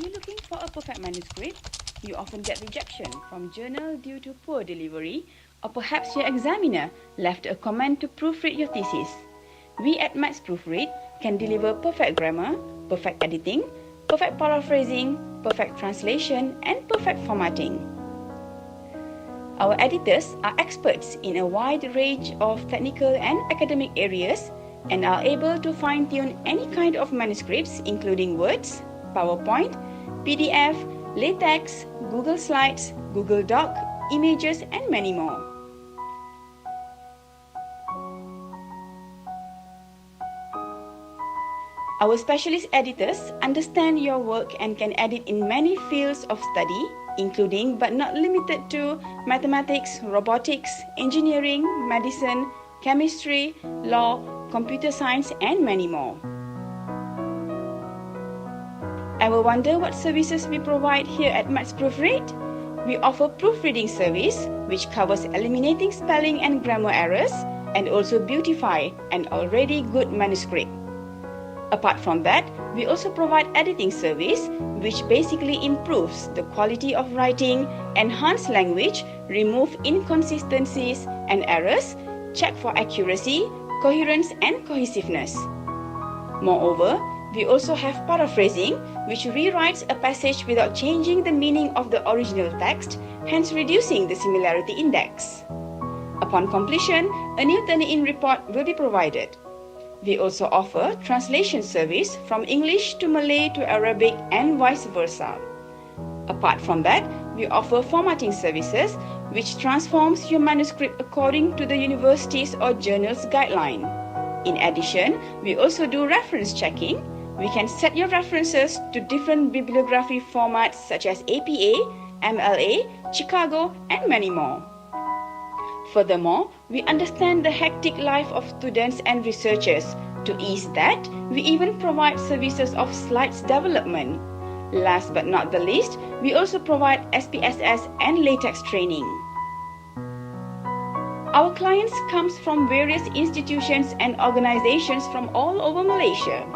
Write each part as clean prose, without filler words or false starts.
you looking for a perfect manuscript? You often get rejection from journal due to poor delivery, or perhaps your examiner left a comment to proofread your thesis. We at Maths Proofread can deliver perfect grammar, perfect editing, perfect paraphrasing, perfect translation, and perfect formatting. Our editors are experts in a wide range of technical and academic areas and are able to fine-tune any kind of manuscripts including Words, PowerPoint, PDF, LaTeX, Google Slides, Google Doc, images, and many more. Our specialist editors understand your work and can edit in many fields of study, including but not limited to mathematics, robotics, engineering, medicine, chemistry, law, computer science, and many more. Ever wonder what services we provide here at Maths Proofread? We offer proofreading service, which covers eliminating spelling and grammar errors, and also beautify an already good manuscript. Apart from that, we also provide editing service, which basically improves the quality of writing, enhance language, remove inconsistencies and errors, check for accuracy, coherence, and cohesiveness. Moreover, we also have paraphrasing, which rewrites a passage without changing the meaning of the original text, hence reducing the similarity index. Upon completion, a new turn-in report will be provided. We also offer translation service from English to Malay to Arabic and vice versa. Apart from that, we offer formatting services, which transforms your manuscript according to the university's or journal's guideline. In addition, we also do reference checking. We can set your references to different bibliography formats such as APA, MLA, Chicago, and many more. Furthermore, we understand the hectic life of students and researchers. To ease that, we even provide services of slides development. Last but not the least, we also provide SPSS and LaTeX training. Our clients come from various institutions and organizations from all over Malaysia.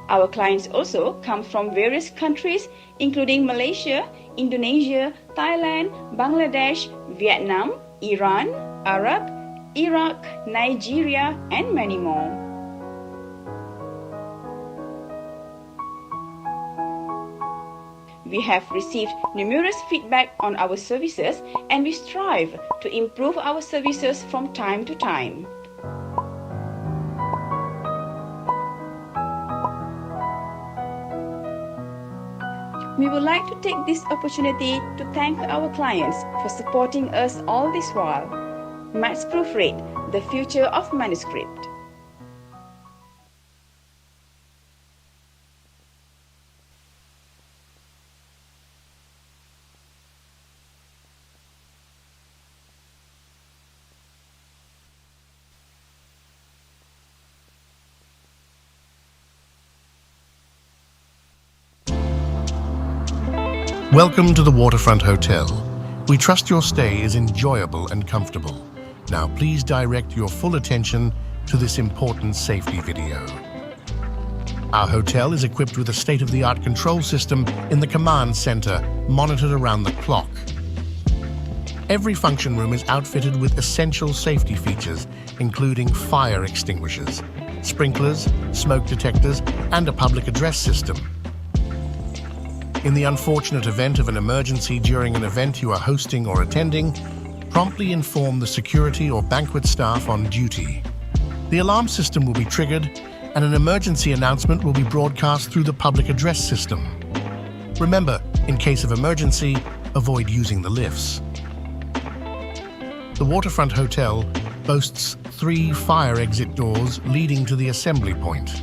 Our clients also come from various countries including Malaysia, Indonesia, Thailand, Bangladesh, Vietnam, Iran, Arab, Iraq, Nigeria, and many more. We have received numerous feedback on our services and we strive to improve our services from time to time. We would like to take this opportunity to thank our clients for supporting us all this while. Maths Proofread, the future of manuscript. Welcome to the Waterfront Hotel. We trust your stay is enjoyable and comfortable. Now please direct your full attention to this important safety video. Our hotel is equipped with a state-of-the-art control system in the command center, monitored around the clock. Every function room is outfitted with essential safety features, including fire extinguishers, sprinklers, smoke detectors, and a public address system. In the unfortunate event of an emergency during an event you are hosting or attending, promptly inform the security or banquet staff on duty. The alarm system will be triggered and an emergency announcement will be broadcast through the public address system. Remember, in case of emergency, avoid using the lifts. The Waterfront Hotel boasts 3 fire exit doors leading to the assembly point.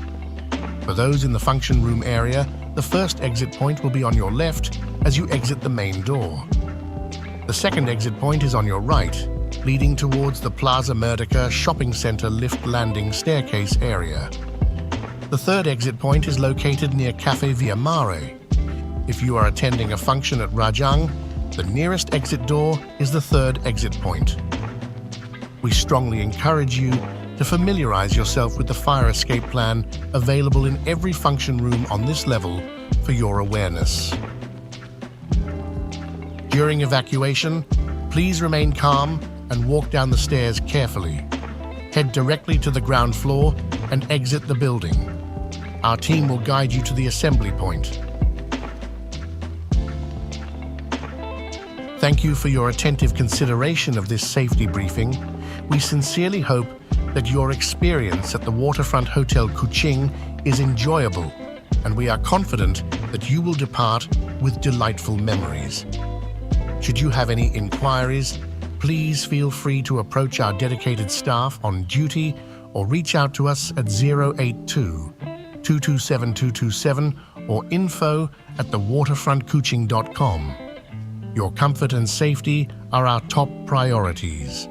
For those in the function room area, the first exit point will be on your left as you exit the main door. The second exit point is on your right, leading towards the Plaza Merdeka Shopping Center lift landing staircase area. The third exit point is located near Cafe Via Mare. If you are attending a function at Rajang, the nearest exit door is the third exit point. We strongly encourage you to familiarize yourself with the fire escape plan available in every function room on this level for your awareness. During evacuation, please remain calm and walk down the stairs carefully. Head directly to the ground floor and exit the building. Our team will guide you to the assembly point. Thank you for your attentive consideration of this safety briefing. We sincerely hope that your experience at the Waterfront Hotel Kuching is enjoyable, and we are confident that you will depart with delightful memories. Should you have any inquiries, please feel free to approach our dedicated staff on duty or reach out to us at 082-227-227 or info@thewaterfrontkuching.com. Your comfort and safety are our top priorities.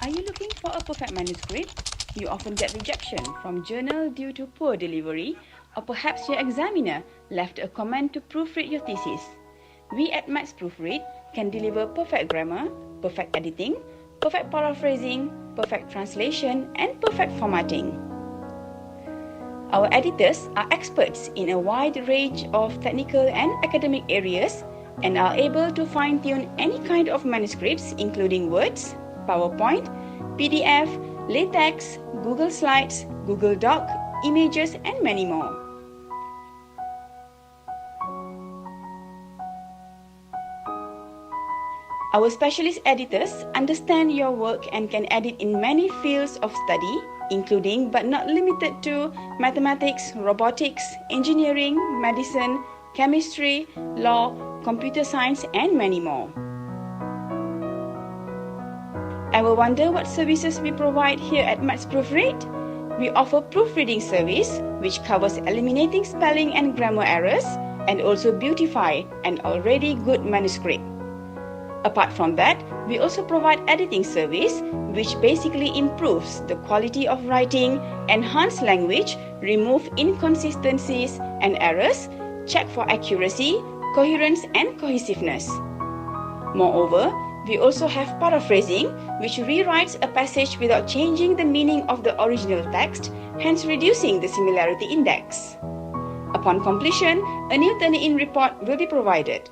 Are you looking for a perfect manuscript? You often get rejection from journal due to poor delivery, or perhaps your examiner left a comment to proofread your thesis. We at Max Proofread can deliver perfect grammar, perfect editing, perfect paraphrasing, perfect translation, and perfect formatting. Our editors are experts in a wide range of technical and academic areas and are able to fine-tune any kind of manuscripts including Words, PowerPoint, PDF, LaTeX, Google Slides, Google Doc, images, and many more. Our specialist editors understand your work and can edit in many fields of study, including but not limited to mathematics, robotics, engineering, medicine, chemistry, law, computer science, and many more. Ever wonder what services we provide here at Max Proofread? We offer proofreading service, which covers eliminating spelling and grammar errors, and also beautify an already good manuscript. Apart from that, we also provide editing service, which basically improves the quality of writing, enhance language, remove inconsistencies and errors, check for accuracy, coherence, and cohesiveness. Moreover, we also have paraphrasing, which rewrites a passage without changing the meaning of the original text, hence reducing the similarity index. Upon completion, a new Turn-in report will be provided.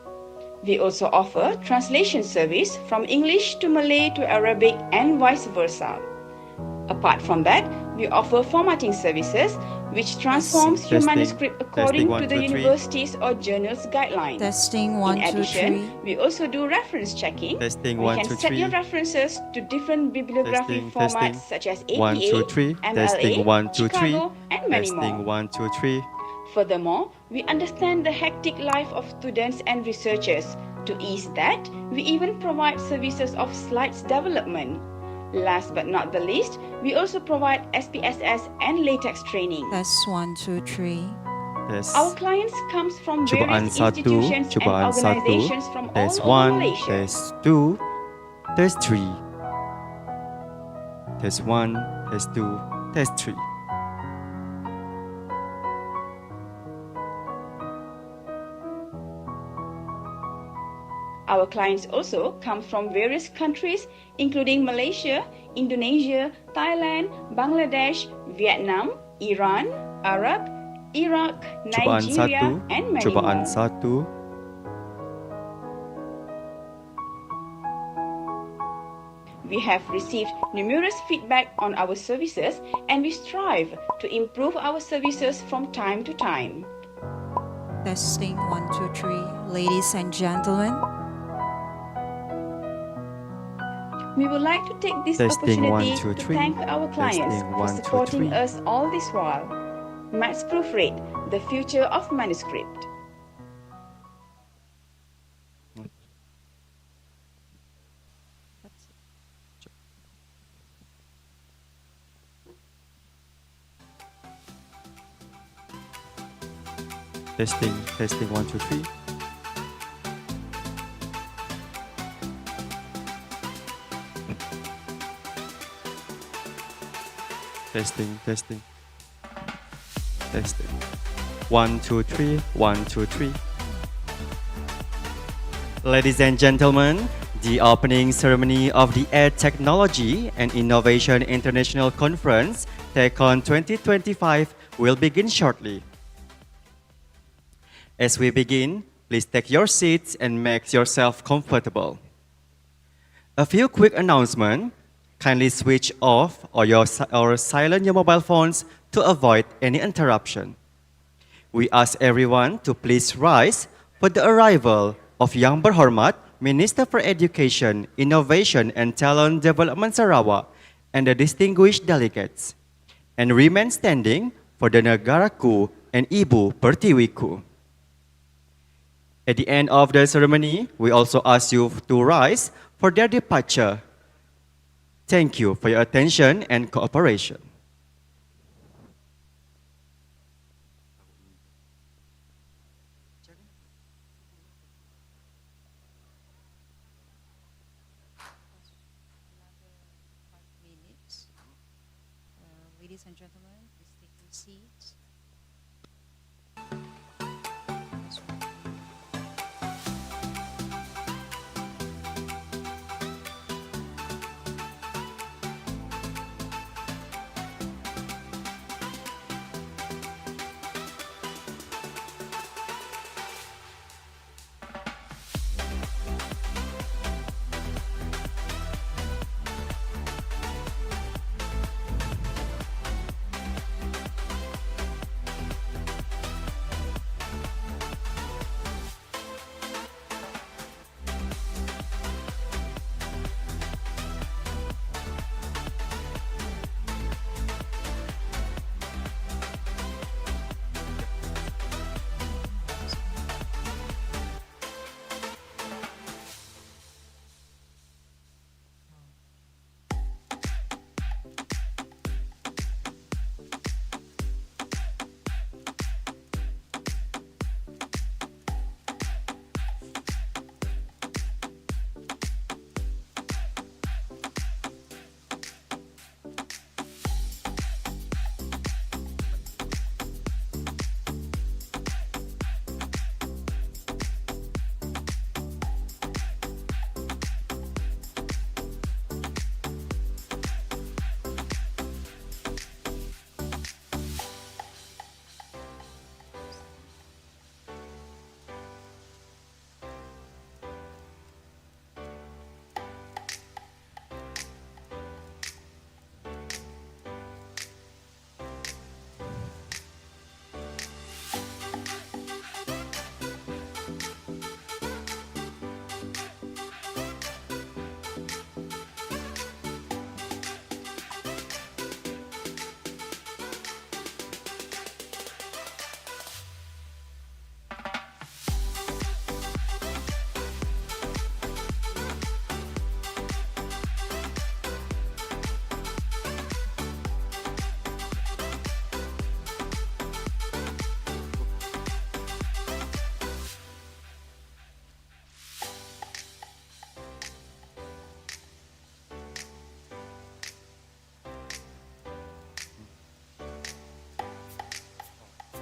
We also offer translation service from English to Malay to Arabic and vice versa. Apart from that, we offer formatting services which transforms your manuscript according to the university's or journal's guidelines. In addition, we also do reference checking. We can set your references to different bibliography formats such as APA, MLA, Chicago, and many more. Furthermore, we understand the hectic life of students and researchers. To ease that, we even provide services of slides development. Last but not the least, we also provide SPSS and LaTeX training. Test 1, 2, 3. Our clients comes from various institutions and organizations from all over Malaysia. Test 2, Test 3. Test 1, Test 2, Test 3. Our clients also come from various countries including Malaysia, Indonesia, Thailand, Bangladesh, Vietnam, Iran, Arab, Iraq, Nigeria, and many more. We have received numerous feedback on our services and we strive to improve our services from time to time. Testing 1, 2, 3. Ladies and gentlemen, we would like to take this opportunity to thank our clients for supporting us all this while. Max Proofread, the future of manuscript. Testing 1, 2, 3. Testing. 1, 2, 3. 1, 2, 3. Ladies and gentlemen, the opening ceremony of the Ed Technology and Innovation International Conference, TECHON 2025, will begin shortly. As we begin, please take your seats and make yourself comfortable. A few quick announcements. Kindly switch off or silence your mobile phones to avoid any interruption. We ask everyone to please rise for the arrival of Yang Berhormat Minister for Education, Innovation and Talent Development Sarawak and the distinguished delegates, and remain standing for the Negaraku and Ibu Pertiwiku. At the end of the ceremony, we also ask you to rise for their departure. Thank you for your attention and cooperation. Ladies and gentlemen, please take your seats.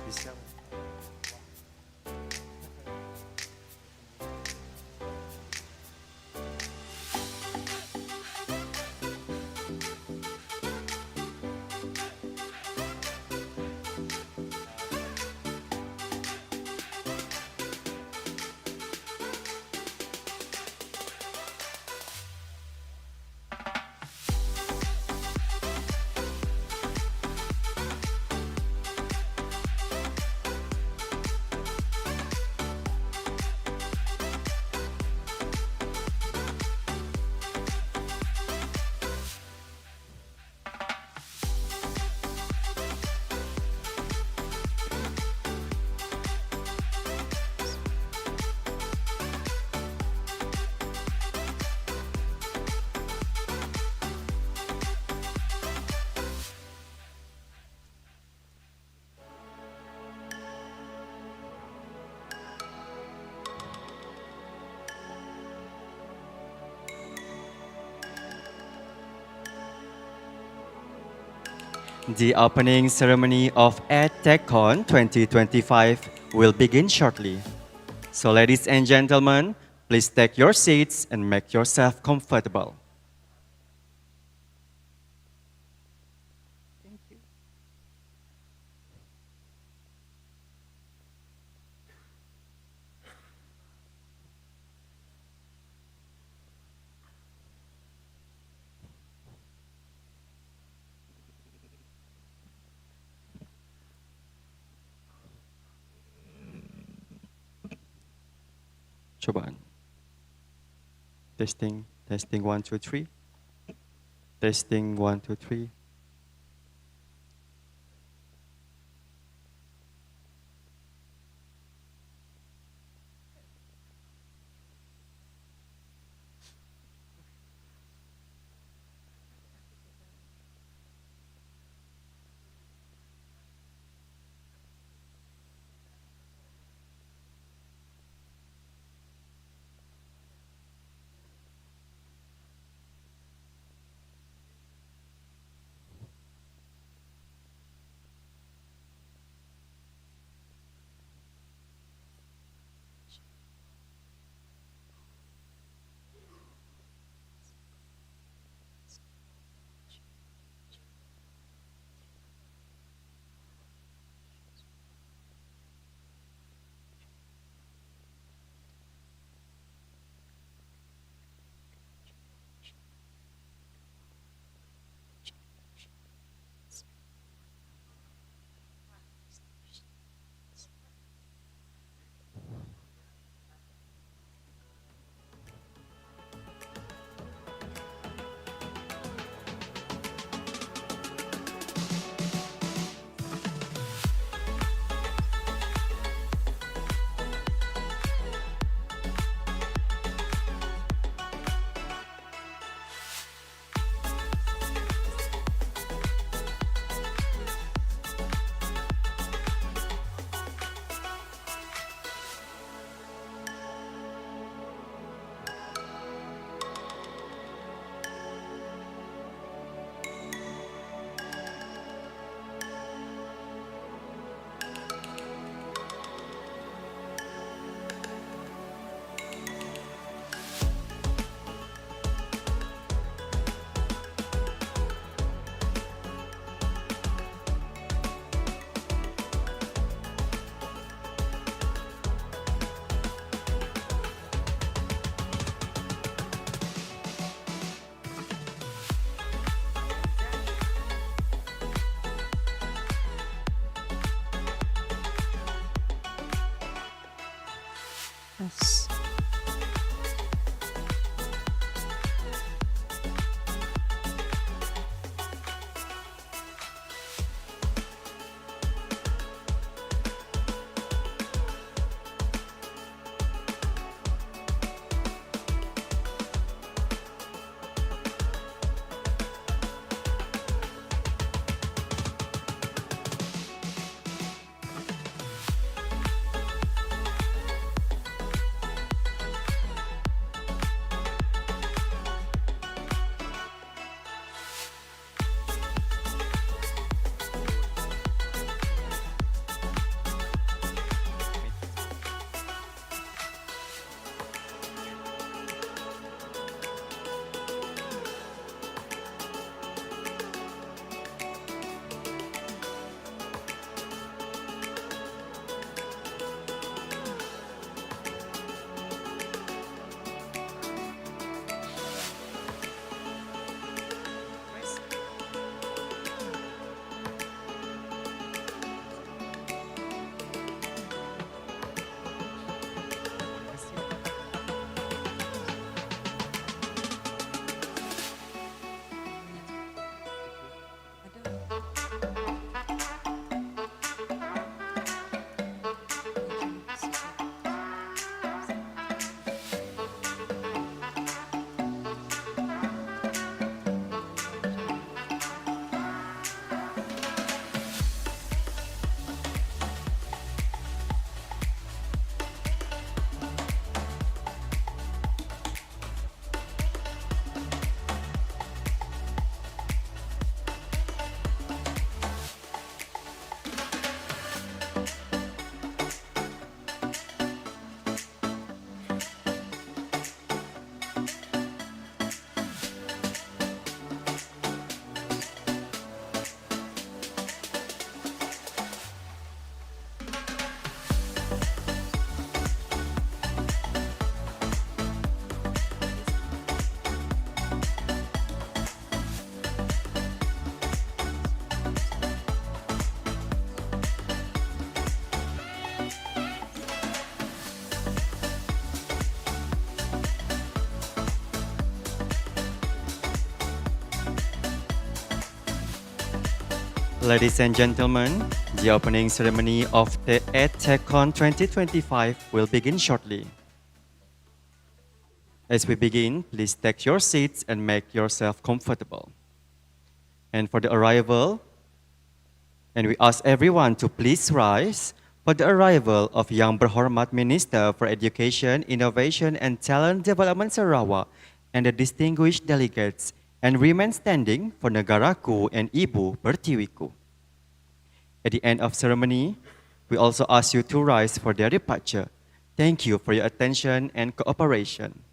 Bisa. The opening ceremony of TECHON 2025 will begin shortly. So ladies and gentlemen, please take your seats and make yourself comfortable. Cobaan. Testing, testing 1, 2, 3. Testing 1, 2, 3. Ladies and gentlemen, the opening ceremony of the TECHON 2025 will begin shortly. As we begin, please take your seats and make yourself comfortable. And for the arrival, and we ask everyone to please rise for the arrival of Yang Berhormat Minister for Education, Innovation and Talent Development Sarawak and the distinguished delegates, and remain standing for Negaraku and Ibu Pertiwiku. At the end of ceremony, we also ask you to rise for their departure. Thank you for your attention and cooperation.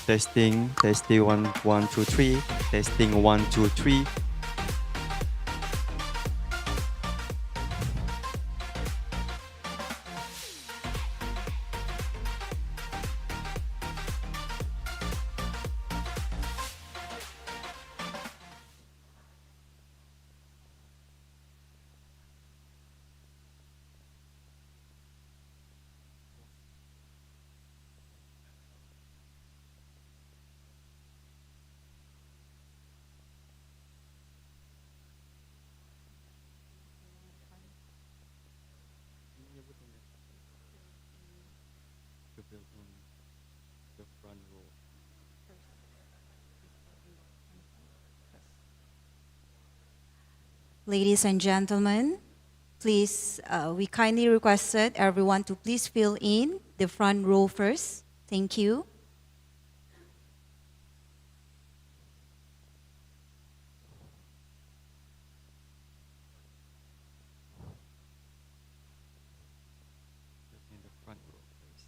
Testing, testing, 1, 1, 2, 3. Testing, 1, 2, 3. Ladies and gentlemen, please, we kindly requested everyone to please fill in the front row first. Thank you. In the front row, please.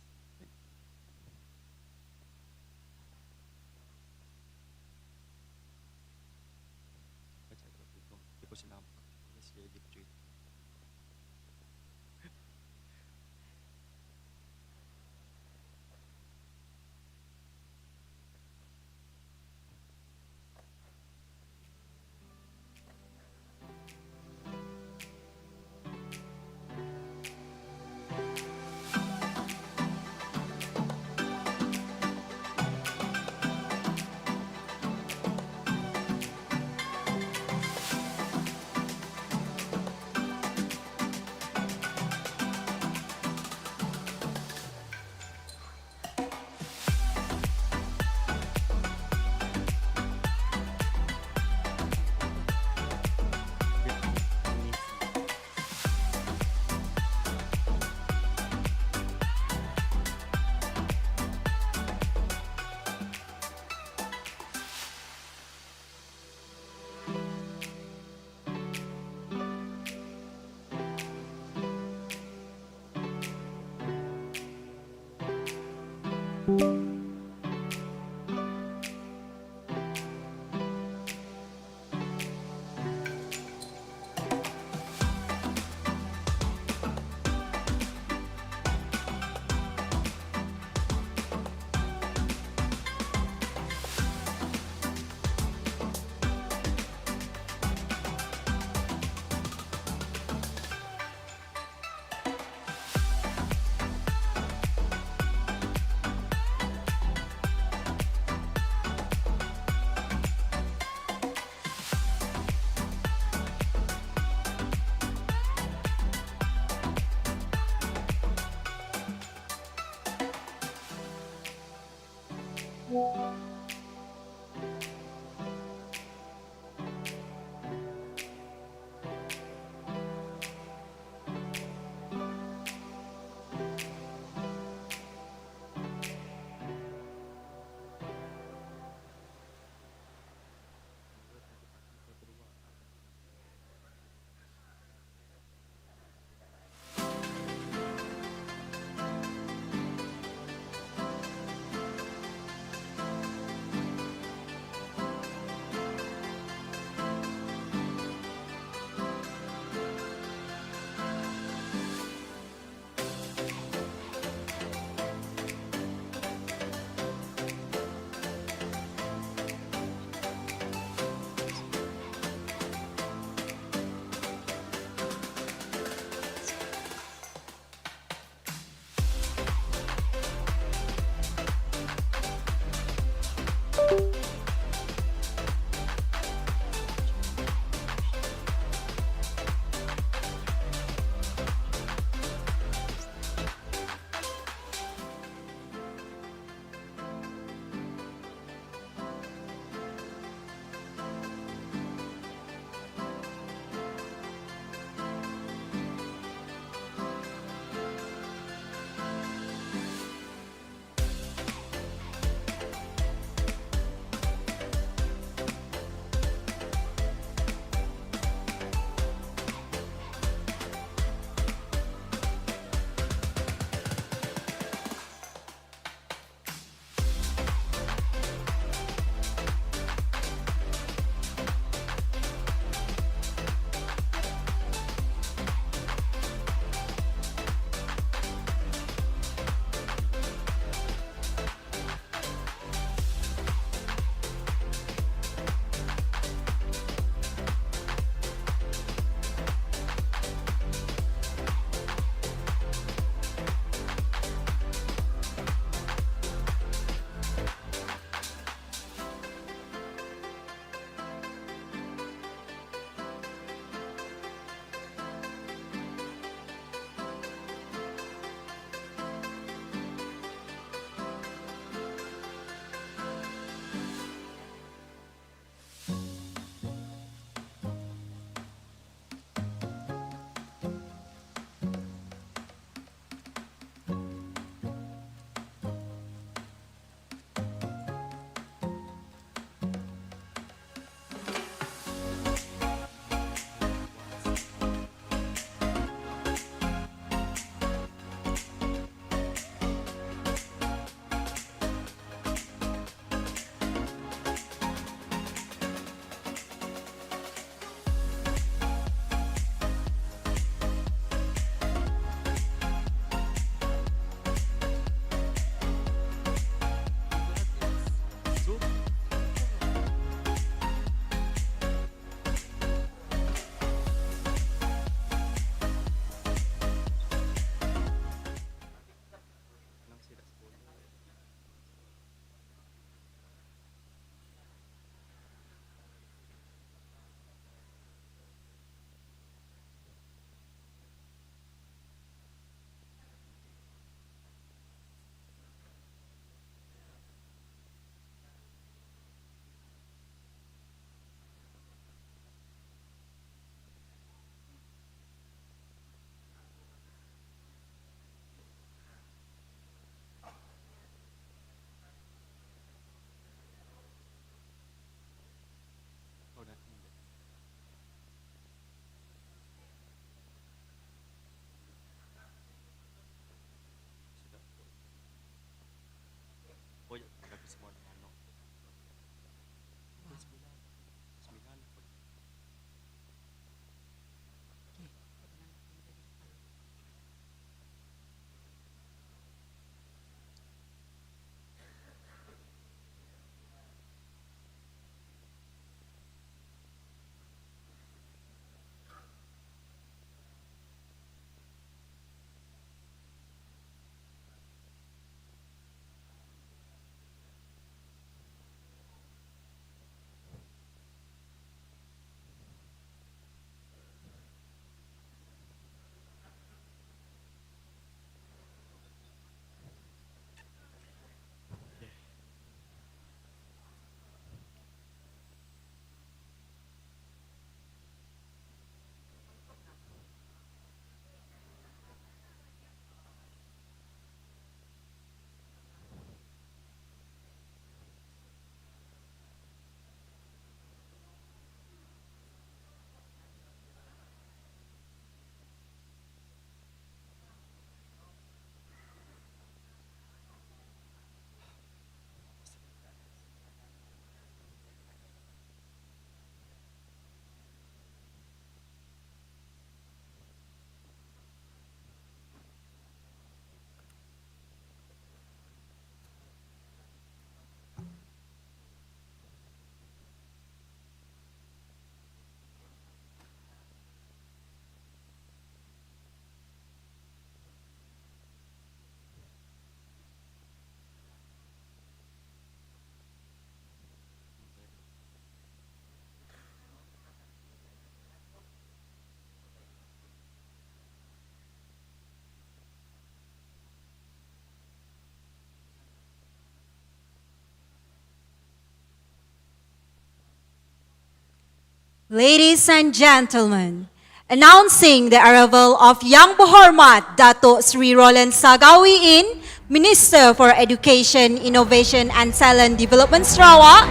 Ladies and gentlemen, announcing the arrival of Yang Berhormat Datuk Sri Roland Sagawi In, Minister for Education, Innovation and Talent Development Sarawak,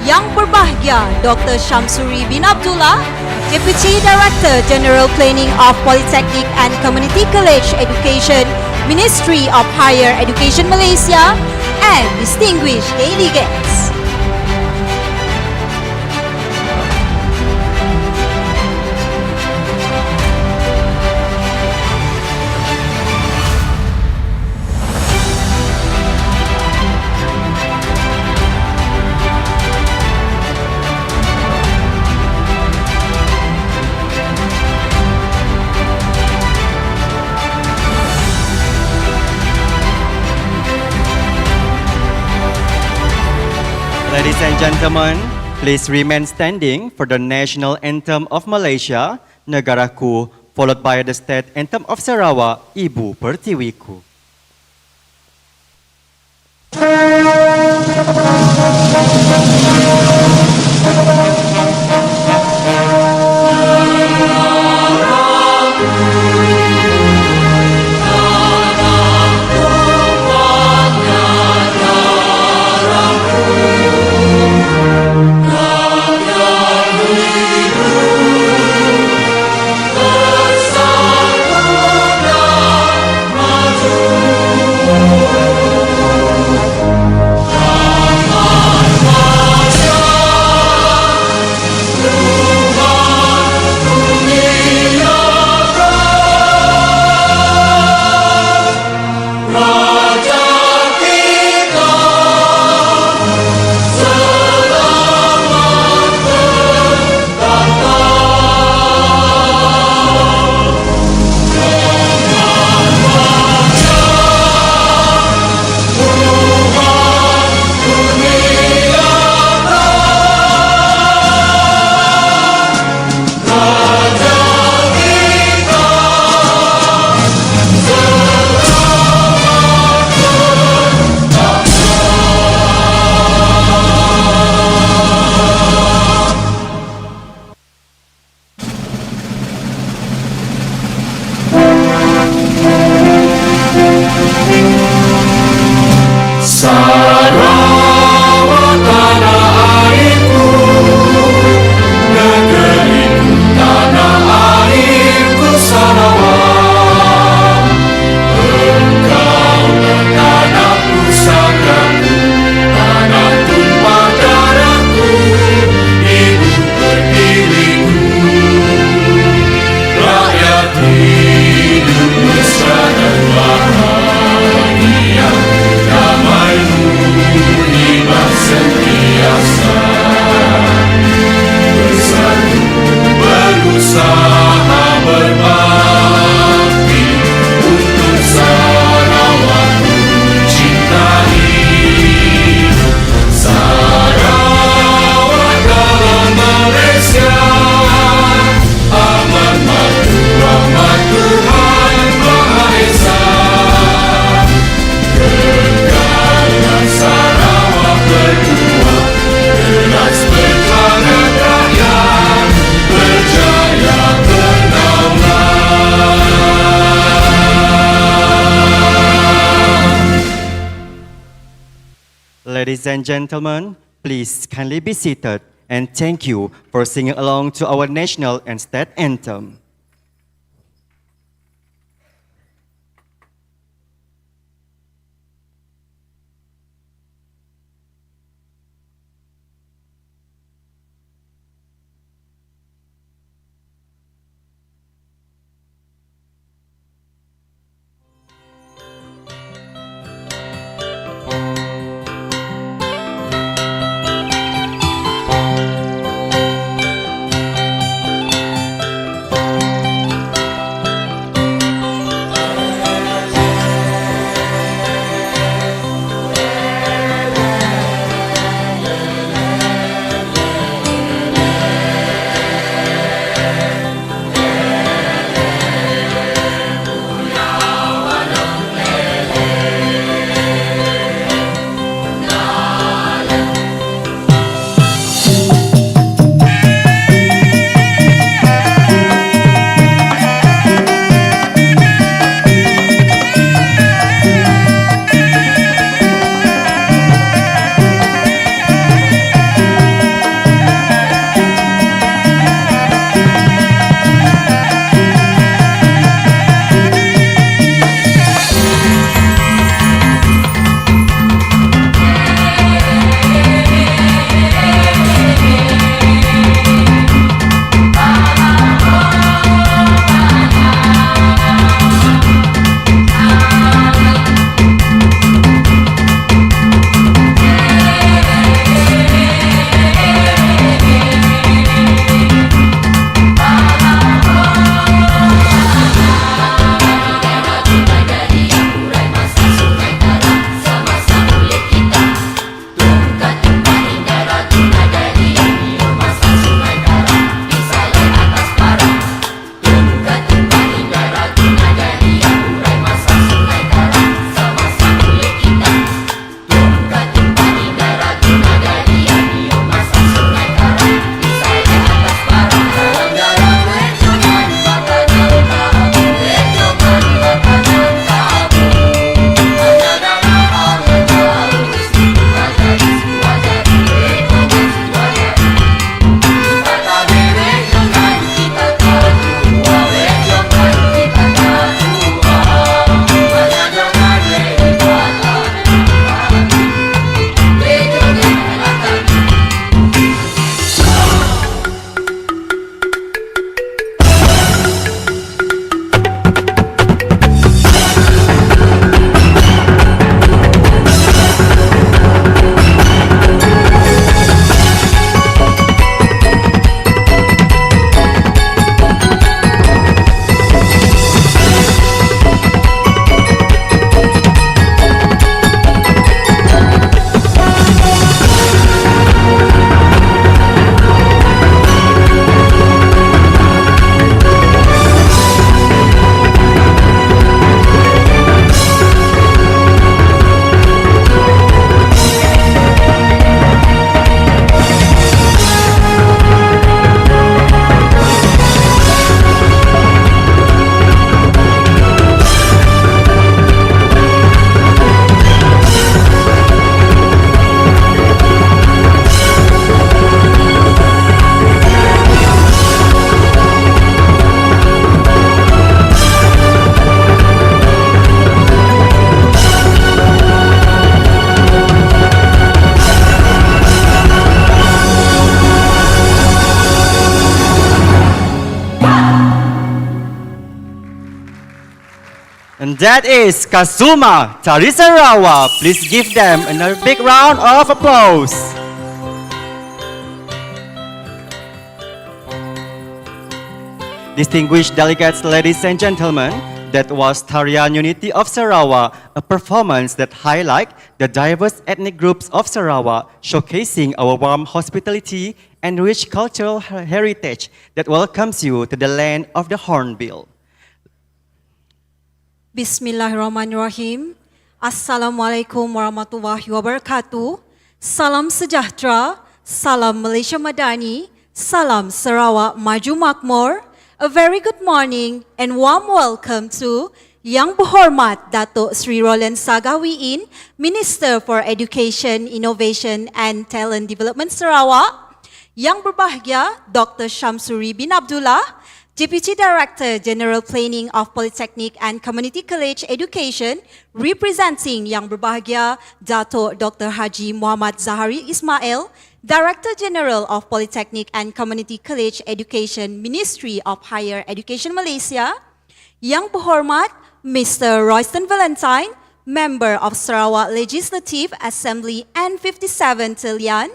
Yang Berbahagia Dr. Syamsuri bin Abdullah, Deputy Director General Planning of Polytechnic and Community College Education, Ministry of Higher Education Malaysia, and distinguished delegates. Ladies and gentlemen, please remain standing for the national anthem of Malaysia, Negaraku, followed by the state anthem of Sarawak, Ibu Pertiwiku. Ladies and gentlemen, please kindly be seated and thank you for singing along to our national and state anthem. And that is Kasuma Tarisarawa. Please give them another big round of applause. Distinguished delegates, ladies and gentlemen, that was Tarian Unity of Sarawak, a performance that highlights the diverse ethnic groups of Sarawak, showcasing our warm hospitality and rich cultural heritage that welcomes you to the land of the Hornbill. Bismillahirrahmanirrahim. Assalamualaikum warahmatullahi wabarakatuh. Salam sejahtera, salam Malaysia Madani, salam Sarawak Maju Makmur. A very good morning and warm welcome to Yang Berhormat Datuk Sri Roland Sagawiin, Minister for Education, Innovation and Talent Development Sarawak. Yang berbahagia Dr. Syamsuri bin Abdullah, Deputy Director General Planning of Polytechnic and Community College Education, representing Yang Berbahagia Datuk Dr. Haji Muhammad Zahari Ismail, Director General of Polytechnic and Community College Education, Ministry of Higher Education Malaysia, Yang Berhormat Mr. Royston Valentine, Member of Sarawak Legislative Assembly N57 Tilian,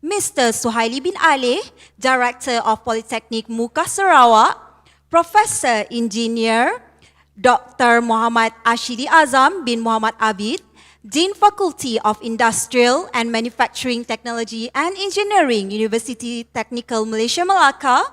Mr. Suhaili bin Ali, Director of Polytechnic Muka Sarawak, Professor Engineer Dr. Muhammad Ashidi Azam bin Muhammad Abid, Dean Faculty of Industrial and Manufacturing Technology and Engineering, University Technical Malaysia Melaka,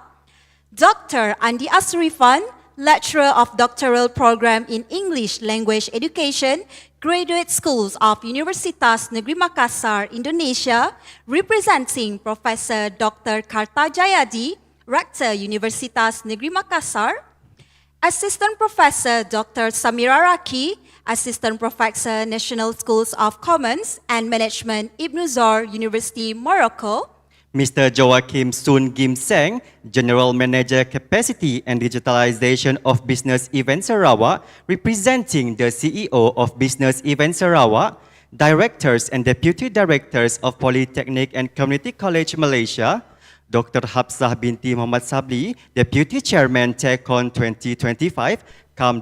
Dr. Andi Asrifan, Lecturer of Doctoral Program in English Language Education, Graduate Schools of Universitas Negeri Makassar, Indonesia, representing Professor Dr. Karta Jayadi, Rector Universitas Negeri Makassar, Assistant Professor Dr. Samira Raki, Assistant Professor, National Schools of Commons and Management, Ibn Zor University, Morocco. Mr. Joachim Sun Gim Seng, General Manager Capacity and Digitalization of Business Event Sarawak, representing the CEO of Business Event Sarawak, Directors and Deputy Directors of Polytechnic and Community College Malaysia, Dr. Hafsah binti Muhammad Sabli, Deputy Chairman TECHON 2025,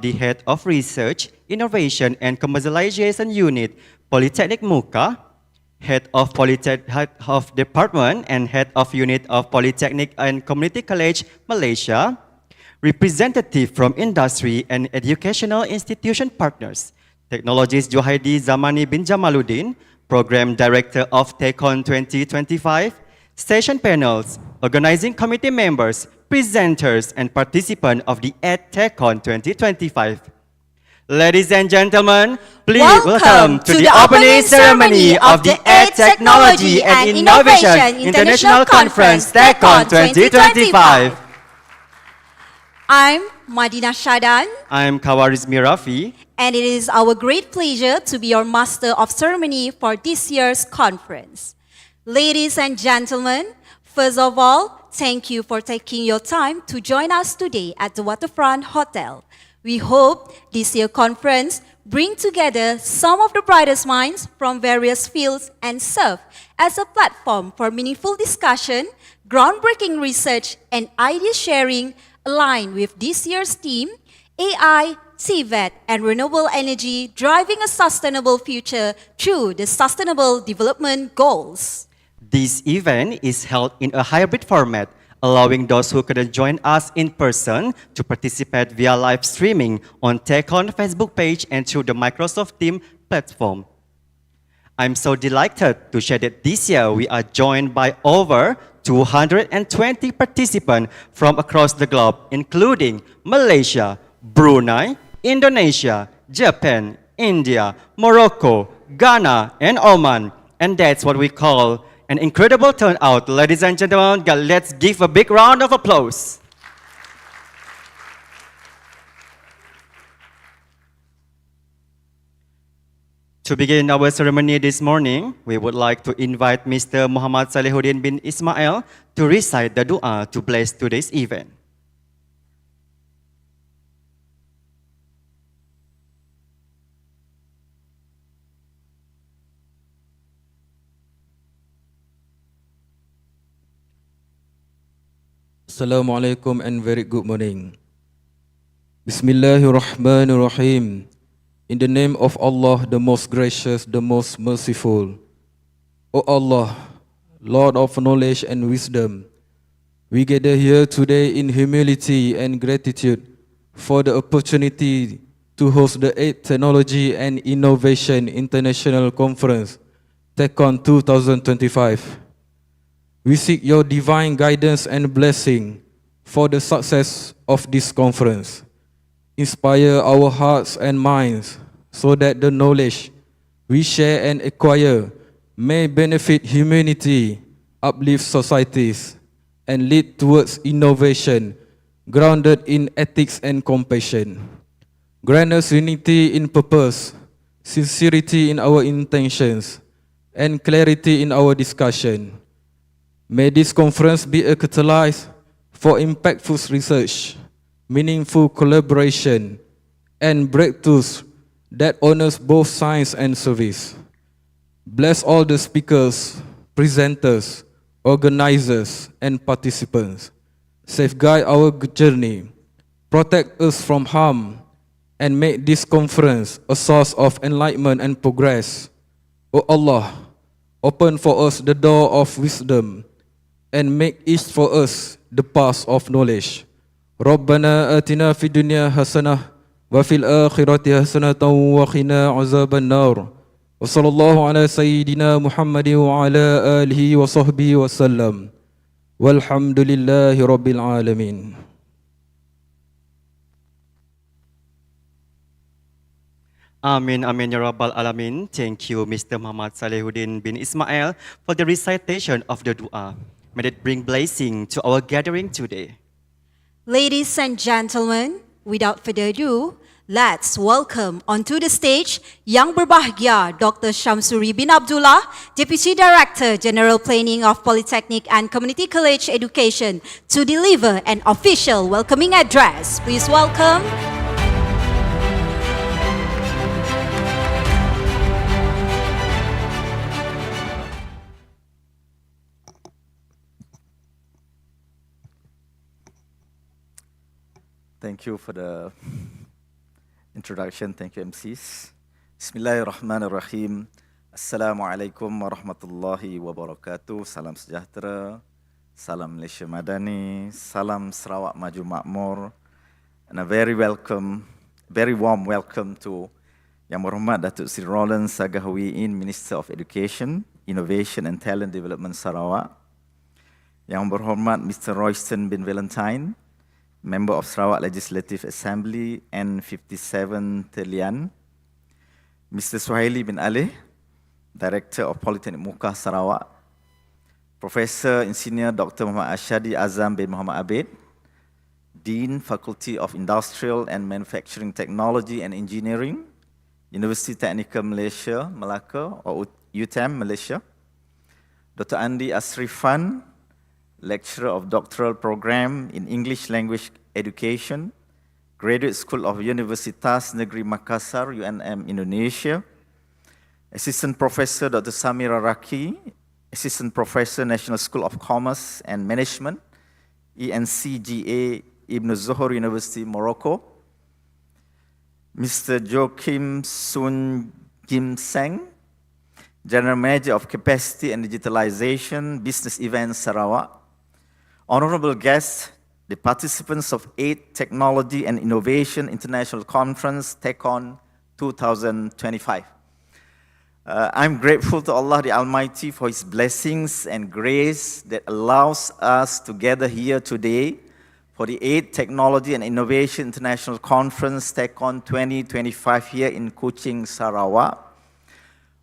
the Head of Research, Innovation and Commercialization Unit, Polytechnic Muka, Head of Department and Head of Unit of Polytechnic and Community College Malaysia, representative from industry and educational institution partners, Technologist Johaidi Zamani bin Jamaluddin, Program Director of TECHON 2025, session panels, organizing committee members, presenters, and participants of the TECHON 2025. Ladies and gentlemen, please welcome to the opening ceremony of the Technology and Innovation International Conference TECHON 2025. I'm Madina Shadan, I'm Kawaris Mirafi, and it is our great pleasure to be your Master of Ceremony for this year's conference. Ladies and gentlemen, first of all, thank you for taking your time to join us today at the Waterfront Hotel. We hope this year's conference bring together some of the brightest minds from various fields and serve as a platform for meaningful discussion, groundbreaking research, and idea sharing aligned with this year's theme, AI, TVET, and renewable energy driving a sustainable future through the Sustainable Development Goals. This event is held in a hybrid format, allowing those who couldn't join us in person to participate via live streaming on TECHON Facebook page and through the Microsoft Teams platform. I'm so delighted to share that this year we are joined by over 220 participants from across the globe, including Malaysia, Brunei, Indonesia, Japan, India, Morocco, Ghana, and Oman. And that's what we call an incredible turnout. Ladies and gentlemen, let's give a big round of applause. To begin our ceremony this morning, we would like to invite Mr. Muhammad Salihuddin bin Ismail to recite the dua to bless today's event. Assalamualaikum and very good morning. Bismillahirrahmanirrahim. In the name of Allah, the most gracious, the most merciful. O Allah, Lord of knowledge and wisdom, we gather here today in humility and gratitude for the opportunity to host the 8th Technology and Innovation International Conference, TECHON 2025. We seek your divine guidance and blessing for the success of this conference. Inspire our hearts and minds so that the knowledge we share and acquire may benefit humanity, uplift societies, and lead towards innovation grounded in ethics and compassion. Grant us unity in purpose, sincerity in our intentions, and clarity in our discussion. May this conference be a catalyst for impactful research, meaningful collaboration, and breakthroughs that honors both science and service. Bless all the speakers, presenters, organizers, and participants. Safeguard our journey, protect us from harm, and make this conference a source of enlightenment and progress. O Allah, open for us the door of wisdom and make each for us the path of knowledge. ربنا آتنا في الدنيا حسنة وفي الآخرة حسنة وقنا عذاب النار وصلى الله على سيدنا محمد وعلى آله وصحبه وسلم والحمد لله رب العالمين. Amin, amin, ya Rabbal Alamin. Thank you, Mr. Muhammad Salehuddin bin Ismail, for the recitation of the dua. May it bring blessing to our gathering today. Ladies and gentlemen, without further ado, let's welcome onto the stage Yang Berbahagia Dr. Syamsuri bin Abdullah, Deputy Director General Planning of Polytechnic and Community College Education, to deliver an official welcoming address. Please welcome. Thank you for the introduction. Thank you, MCs. Bismillahirrahmanirrahim. Assalamualaikum warahmatullahi wabarakatuh. Salam sejahtera. Salam Malaysia Madani. Salam Sarawak Maju Makmur. And a very warm welcome to Yang Berhormat Datuk Seri Roland Sagahawiin, Minister of Education, Innovation and Talent Development Sarawak. Yang Berhormat Mr. Royston bin Valentine, Member of Sarawak Legislative Assembly N57 Telian, Mr. Suhaili bin Ali, Director of Polytechnic Muka Sarawak, Professor Insinyur Dr. Muhammad Ashadi Azam bin Muhammad Abid, Dean Faculty of Industrial and Manufacturing Technology and Engineering, University Technical Malaysia, Melaka, or UTM Malaysia, Dr. Andi Asrifan, Lecturer of Doctoral Program in English Language Education, Graduate School of Universitas Negeri Makassar, UNM Indonesia, Assistant Professor Dr. Samira Raki, Assistant Professor, National School of Commerce and Management, ENCGA, Ibn Zuhur University, Morocco, Mr. Joachim Sun Jim Seng, General Manager of Capacity and Digitalization, Business Events, Sarawak, honorable guests, the participants of 8th Technology and Innovation International Conference, TECHON 2025. I'm grateful to Allah the Almighty for His blessings and grace that allows us to gather here today for the 8th Technology and Innovation International Conference, TECHON 2025 here in Kuching, Sarawak.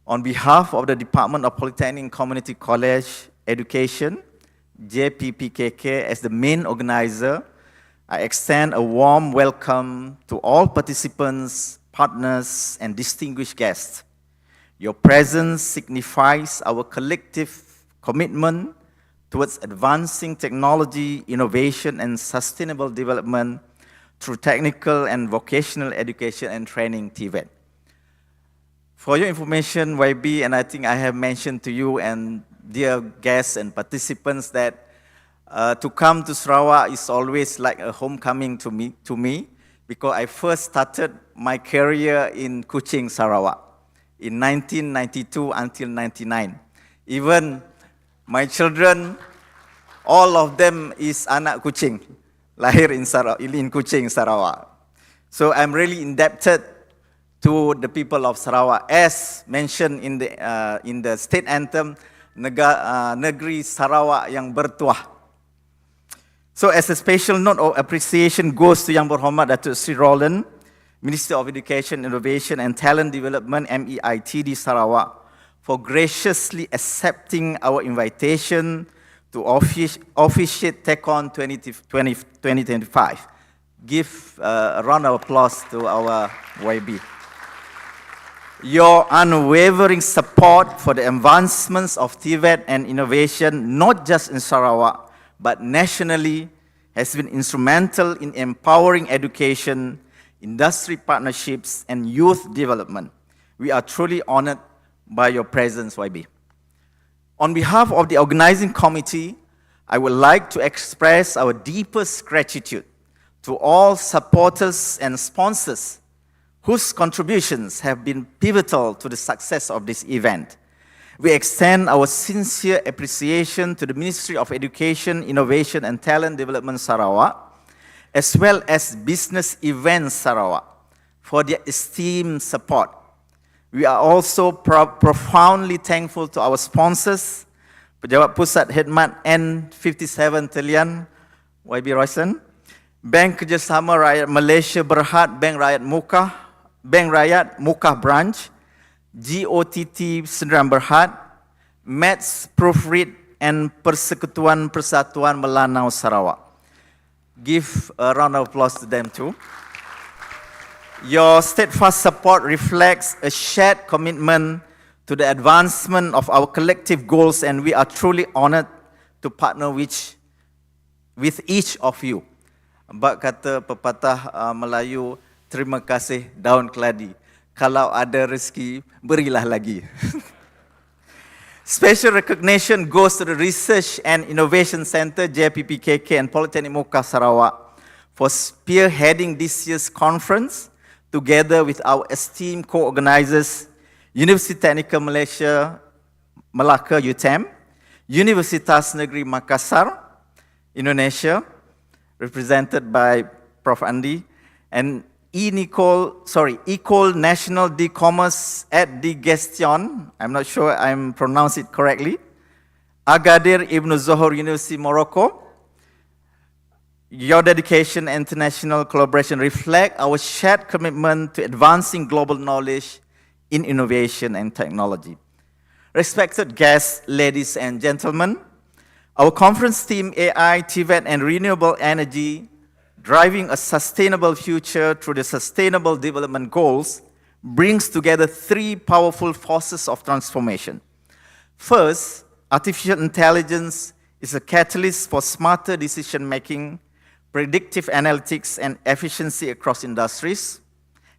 On behalf of the Department of Polytechnic and Community College Education, JPPKK, as the main organizer, I extend a warm welcome to all participants, partners, and distinguished guests. Your presence signifies our collective commitment towards advancing technology, innovation, and sustainable development through technical and vocational education and training, TVET. For your information, YB, and I think I have mentioned to you and dear guests and participants that to come to Sarawak is always like a homecoming to me because I first started my career in Kuching, Sarawak in 1992 until 99. Even my children, all of them is anak Kuching, lahir in Kuching, Sarawak. So I'm really indebted to the people of Sarawak, as mentioned in the state anthem, Negeri Sarawak yang bertuah. So as a special note of appreciation goes to Yang Berhormat Datuk Sri Roland, Minister of Education, Innovation and Talent Development, MEITD Sarawak, for graciously accepting our invitation to officiate TECHON 2025. Give a round of applause to our YB. Your unwavering support for the advancements of TVET and innovation, not just in Sarawak, but nationally, has been instrumental in empowering education, industry partnerships, and youth development. We are truly honored by your presence, YB. On behalf of the organizing committee, I would like to express our deepest gratitude to all supporters and sponsors whose contributions have been pivotal to the success of this event. We extend our sincere appreciation to the Ministry of Education, Innovation and Talent Development Sarawak, as well as Business Events Sarawak, for their esteemed support. We are also profoundly thankful to our sponsors, Pejabat Pusat Khidmat N57 Talian, YB Royson, Bank Kerjasama Rakyat Malaysia Berhad, Bank Rakyat Mukah Branch, GOTT Sdn Berhad, Maths Proofread, and Persekutuan Persatuan Melanau Sarawak. Give a round of applause to them too. Your steadfast support reflects a shared commitment to the advancement of our collective goals, and we are truly honored to partner with each of you. Bak kata pepatah Melayu, terima kasih daun keladi. Kalau ada rezeki, berilah lagi. Special recognition goes to the Research and Innovation Center, JPPKK, and Polytechnic Muka Sarawak for spearheading this year's conference, together with our esteemed co-organizers, Universiti Teknikal Malaysia, Melaka, UTM, Universitas Negeri Makassar, Indonesia, represented by Prof. Andi, and Ecole National de Commerce et de Gestion, I'm not sure I'm pronounced it correctly, Agadir Ibn Zohor University, Morocco. Your dedication and international collaboration reflect our shared commitment to advancing global knowledge in innovation and technology. Respected guests, ladies and gentlemen, our conference theme, AI, TVET, and renewable energy, driving a sustainable future through the Sustainable Development Goals, brings together three powerful forces of transformation. First, artificial intelligence is a catalyst for smarter decision-making, predictive analytics, and efficiency across industries.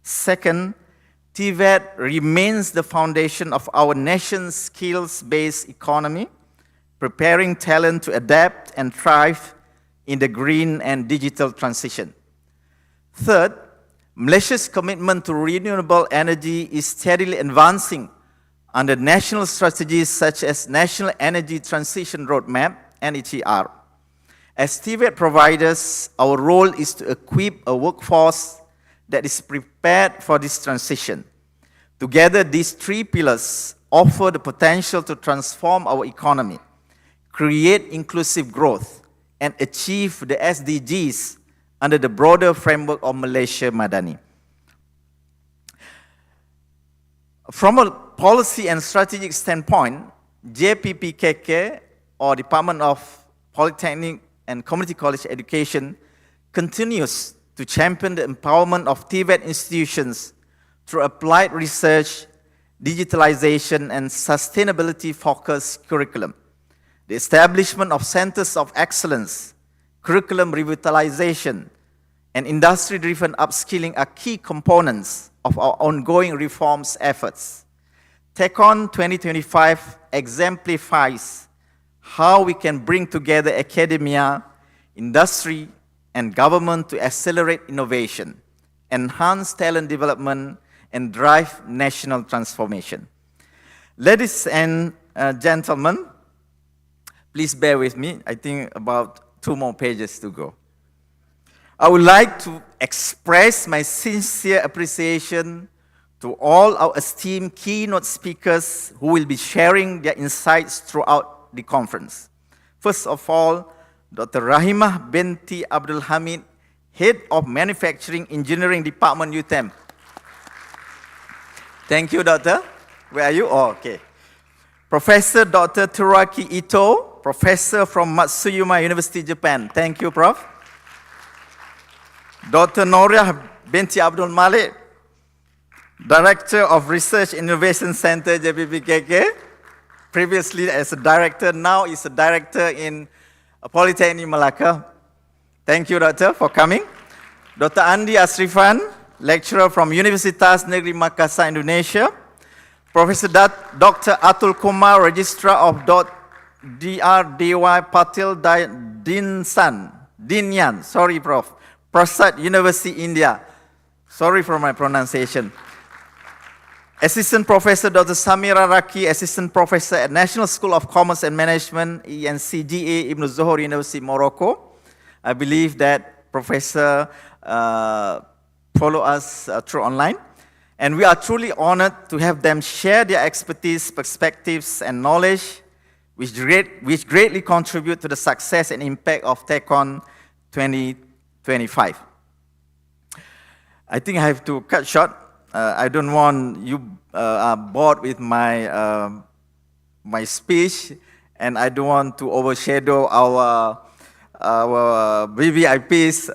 Second, TVET remains the foundation of our nation's skills-based economy, preparing talent to adapt and thrive in the green and digital transition. Third, Malaysia's commitment to renewable energy is steadily advancing under national strategies such as National Energy Transition Roadmap, NETR. As TVET providers, our role is to equip a workforce that is prepared for this transition. Together, these three pillars offer the potential to transform our economy, create inclusive growth, and achieve the SDGs under the broader framework of Malaysia Madani. From a policy and strategic standpoint, JPPKK, or Department of Polytechnic and Community College Education, continues to champion the empowerment of TVET institutions through applied research, digitalization, and sustainability-focused curriculum. The establishment of centers of excellence, curriculum revitalization, and industry-driven upskilling are key components of our ongoing reforms efforts. TECHON 2025 exemplifies how we can bring together academia, industry, and government to accelerate innovation, enhance talent development, and drive national transformation. Ladies and gentlemen, please bear with me. I think about 2 more pages to go. I would like to express my sincere appreciation to all our esteemed keynote speakers who will be sharing their insights throughout the conference. First of all, Dr. Rahimah binti Abdul Hamid, Head of Manufacturing Engineering Department, UTEM. Thank you, Doctor. Where are you? Oh, okay. Professor Dr. Teraki Ito, Professor from Matsuyama University, Japan. Thank you, Prof. Dr. Noria binti Abdul Malik, Director of Research Innovation Center, JPPKK. Previously as a director, now is a director in Polytechnic Malacca. Thank you, Doctor, for coming. Dr. Andi Asrifan, lecturer from Universitas Negeri Makassar, Indonesia. Professor Dr. Atul Kumar, Registrar of Dr. D.Y. Patil Dinyan, sorry, Prof. Prasad University, India. Sorry for my pronunciation. Assistant Professor Dr. Samira Raki, Assistant Professor at National School of Commerce and Management, ENCGA, Ibn Zohor University, Morocco. I believe that Professor follow us through online. And we are truly honored to have them share their expertise, perspectives, and knowledge, which greatly contribute to the success and impact of TECHON 2025. I think I have to cut short. I don't want you bored with my my speech, and I don't want to overshadow our VVIPs.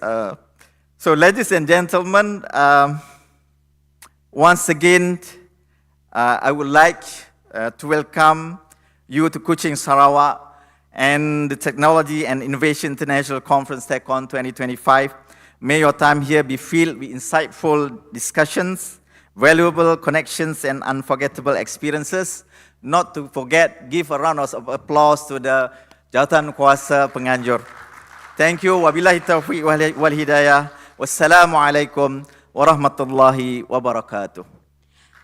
So, ladies and gentlemen, once again, I would like to welcome you to Kuching, Sarawak, and the Technology and Innovation International Conference TECHON 2025. May your time here be filled with insightful discussions, valuable connections, and unforgettable experiences. Not to forget, give a round of applause to the Jawatan Kuasa Penganjur. Thank you. Wabillahi taufiq wal hidayah. Wassalamualaikum warahmatullahi wabarakatuh.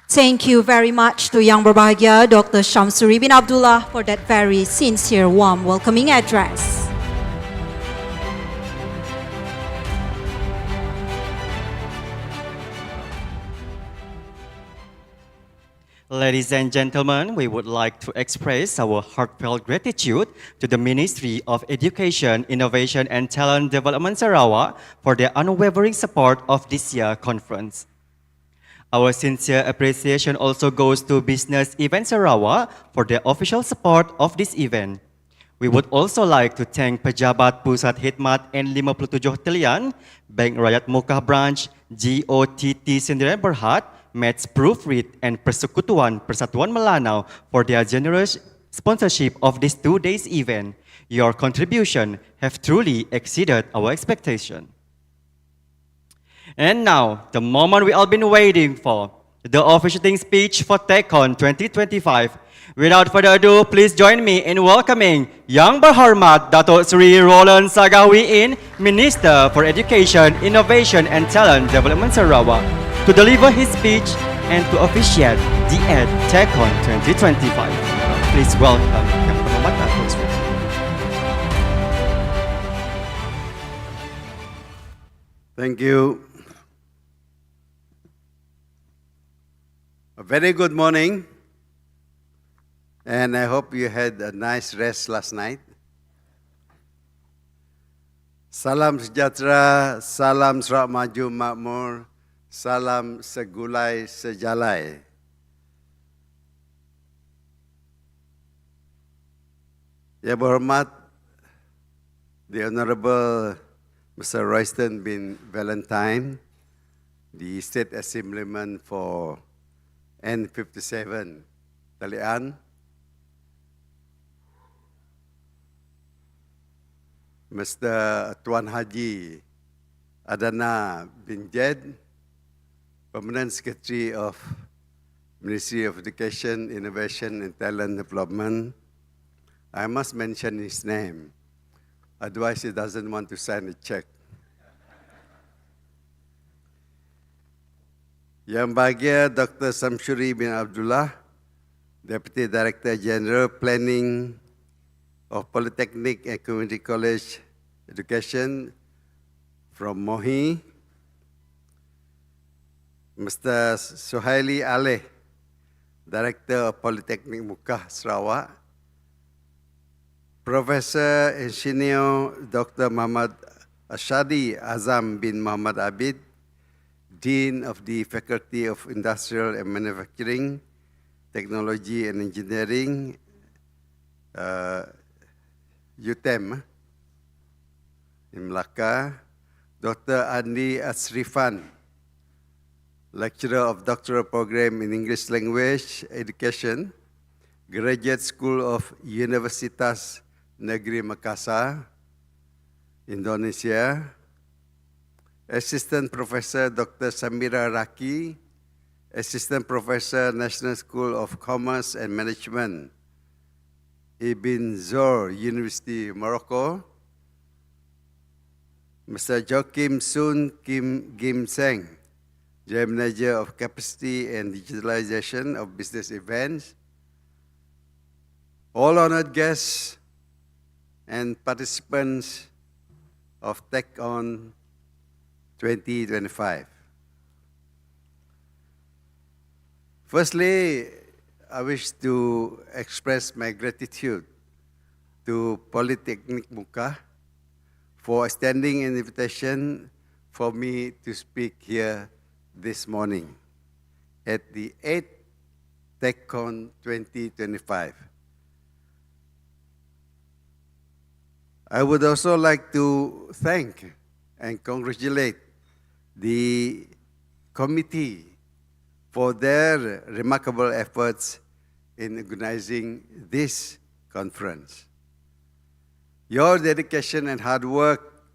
Thank you very much to Yang Berbahagia Dr. Shamsuri bin Abdullah for that very sincere, warm welcoming address. Ladies and gentlemen, we would like to express our heartfelt gratitude to the Ministry of Education, Innovation and Talent Development Sarawak for their unwavering support of this year's conference. Our sincere appreciation also goes to Business Event Sarawak for their official support of this event. We would also like to thank Pejabat Pusat Khidmat N57 Telian, Bank Rakyat Mocha Branch, GOTT Sendirian Berhad, Mets Proofread, and Persekutuan Persatuan Melanau for their generous sponsorship of this 2 days event. Your contribution have truly exceeded our expectation. And now, the moment we all been waiting for, the officiating speech for TECHON 2025. Without further ado, please join me in welcoming Yang Berhormat Datuk Seri Roland Sagawi In, Minister for Education, Innovation and Talent Development Sarawak, to deliver his speech and to officiate the TECHON 2025. Please welcome Yang Berhormat Datuk Seri. Thank you. A very good morning, and I hope you had a nice rest last night. Salam sejahtera, salam serak maju makmur, salam segulai sejalai. Yang berhormat, the Honorable Mr. Royston bin Valentine, the State Assemblyman for N57 Talian, Mr. Tuan Haji Adana bin Jed, Permanent Secretary of Ministry of Education, Innovation and Talent Development. I must mention his name, otherwise he doesn't want to sign a check. Yang Bahagia Dr. Samsuri bin Abdullah, Deputy Director General Planning of Polytechnic and Community College Education from Mohi. Mr. Suhaili Aleh, Director of Polytechnic Muka, Sarawak. Professor Engineer Dr. Muhammad Ashadi Azam bin Muhammad Abid, Dean of the Faculty of Industrial and Manufacturing, Technology and Engineering, UTEM in Melaka. Dr. Andi Asrifan, Lecturer of Doctoral Program in English Language Education, Graduate School of Universitas Negeri Makassar, Indonesia. Assistant Professor Dr. Samira Raki, Assistant Professor, National School of Commerce and Management, Ibn Zor University, Morocco. Mr. Joachim Sun Kim Gim Seng, General Manager of Capacity and Digitalization of Business Events. All honored guests and participants of TECHON 2025. Firstly, I wish to express my gratitude to Polytechnic Muka for extending an invitation for me to speak here this morning at the 8th TECHON 2025. I would also like to thank and congratulate the committee for their remarkable efforts in organizing this conference. Your dedication and hard work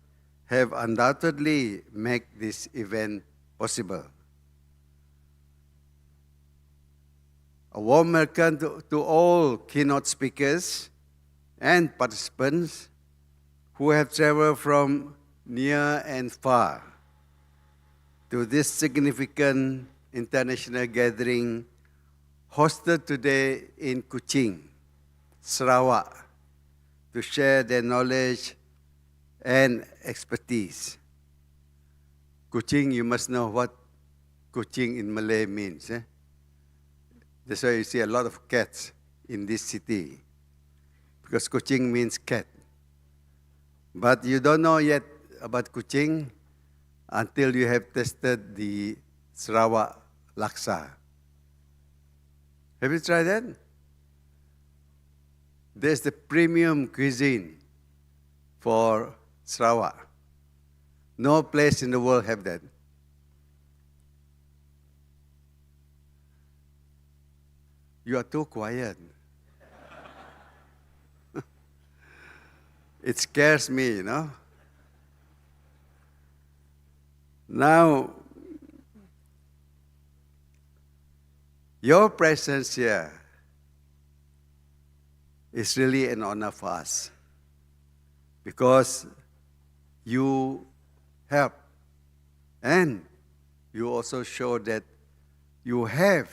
have undoubtedly made this event possible. A warm welcome to all keynote speakers and participants who have traveled from near and far to this significant international gathering hosted today in Kuching, Sarawak, to share their knowledge and expertise. Kuching, you must know what Kuching in Malay means. That's why you see a lot of cats in this city, because Kuching means cat. But you don't know yet about Kuching until you have tasted the Sarawak laksa. Have you tried that? There's the premium cuisine for Sarawak. No place in the world have that. You are too quiet. It scares me, you know. Now, your presence here is really an honor for us because you help and you also show that you have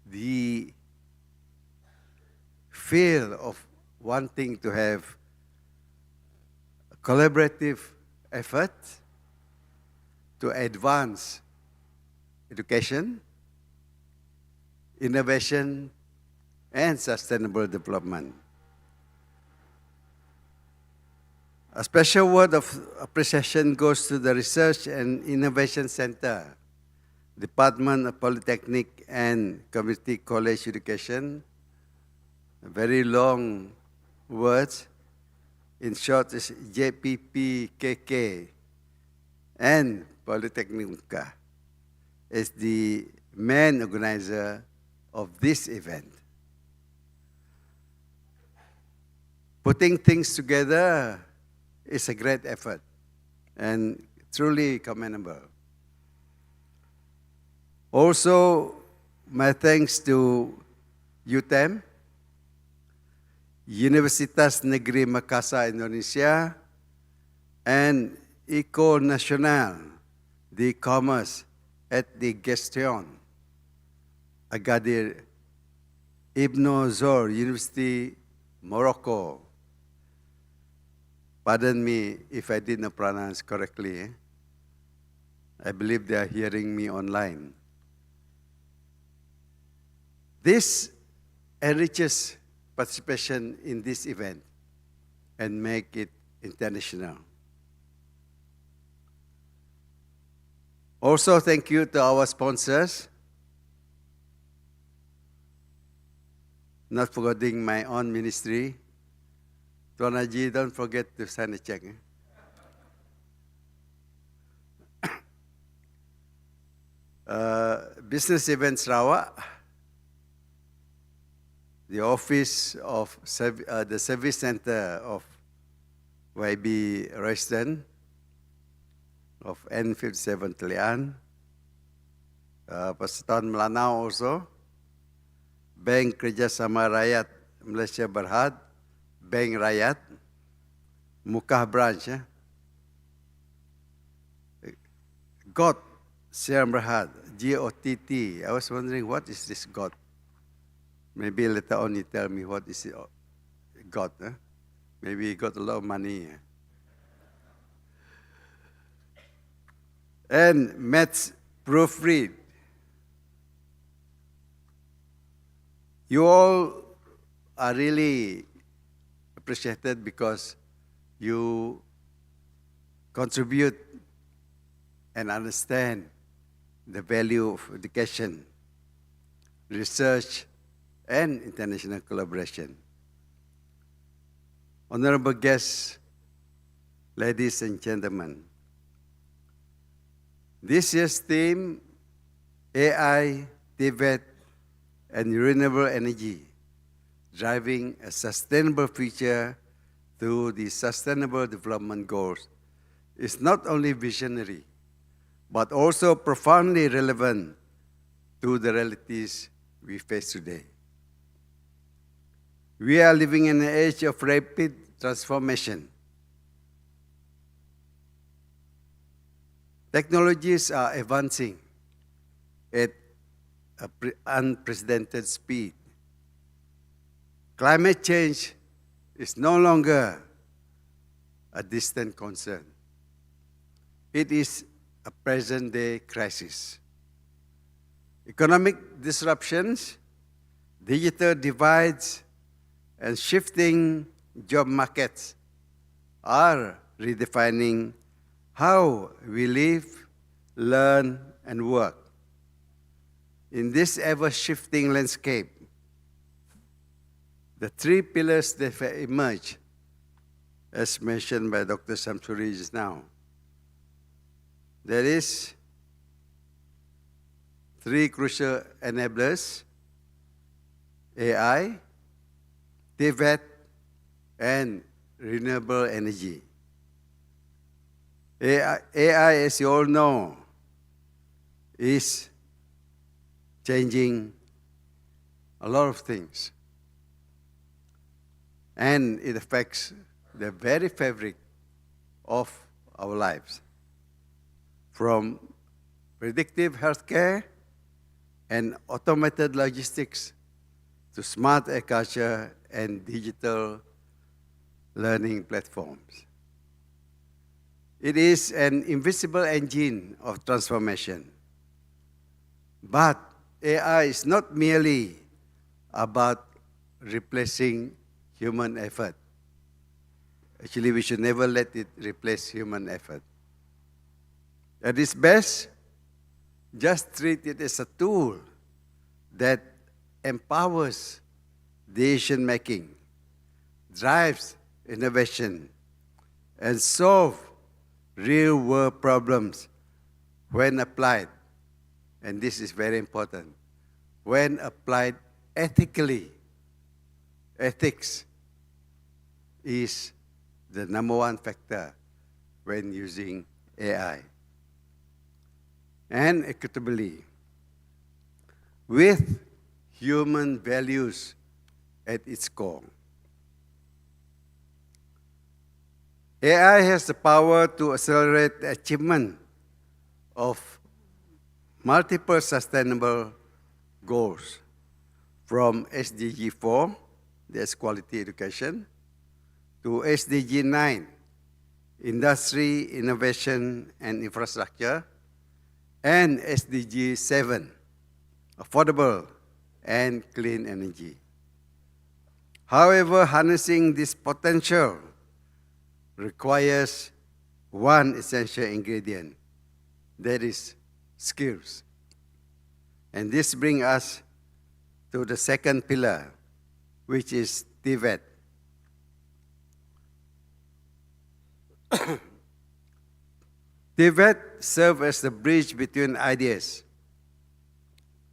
the feel of wanting to have a collaborative effort to advance education, innovation, and sustainable development. A special word of appreciation goes to the Research and Innovation Center, Department of Polytechnic and Community College Education. A very long words. In short, is JPPKK, and Polytechnic Muka is the main organizer of this event. Putting things together is a great effort and truly commendable. Also, my thanks to UTEM, Universitas Negeri Makassar, Indonesia, and Ecole Nationale de Commerce at the Gestion, Agadir, Ibn Zor University, Morocco. Pardon me if I didn't pronounce correctly. I believe they are hearing me online. This enriches participation in this event and make it international. Also, thank you to our sponsors, not forgetting my own ministry. Tuan Haji, don't forget to sign a check. Business Event Sarawak, the office of the service center of YB Royston of N57 Telian, Persatuan Melanau also, Bank Kerjasama Rakyat Malaysia Berhad, Bank Rakyat, Mukah Branch, GOT Siam Berhad, GOTT. I was wondering, what is this GOT? Maybe later on you tell me what is it GOT. Maybe he got a lot of money. And Maths Proofread. You all are really appreciated because you contribute and understand the value of education, research, and international collaboration. Honorable guests, ladies and gentlemen, this year's theme, AI, TVET, and renewable energy, driving a sustainable future through the Sustainable Development Goals, is not only visionary, but also profoundly relevant to the realities we face today. We are living in an age of rapid transformation. Technologies are advancing at an unprecedented speed. Climate change is no longer a distant concern. It is a present-day crisis. Economic disruptions, digital divides, and shifting job markets are redefining how we live, learn, and work. In this ever-shifting landscape, the three pillars that have emerged, as mentioned by Dr. Samsuri just now, there is three crucial enablers: AI, TVET, and renewable energy. AI, as you all know, is changing a lot of things. And it affects the very fabric of our lives. From predictive healthcare and automated logistics to smart agriculture and digital learning platforms. It is an invisible engine of transformation. But AI is not merely about replacing human effort. Actually, we should never let it replace human effort. At its best, just treat it as a tool that empowers decision-making, drives innovation, and solves real-world problems when applied, and this is very important, when applied ethically. Ethics is the number one factor when using AI. And equitably, with human values at its core. AI has the power to accelerate the achievement of multiple sustainable goals from SDG 4, that's quality education, to SDG 9, industry, innovation, and infrastructure, and SDG 7, affordable and clean energy. However, harnessing this potential requires one essential ingredient, that is skills. And this brings us to the second pillar, which is TVET. TVET serves as the bridge between ideas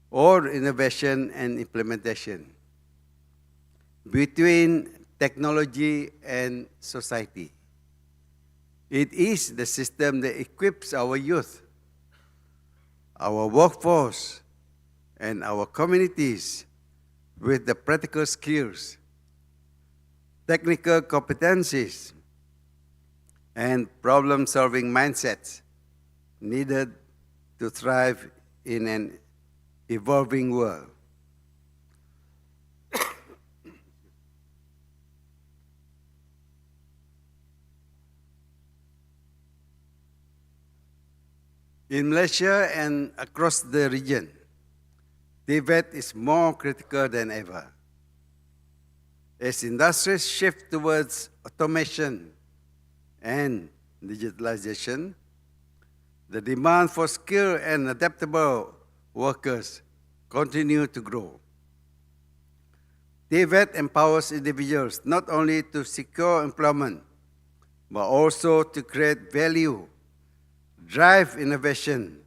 or innovation and implementation, between technology and society. It is the system that equips our youth, our workforce, and our communities with the practical skills, technical competencies, and problem-solving mindsets needed to thrive in an evolving world. In Malaysia and across the region, TVET is more critical than ever. As industries shift towards automation and digitalization, the demand for skilled and adaptable workers continue to grow. TVET empowers individuals not only to secure employment, but also to create value, drive innovation,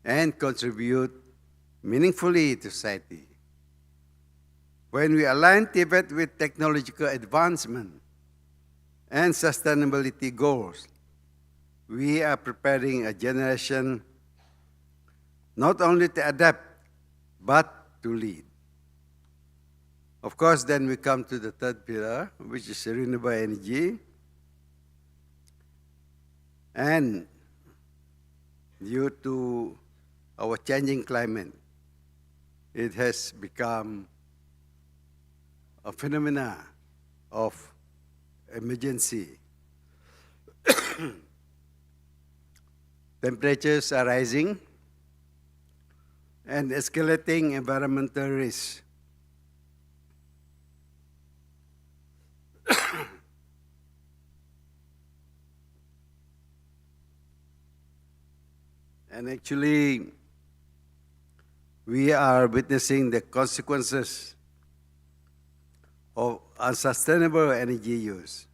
and contribute meaningfully to society. When we align TVET with technological advancement and sustainability goals, we are preparing a generation not only to adapt, but to lead. Of course, then we come to the third pillar, which is renewable energy. And due to our changing climate, it has become a phenomena of emergency. Temperatures are rising and escalating environmental risks. And actually, we are witnessing the consequences of unsustainable energy use.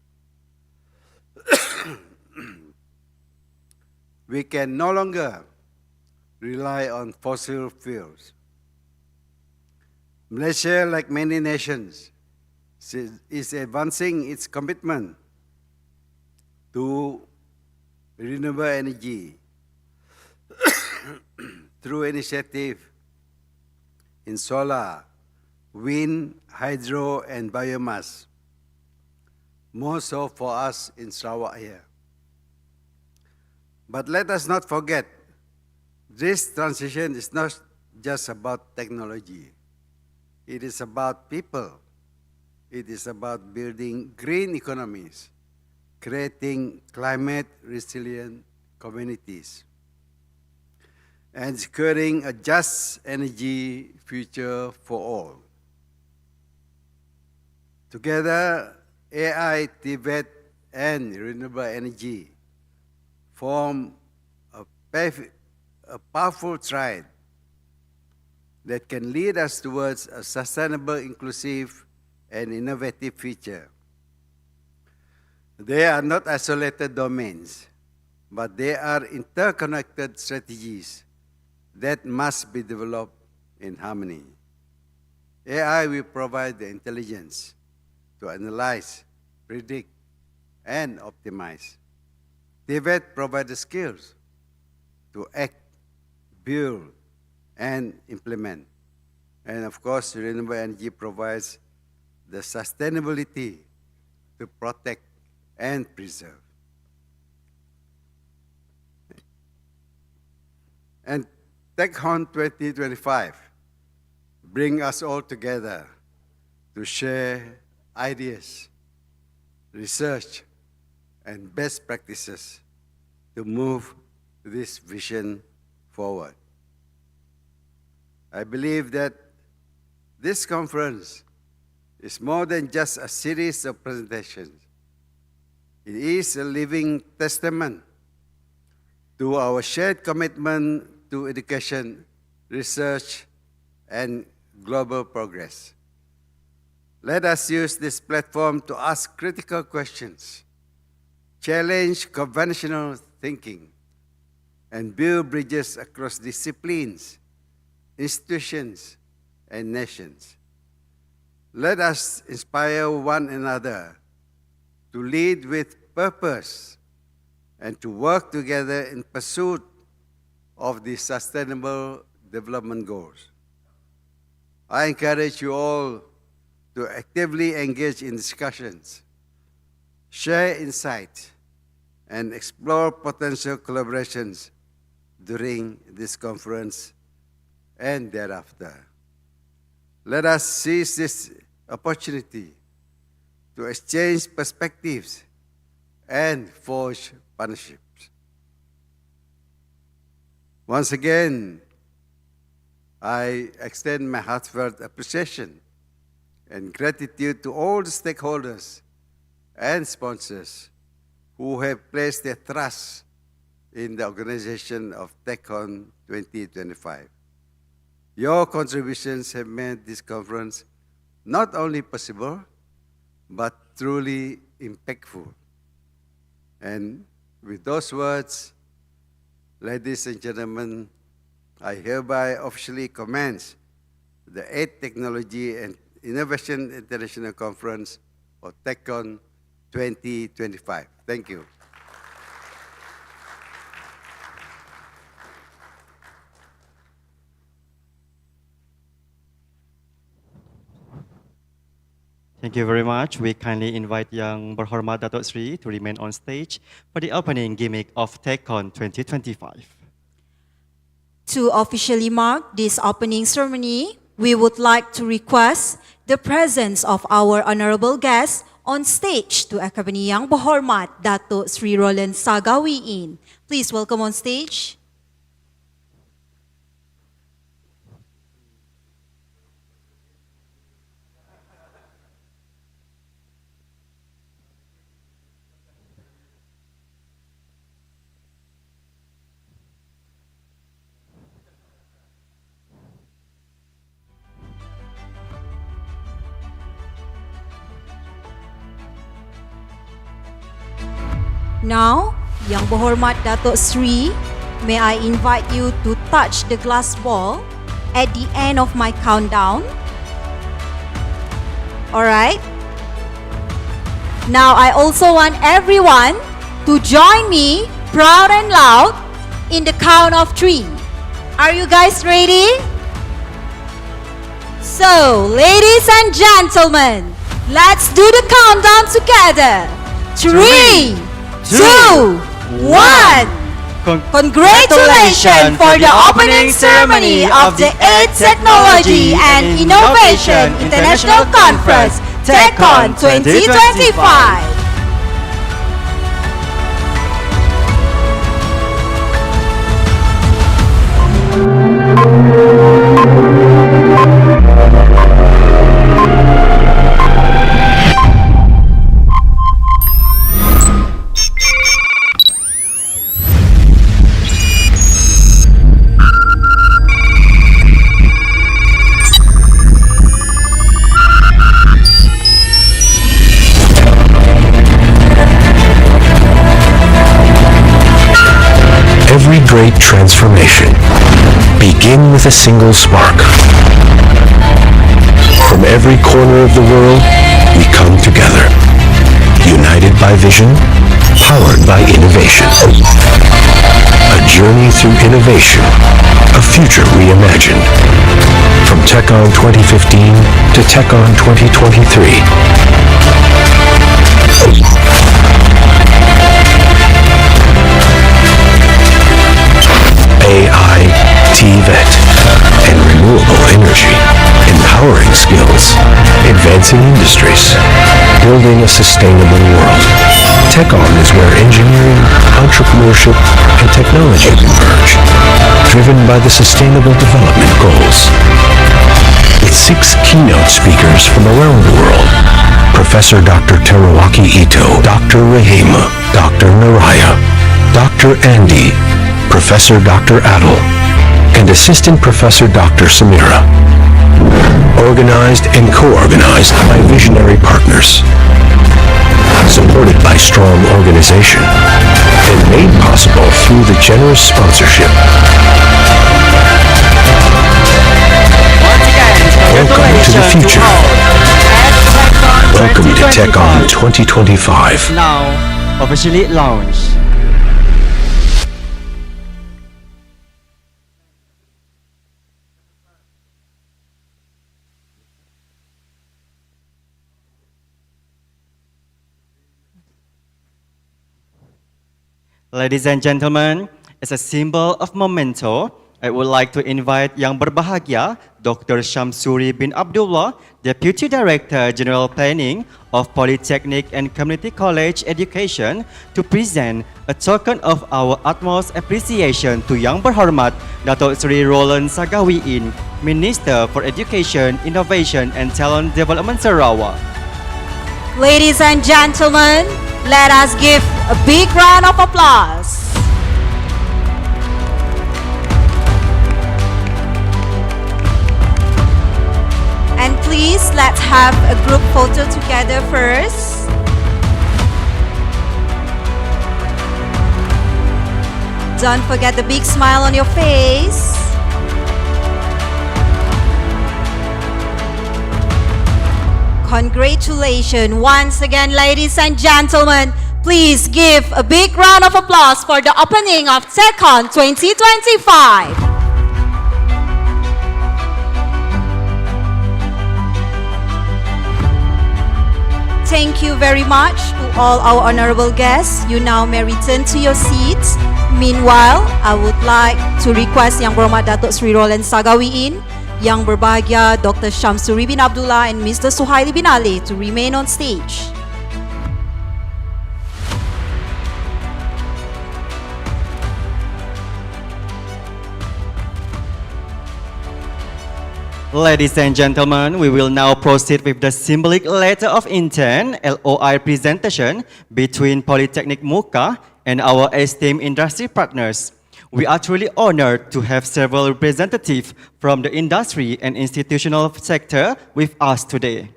We can no longer rely on fossil fuels. Malaysia, like many nations, is advancing its commitment to renewable energy through initiative in solar, wind, hydro, and biomass, more so for us in Sarawak here. But let us not forget, this transition is not just about technology. It is about people. It is about building green economies, creating climate-resilient communities, and securing a just energy future for all. Together, AI, TVET, and renewable energy form a powerful triad that can lead us towards a sustainable, inclusive, and innovative future. They are not isolated domains, but they are interconnected strategies that must be developed in harmony. AI will provide the intelligence to analyze, predict, and optimize. TVET provides the skills to act, build, and implement. And of course, renewable energy provides the sustainability to protect and preserve. And TECHON 2025 bring us all together to share ideas, research, and best practices to move this vision forward. I believe that this conference is more than just a series of presentations. It is a living testament to our shared commitment to education, research, and global progress. Let us use this platform to ask critical questions, challenge conventional thinking, and build bridges across disciplines, institutions, and nations. Let us inspire one another to lead with purpose and to work together in pursuit of the Sustainable Development Goals. I encourage you all to actively engage in discussions, share insights, and explore potential collaborations during this conference and thereafter. Let us seize this opportunity to exchange perspectives and forge partnerships. Once again, I extend my heartfelt appreciation and gratitude to all the stakeholders and sponsors who have placed their trust in the organization of TECHON 2025. Your contributions have made this conference not only possible, but truly impactful. And with those words, ladies and gentlemen, I hereby officially commence the 8th Technology and Innovation International Conference, or TECHON 2025. Thank you. Thank you very much. We kindly invite Yang Berhormat Datuk Sri to remain on stage for the opening gimmick of TECHON 2025. To officially mark this opening ceremony, we would like to request the presence of our honorable guests on stage to accompany Yang Berhormat Datuk Sri Roland Sagawi. Please welcome on stage. Now, Yang Berhormat Datuk Sri, may I invite you to touch the glass ball at the end of my countdown. Alright? Now, I also want everyone to join me proud and loud in the count of 3. Are you guys ready? So, ladies and gentlemen, let's do the countdown together. 3, 2, 1. Congratulations for the opening ceremony of the 8th Technology and Innovation International Conference, TECHON 2025. Every great transformation begin with a single spark. From every corner of the world, we come together, united by vision, powered by innovation. A journey through innovation, a future reimagined. From TECHON 2015 to TECHON 2023. AI, TVET, advancing industries, building a sustainable world. TECHON is where engineering, entrepreneurship, and technology converge, driven by the Sustainable Development Goals. With 6 keynote speakers from around the world, Professor Dr. Teruaki Ito, Dr. Rahima, Dr. Naraya, Dr. Andy, Professor Dr. Adil, and Assistant Professor Dr. Samira. Organized and co-organized by visionary partners. Supported by strong organization and made possible through the generous sponsorship. Welcome to the future. Welcome to TECHON 2025. Now, officially launched. Ladies and gentlemen, as a symbol of memento, I would like to invite Yang Berbahagia, Dr. Syamsuri bin Abdullah, Deputy Director General Planning of Polytechnic and Community College Education, to present a token of our utmost appreciation to Yang Berhormat Datuk Seri Roland Sagawiin, Minister for Education, Innovation and Talent Development Sarawak. Ladies and gentlemen, let us give a big round of applause. And please, let's have a group photo together first. Don't forget the big smile on your face. Congratulations once again, ladies and gentlemen. Please give a big round of applause for the opening of TECHON 2025. Thank you very much to all our honorable guests. You now may return to your seats. Meanwhile, I would like to request Yang Berhormat Datuk Seri Roland Sagawiin, Yang Berbahagia Dr. Syamsuri bin Abdullah and Mr. Suhaili bin Ali to remain on stage. Ladies and gentlemen, we will now proceed with the symbolic letter of intent (LOI) presentation between Polytechnic Muka and our esteemed industry partners. We are truly honored to have several representatives from the industry and institutional sector with us today.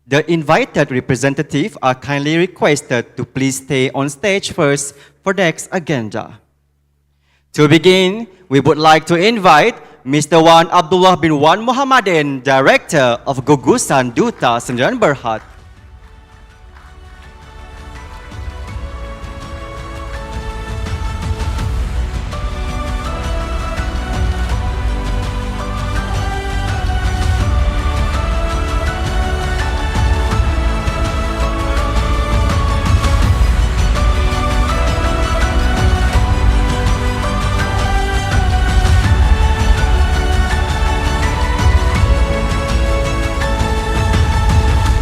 The invited representatives are kindly requested to please stay on stage first for next agenda. To begin, we would like to invite Mr. Wan Abdullah bin Wan Muhammadin, Director of Gugusan Duta Sdn Bhd.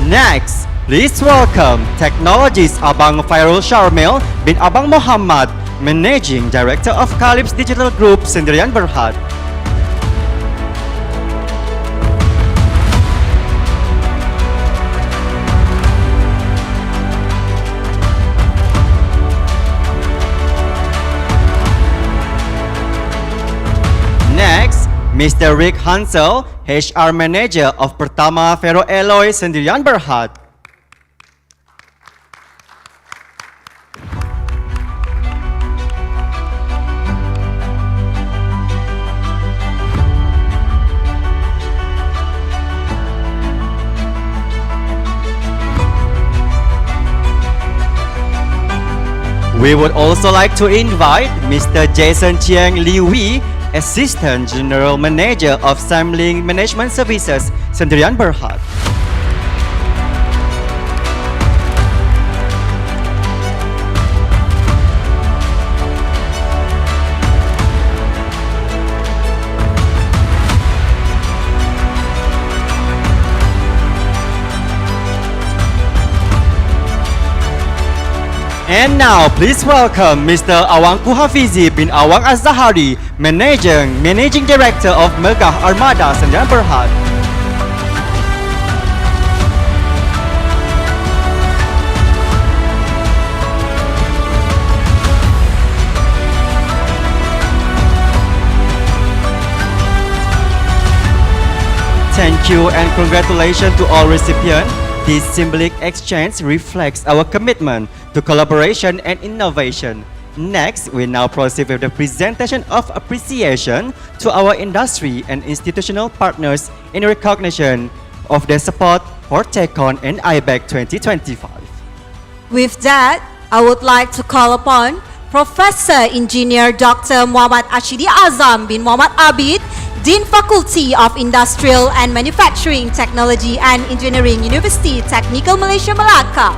Next, please welcome Technologies Abang Fairul Sharmil bin Abang Muhammad, Managing Director of Calypso Digital Group Sdn Bhd. Next, Mr. Rick Hansel, HR Manager of Pertama Ferroalloy Sdn Bhd. We would also like to invite Mr. Jason Chiang Liwi, Assistant General Manager of Samling Management Services, Sdn Bhd. And now, please welcome Mr. Awang Hafizi bin Awang Az-Zahari, Managing Director of Megah Armada Sdn Bhd. Thank you and congratulations to all recipients. This symbolic exchange reflects our commitment to collaboration and innovation. Next, we now proceed with the presentation of appreciation to our industry and institutional partners in recognition of their support for TECHON and IBEC 2025. With that, I would like to call upon Professor Engineer Dr. Muhammad Ashidi Azam bin Muhammad Abid, Dean Faculty of Industrial and Manufacturing Technology and Engineering, University Technical Malaysia Melaka.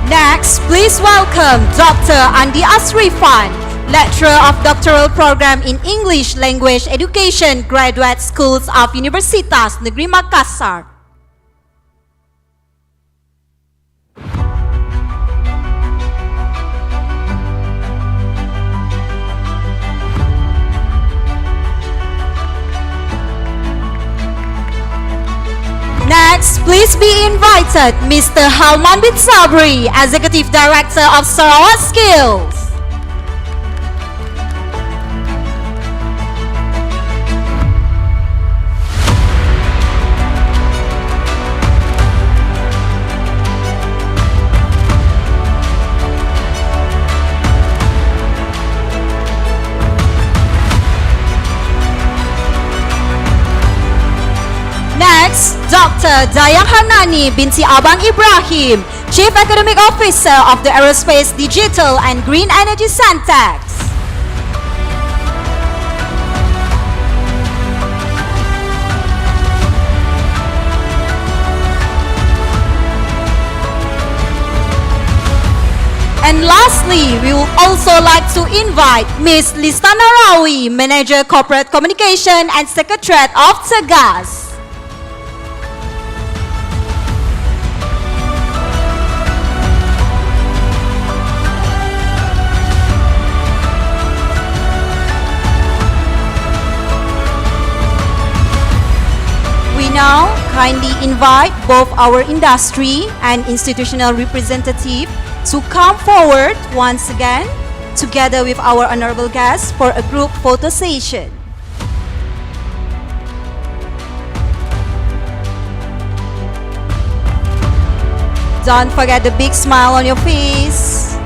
Next, please welcome Dr. Andi Asrifan, Lecturer of Doctoral Program in English Language Education, Graduate Schools of Universitas Negeri Makassar. Next, please be invited Mr. Halman bin Sabri, Executive Director of Sarawak Skills. Next, Dr. Dayang Hanani binti Abang Ibrahim, Chief Academic Officer of the Aerospace Digital and Green Energy Centex. And lastly, we would also like to invite Ms. Listana Rawi, Manager Corporate Communication and Secretariat of Tegas. Now, kindly invite both our industry and institutional representative to come forward once again, together with our honorable guests for a group photo session. Don't forget the big smile on your face.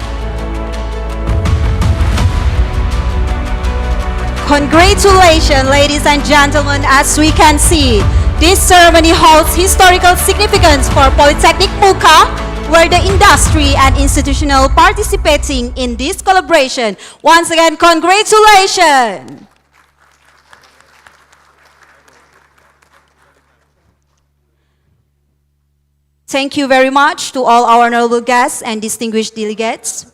Congratulations, ladies and gentlemen, as we can see, this ceremony holds historical significance for Polytechnic Muka, where the industry and institutional participating in this collaboration. Once again, congratulations! Thank you very much to all our honorable guests and distinguished delegates.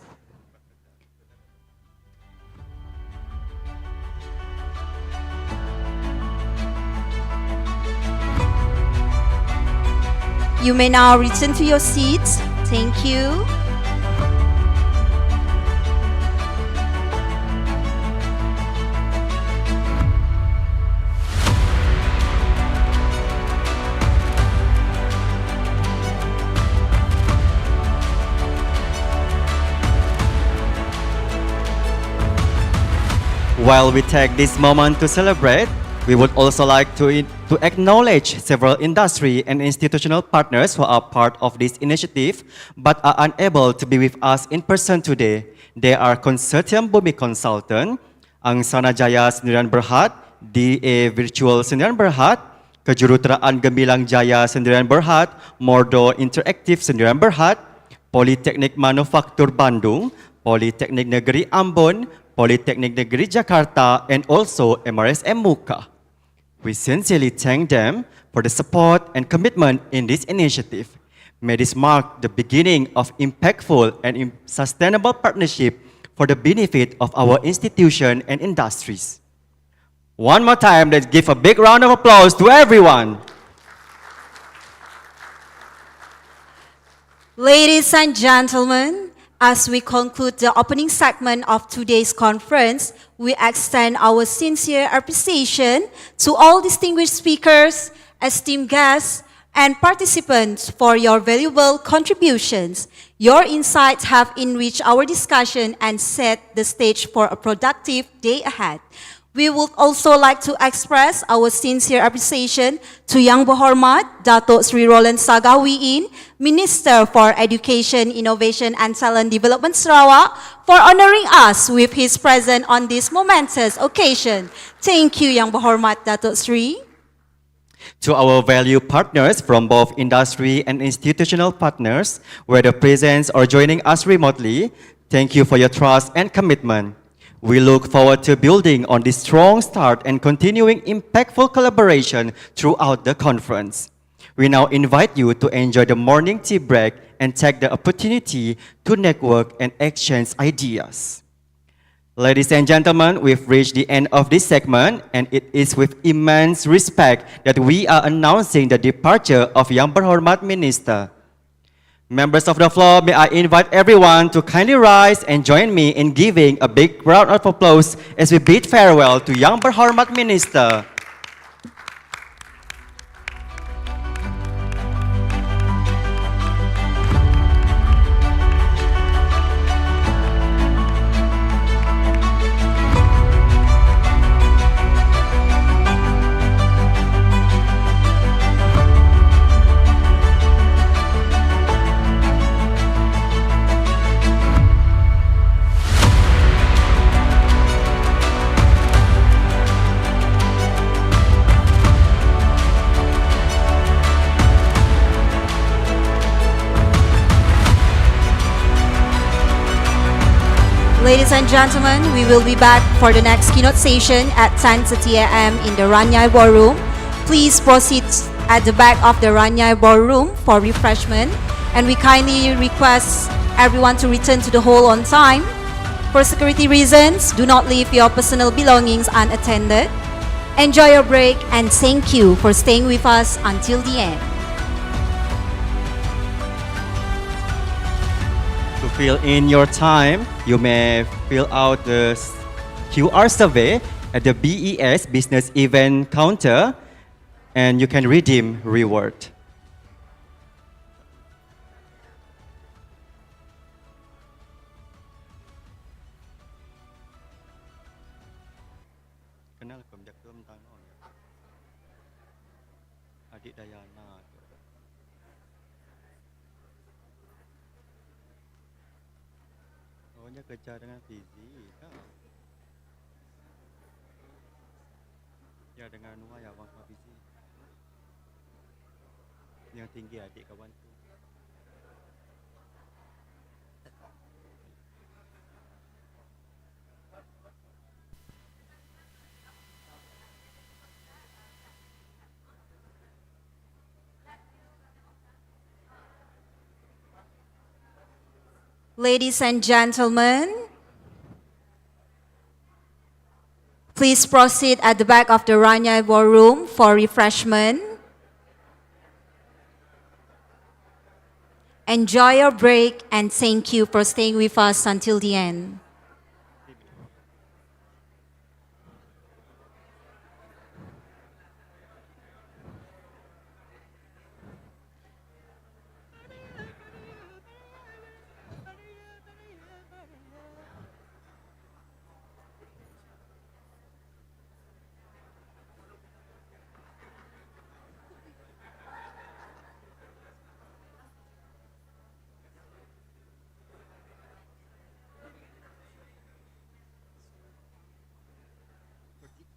You may now return to your seats. Thank you. While we take this moment to celebrate, we would also like to acknowledge several industry and institutional partners who are part of this initiative but are unable to be with us in person today. They are Consortium Bumi Consultant, Angsana Jaya Sdn Bhd, DA Virtual Sdn Bhd, Kejuruteraan Gemilang Jaya Sdn Bhd, Mordo Interactive Sdn Bhd, Politeknik Manufaktur Bandung, Politeknik Negeri Ambon, Politeknik Negeri Jakarta, and also MRSM Muka. We sincerely thank them for the support and commitment in this initiative. May this mark the beginning of impactful and sustainable partnership for the benefit of our institution and industries. One more time, let's give a big round of applause to everyone. Ladies and gentlemen, as we conclude the opening segment of today's conference, we extend our sincere appreciation to all distinguished speakers, esteemed guests, and participants for your valuable contributions. Your insights have enriched our discussion and set the stage for a productive day ahead. We would also like to express our sincere appreciation to Yang Berhormat Datuk Sri Roland Sagawiin, Minister for Education, Innovation and Talent Development Sarawak, for honoring us with his presence on this momentous occasion. Thank you, Yang Berhormat Datuk Sri. To our valued partners from both industry and institutional partners, whether present or joining us remotely, thank you for your trust and commitment. We look forward to building on this strong start and continuing impactful collaboration throughout the conference. We now invite you to enjoy the morning tea break and take the opportunity to network and exchange ideas. Ladies and gentlemen, we've reached the end of this segment, and it is with immense respect that we are announcing the departure of Yang Berhormat Minister. Members of the floor, may I invite everyone to kindly rise and join me in giving a big round of applause as we bid farewell to Yang Berhormat Minister. Ladies and gentlemen, we will be back for the next keynote session at 10:30 a.m. in the Ranyai Ballroom. Please proceed at the back of the Ranyai Ballroom for refreshment, and we kindly request everyone to return to the hall on time. For security reasons, do not leave your personal belongings unattended. Enjoy your break, and thank you for staying with us until the end. To fill in your time, you may fill out the QR survey at the BES Business Event Counter, and you can redeem reward. Kenal pemjak tangan. Adik Dayana. Dia kerja dengan Fizi kan? Ya dengan Nuha ya Abang Fizi. Yang tinggi adik kawan tu. Ladies and gentlemen, please proceed at the back of the Ranyai Ballroom for refreshment. Enjoy your break, and thank you for staying with us until the end.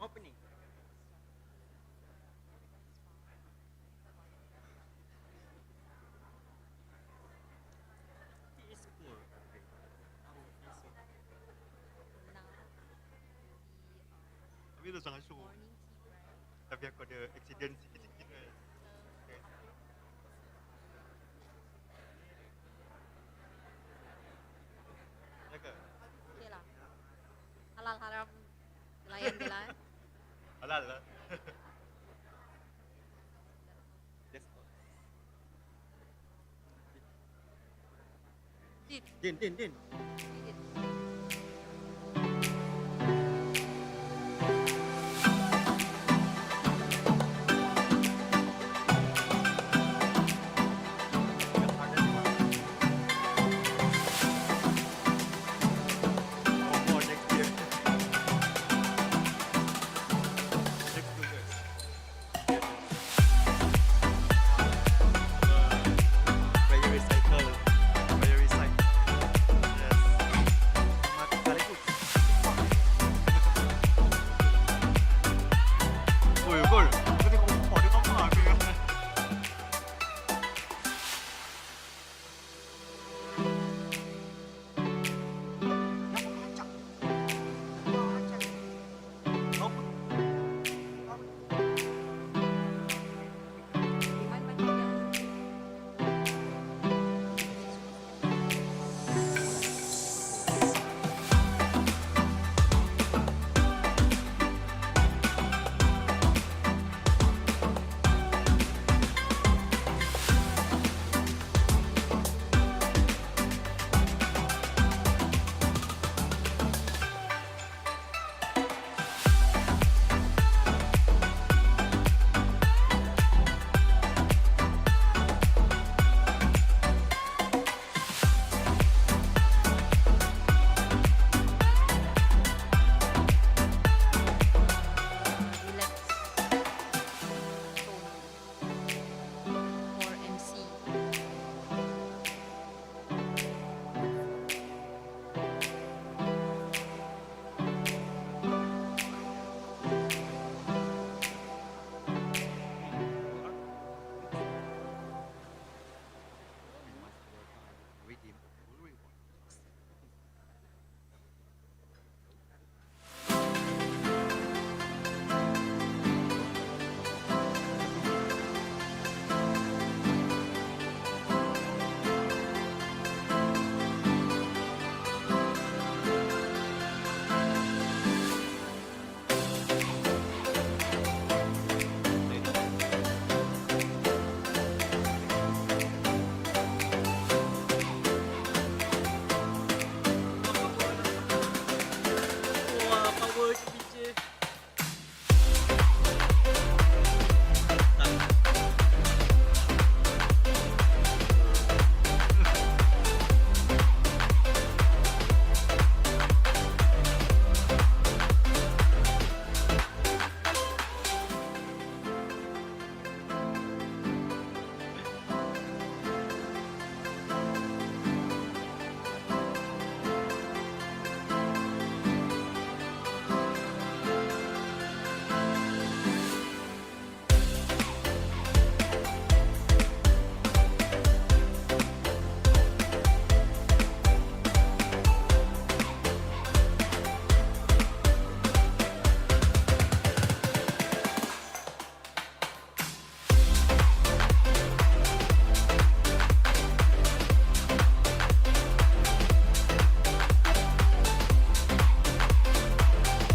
Opening. Tapi tu sangat show. Tapi aku ada accident sikit-sikit kan. Ya ke? Okay lah. Din, din, din.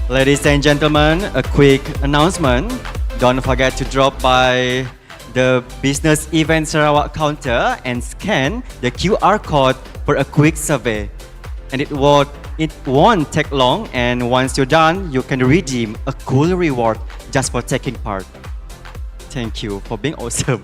Ladies and gentlemen, a quick announcement. Don't forget to drop by the Business Event Sarawak counter and scan the QR code for a quick survey. And it won't take long, and once you're done, you can redeem a cool reward just for taking part. Thank you for being awesome.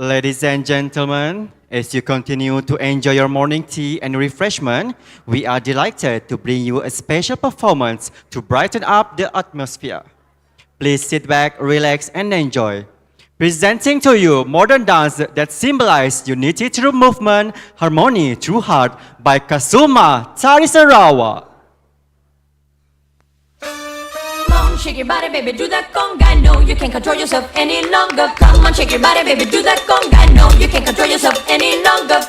Ladies and gentlemen, as you continue to enjoy your morning tea and refreshment, we are delighted to bring you a special performance to brighten up the atmosphere. Please sit back, relax, and enjoy. Presenting to you modern dance that symbolizes unity through movement, harmony through heart by Kasuma Tari Sarawak. Come on, shake your body, baby, do that conga. No, you can't control yourself any longer. Come on, shake your body, baby, do that conga. No, you can't control yourself any longer.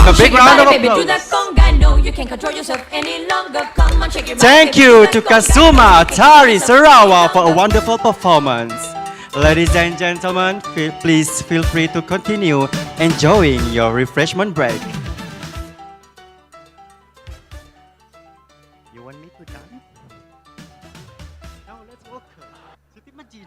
A big round of baby, do applause. that conga. No, you can't control yourself any longer. Come on, shake your body, Thank baby, you do to that conga. Kasuma Tari Sarawak for a wonderful performance. Ladies and gentlemen, please feel free to continue enjoying your refreshment break. You want me to dance? Now let's welcome Siti Majid.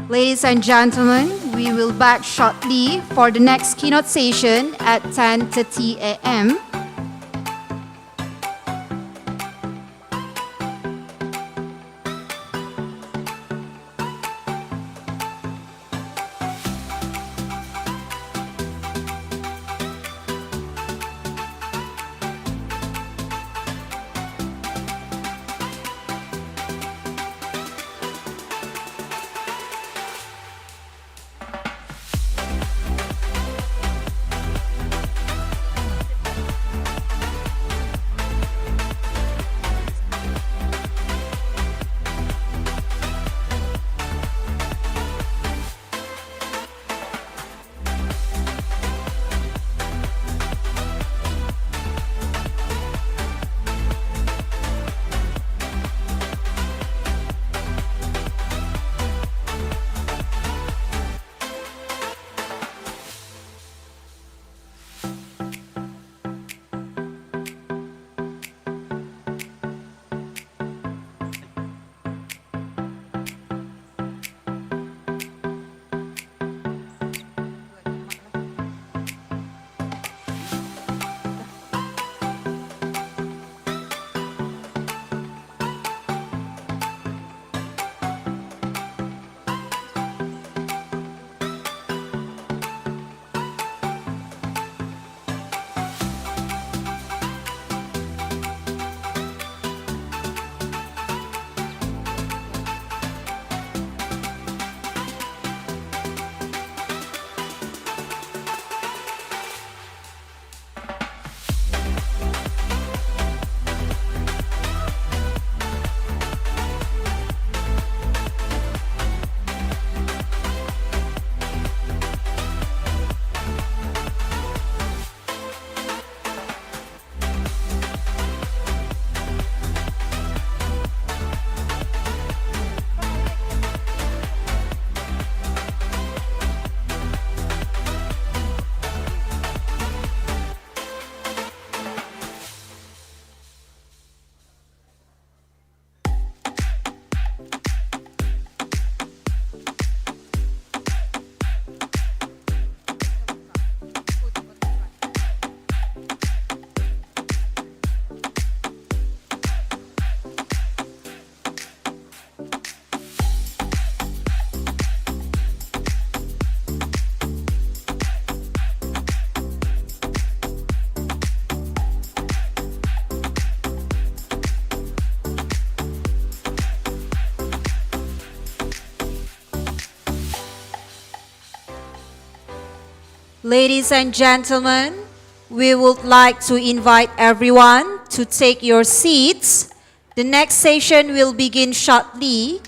Ladies and gentlemen, we will back shortly for the next keynote session at 10:30 a.m. Ladies and gentlemen, we would like to invite everyone to take your seats. The next session will begin shortly.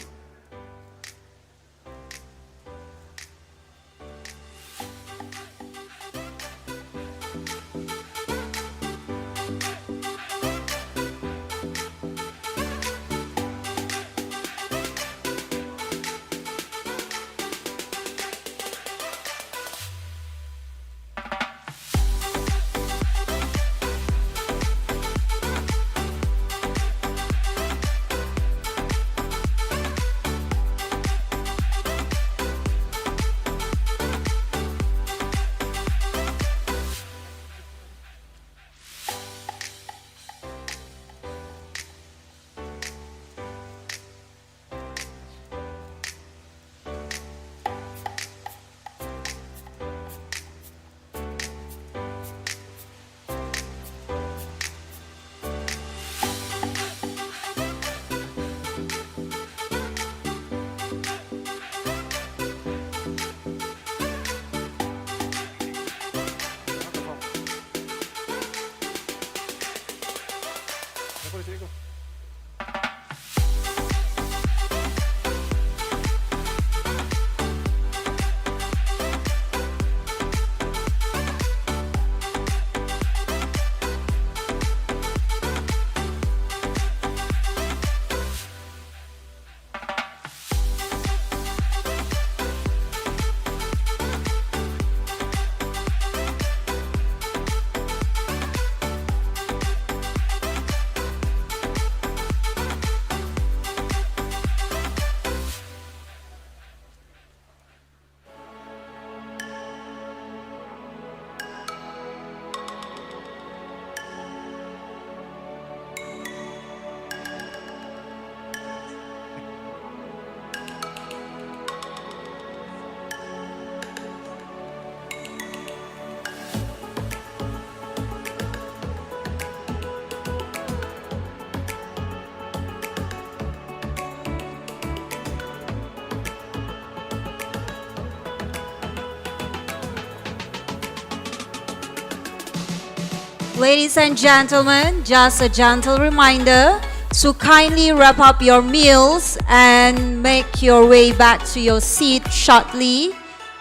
Ladies and gentlemen, just a gentle reminder to kindly wrap up your meals and make your way back to your seat shortly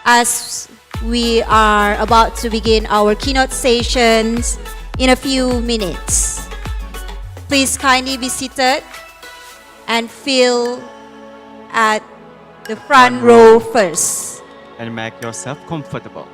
as we are about to begin our keynote sessions in a few minutes. Please kindly be seated and fill at the front row first. And make yourself comfortable.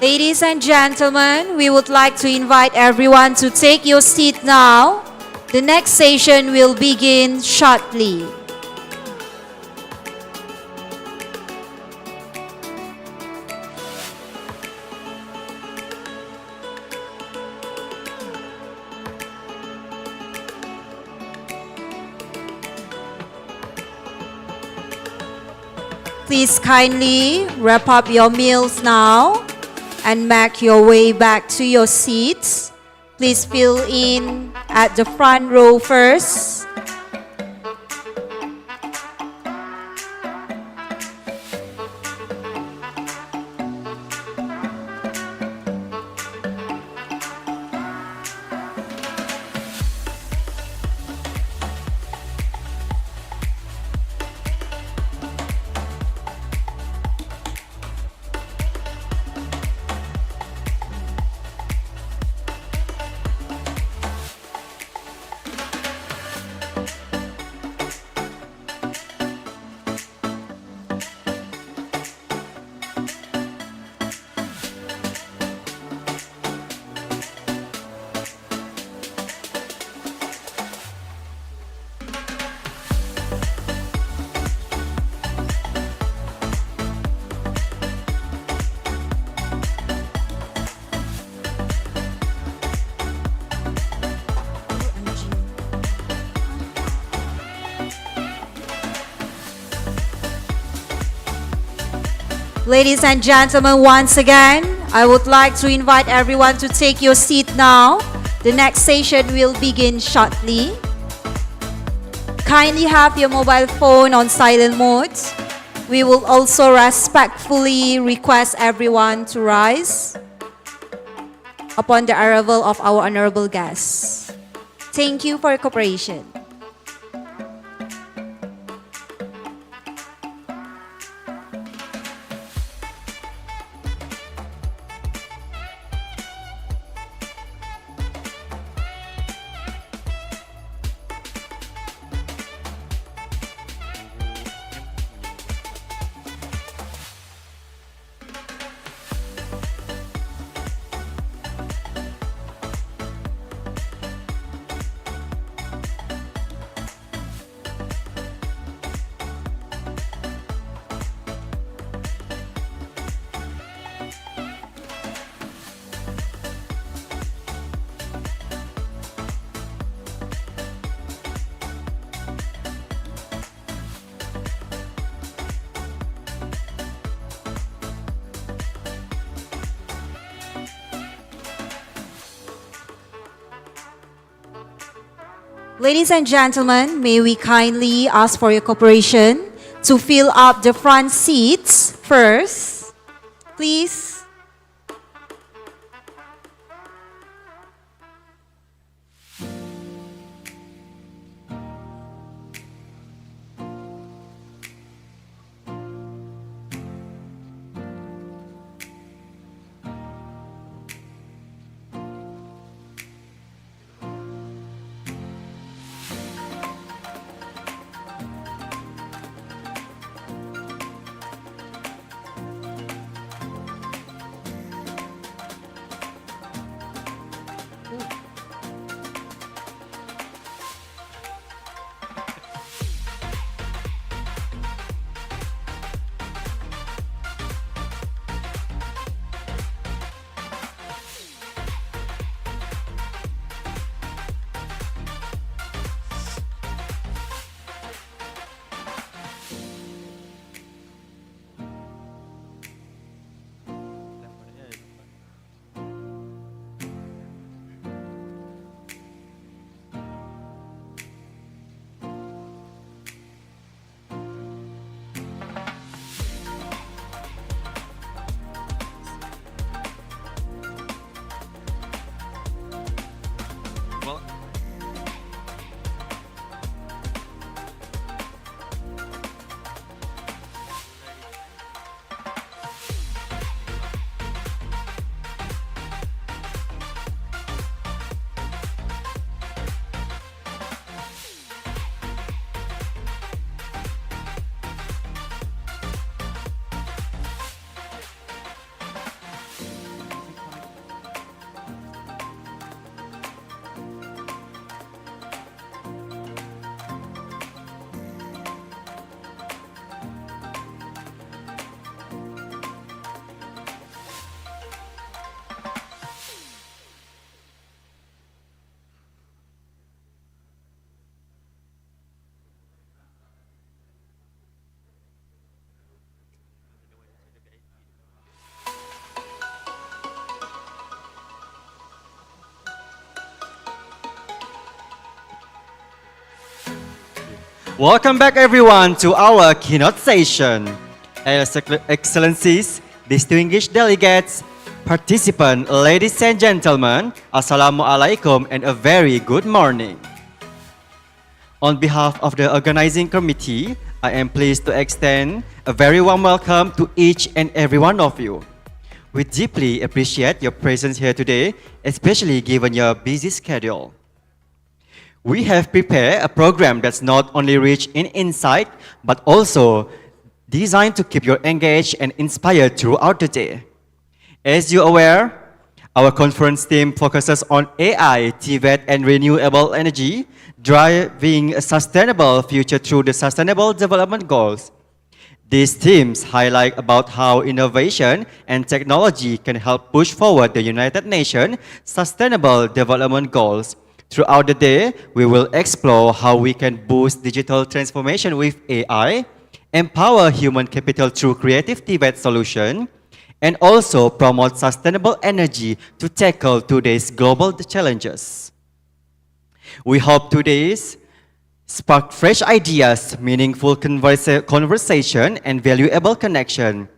Ladies and gentlemen, we would like to invite everyone to take your seat now. The next session will begin shortly. Please kindly wrap up your meals now and make your way back to your seats. Please fill in at the front row first. Ladies and gentlemen, once again, I would like to invite everyone to take your seat now. The next session will begin shortly. Kindly have your mobile phone on silent mode. We will also respectfully request everyone to rise upon the arrival of our honorable guests. Thank you for your cooperation. Ladies and gentlemen, may we kindly ask for your cooperation to fill up the front seats first, please. Welcome back everyone to our keynote session. Excellencies, distinguished delegates, participants, ladies and gentlemen, Assalamualaikum and a very good morning. On behalf of the organizing committee, I am pleased to extend a very warm welcome to each and every one of you. We deeply appreciate your presence here today, especially given your busy schedule. We have prepared a program that's not only rich in insight, but also designed to keep you engaged and inspired throughout the day. As you're aware, our conference theme focuses on AI, TVET, and renewable energy, driving a sustainable future through the Sustainable Development Goals. These themes highlight about how innovation and technology can help push forward the United Nations Sustainable Development Goals. Throughout the day, we will explore how we can boost digital transformation with AI, empower human capital through creative TVET solution, and also promote sustainable energy to tackle today's global challenges. We hope today's spark fresh ideas, meaningful conversation, and valuable connection.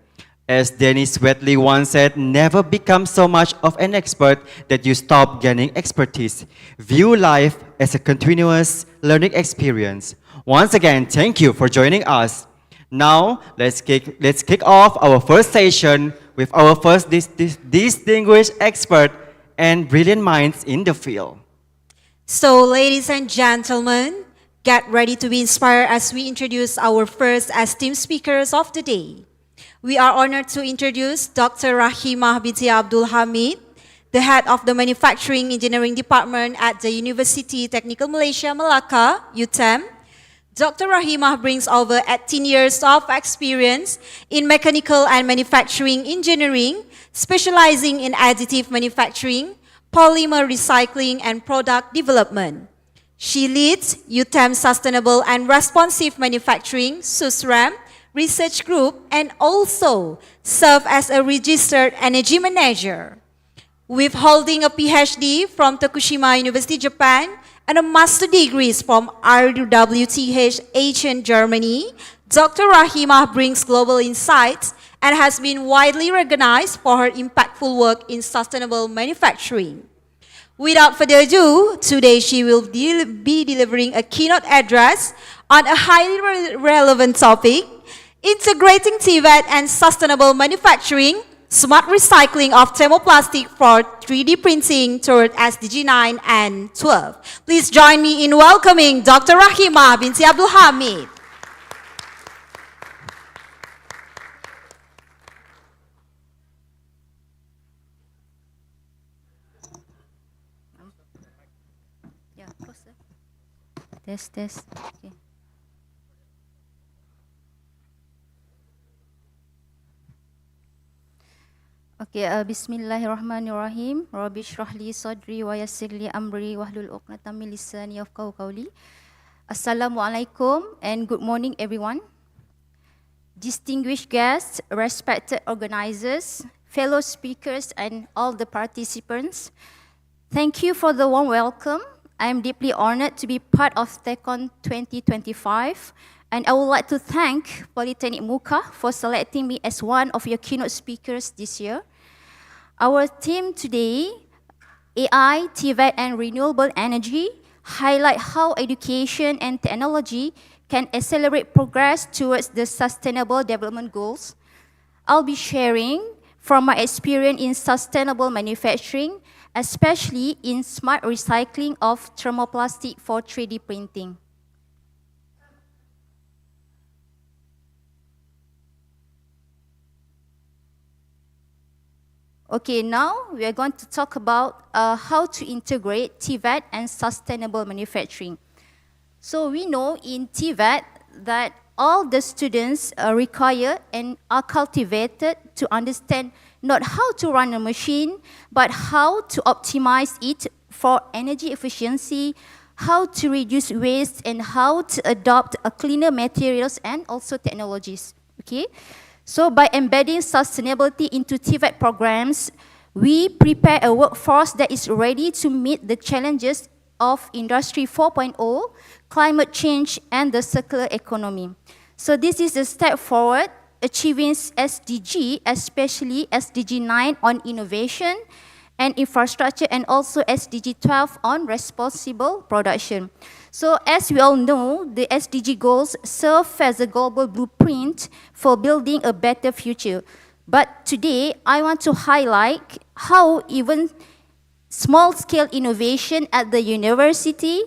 As Dennis Wheatley once said, never become so much of an expert that you stop gaining expertise. View life as a continuous learning experience. Once again, thank you for joining us. Now, let's kick off our first session with our first distinguished expert and brilliant minds in the field. So, ladies and gentlemen, get ready to be inspired as we introduce our first esteemed speakers of the day. We are honored to introduce Dr. Rahimah binti Abdul Hamid, the head of the Manufacturing Engineering Department at the University Technical Malaysia Melaka, UTEM. Dr. Rahimah brings over 18 years of experience in mechanical and manufacturing engineering, specializing in additive manufacturing, polymer recycling, and product development. She leads UTEM Sustainable and Responsive Manufacturing, SUSRAM, research group, and also serve as a registered energy manager. With holding a PhD from Tokushima University, Japan, and a master degrees from RWTH Aachen, Germany. Dr. Rahima brings global insights and has been widely recognized for her impactful work in sustainable manufacturing. Without further ado, today she will be delivering a keynote address on a highly relevant topic, integrating TVET and sustainable manufacturing, smart recycling of thermoplastic for 3D printing toward SDG 9 and 12. Please join me in welcoming Dr. Rahima binti Abdul Hamid. Test. Okay. Okay, Bismillahirrahmanirrahim. Rabbi shrah li sadri wa yassir li amri wahlul 'uqdatam min lisani yafqahu qawli. Assalamualaikum and good morning everyone. Distinguished guests, respected organizers, fellow speakers and all the participants, thank you for the warm welcome. I am deeply honored to be part of TECHON 2025, and I would like to thank Polytechnic Muka for selecting me as one of your keynote speakers this year. Our theme today, AI, TVET, and renewable energy, highlight how education and technology can accelerate progress towards the Sustainable Development Goals. I'll be sharing from my experience in sustainable manufacturing, especially in smart recycling of thermoplastic for 3D printing. Okay, now we are going to talk about how to integrate TVET and sustainable manufacturing. So we know in TVET that all the students are required and are cultivated to understand not how to run a machine, but how to optimize it for energy efficiency, how to reduce waste, and how to adopt cleaner materials and also technologies. Okay? So by embedding sustainability into TVET programs, we prepare a workforce that is ready to meet the challenges of Industry 4.0, climate change, and the circular economy. So this is a step forward, achieving SDG, especially SDG 9 on innovation and infrastructure, and also SDG 12 on responsible production. So as we all know, the SDG goals serve as a global blueprint for building a better future. But today, I want to highlight how even small-scale innovation at the university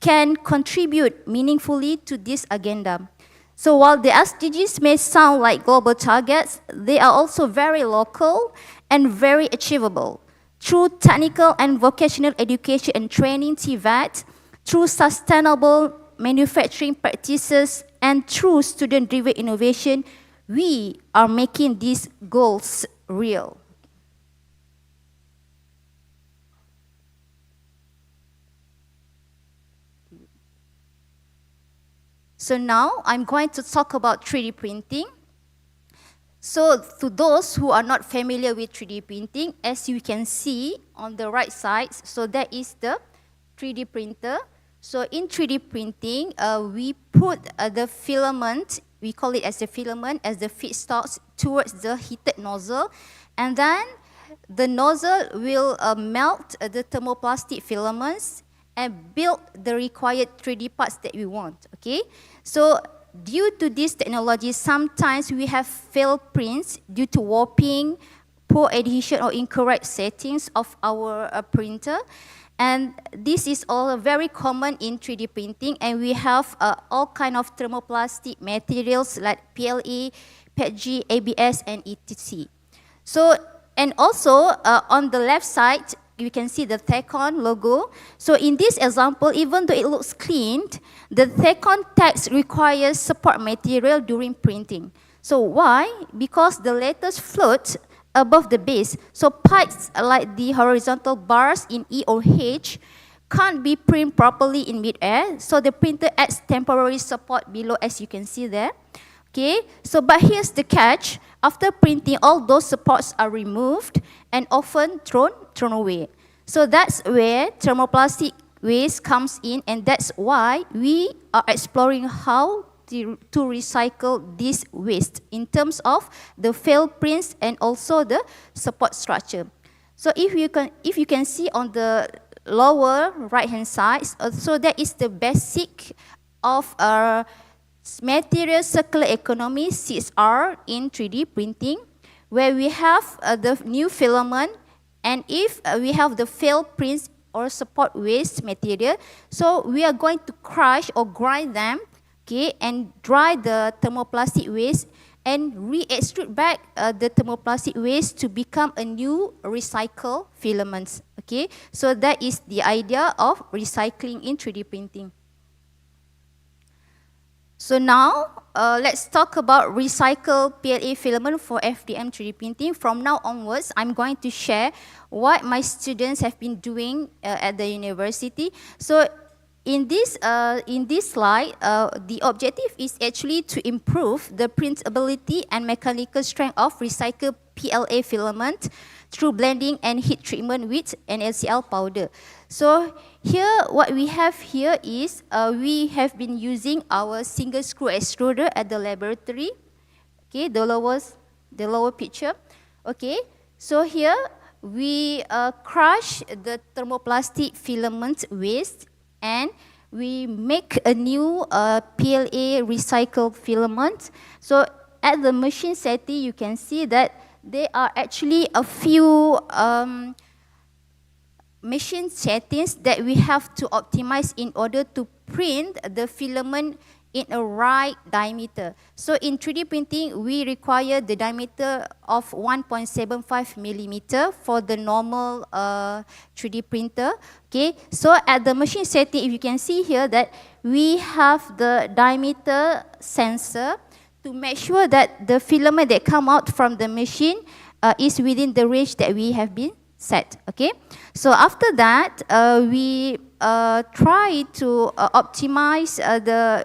can contribute meaningfully to this agenda. So while the SDGs may sound like global targets, they are also very local and very achievable. Through technical and vocational education and training, TVET, through sustainable manufacturing practices, and through student-driven innovation, we are making these goals real. So now I'm going to talk about 3D printing. So to those who are not familiar with 3D printing, as you can see on the right side, so that is the 3D printer. So in 3D printing, we put the filament, we call it as a filament, as the feedstocks towards the heated nozzle. And then the nozzle will melt the thermoplastic filaments and build the required 3D parts that we want, okay? So due to this technology, sometimes we have failed prints due to warping, poor adhesion or incorrect settings of our printer. And this is all very common in 3D printing, and we have all kind of thermoplastic materials like PLA, PETG, ABS, and etc. So, and also on the left side, you can see the TECHON logo. So in this example, even though it looks clean, the TECHON text requires support material during printing. So why? Because the letters float above the base. So pipes like the horizontal bars in E or H can't be printed properly in mid-air. So the printer adds temporary support below, as you can see there. Okay, so but here's the catch. After printing, all those supports are removed and often thrown away. So that's where thermoplastic waste comes in, and that's why we are exploring how to recycle this waste in terms of the failed prints and also the support structure. So if you can see on the lower right hand side, so that is the basic of material circular economy, CSR, in 3D printing, where we have the new filament, and if we have the failed prints or support waste material, so we are going to crush or grind them, okay, and dry the thermoplastic waste and re-extrude back the thermoplastic waste to become a new recycled filaments. Okay, so that is the idea of recycling in 3D printing. So now, let's talk about recycled PLA filament for FDM 3D printing. From now onwards, I'm going to share what my students have been doing at the university. So in this slide, the objective is actually to improve the printability and mechanical strength of recycled PLA filament through blending and heat treatment with NaCl powder. So here, what we have here is we have been using our single screw extruder at the laboratory. Okay, the lower picture. Okay, so here we crush the thermoplastic filament waste and we make a new PLA recycled filament. So at the machine setting, you can see that there are actually a few machine settings that we have to optimize in order to print the filament in a right diameter. So in 3D printing, we require the diameter of 1.75 millimeter for the normal 3D printer. Okay, so at the machine setting, if you can see here that we have the diameter sensor to make sure that the filament that come out from the machine is within the range that we have been set. Okay, so after that, we try to optimize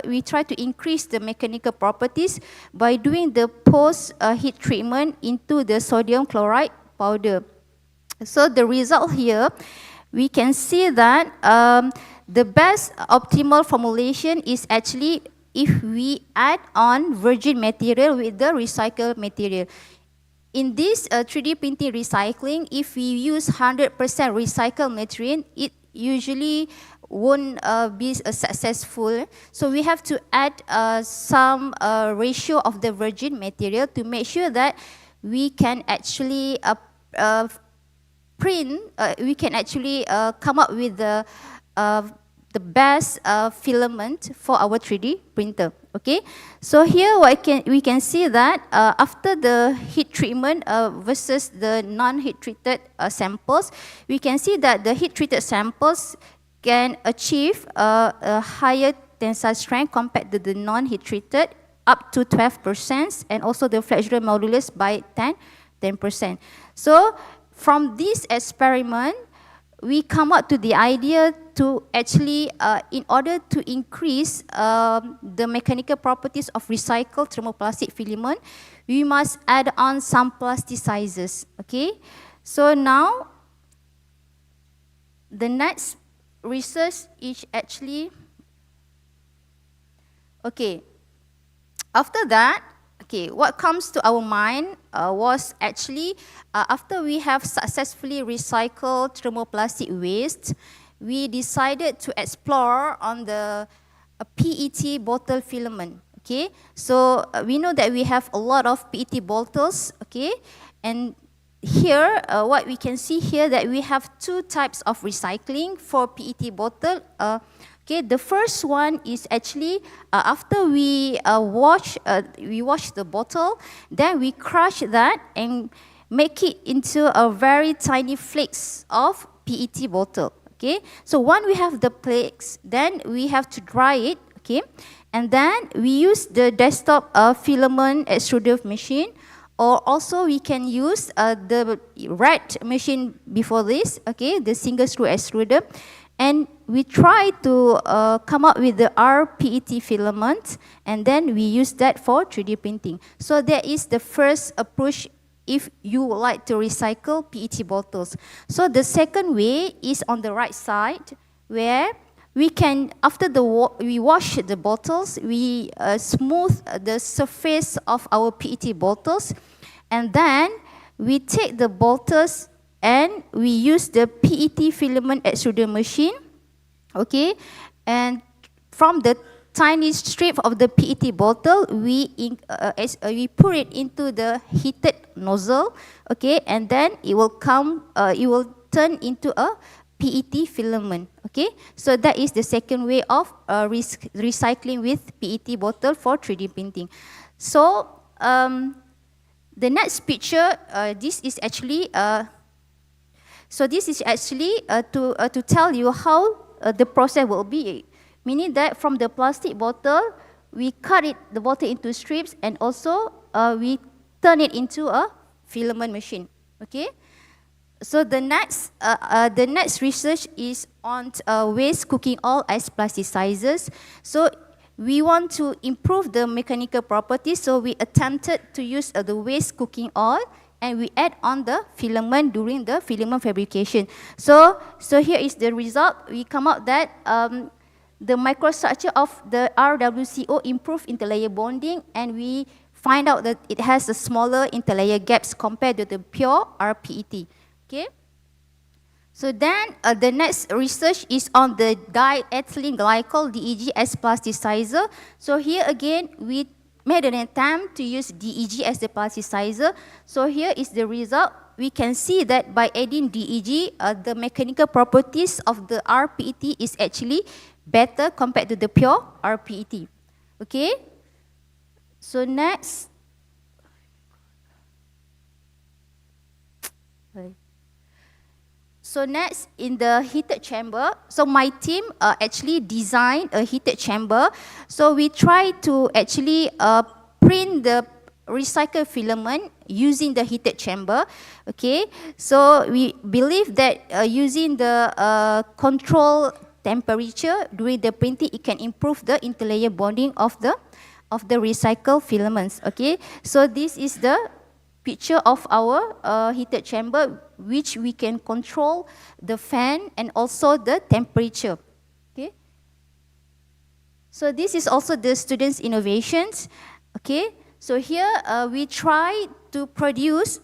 we try to increase the mechanical properties by doing the post heat treatment into the sodium chloride powder. So the result here, we can see that the best optimal formulation is actually if we add on virgin material with the recycled material. In this 3D printing recycling, if we use 100% recycled material, it usually won't be successful. So we have to add some ratio of the virgin material to make sure that we can actually we can actually come up with the best filament for our 3D printer. Okay, so here we can see that after the heat treatment versus the non-heat treated samples, we can see that the heat treated samples can achieve a higher tensile strength compared to the non-heat treated, up to 12%, and also the flexural modulus by 10%. So from this experiment, we come up to the idea to actually, in order to increase the mechanical properties of recycled thermoplastic filament, we must add on some plasticizers. Okay, so now the next research is actually, okay, after that, okay, what comes to our mind was actually after we have successfully recycled thermoplastic waste, we decided to explore on the PET bottle filament. Okay, so we know that we have a lot of PET bottles. Okay, and here what we can see here that we have two types of recycling for PET bottle. Okay, the first one is actually after we wash the bottle, then we crush that and make it into a very tiny flakes of PET bottle. Okay, so when we have the flakes, then we have to dry it. Okay, and then we use the desktop filament extruder machine, or also we can use the red machine before this. Okay, the single screw extruder. And we try to come up with the rPET filament, and then we use that for 3D printing. So that is the first approach if you would like to recycle PET bottles. So the second way is on the right side. where we can, after we wash the bottles, we smooth the surface of our PET bottles, and then we take the bottles and we use the PET filament extruder machine, okay, and from the tiny strip of the PET bottle, we pour it into the heated nozzle, okay, and then it will turn into a PET filament, okay. So that is the second way of recycling with PET bottle for 3D printing. So the next picture, this is actually to tell you how the process will be. Meaning that from the plastic bottle, we cut the bottle into strips, and also we turn it into a filament machine. Okay. So the next research is on waste cooking oil as plasticizers. So we want to improve the mechanical properties. So we attempted to use the waste cooking oil, and we add on the filament during the filament fabrication. So here is the result. We come out that the microstructure of the RWCO improved interlayer bonding, and we find out that it has a smaller interlayer gaps compared to the pure rPET. Okay. So then the next research is on the diethylene glycol DEG as plasticizer. So here again we made an attempt to use DEG as the plasticizer. So here is the result. We can see that by adding DEG, the mechanical properties of the rPET is actually better compared to the pure rPET. Okay. So next. So next, in the heated chamber, so my team actually designed a heated chamber. So we try to actually print the recycled filament using the heated chamber. Okay, so we believe that using the control temperature during the printing, it can improve the interlayer bonding of the recycled filaments. Okay, so this is the picture of our heated chamber, which we can control the fan and also the temperature. Okay. So this is also the students' innovations. Okay. So here we try to produce,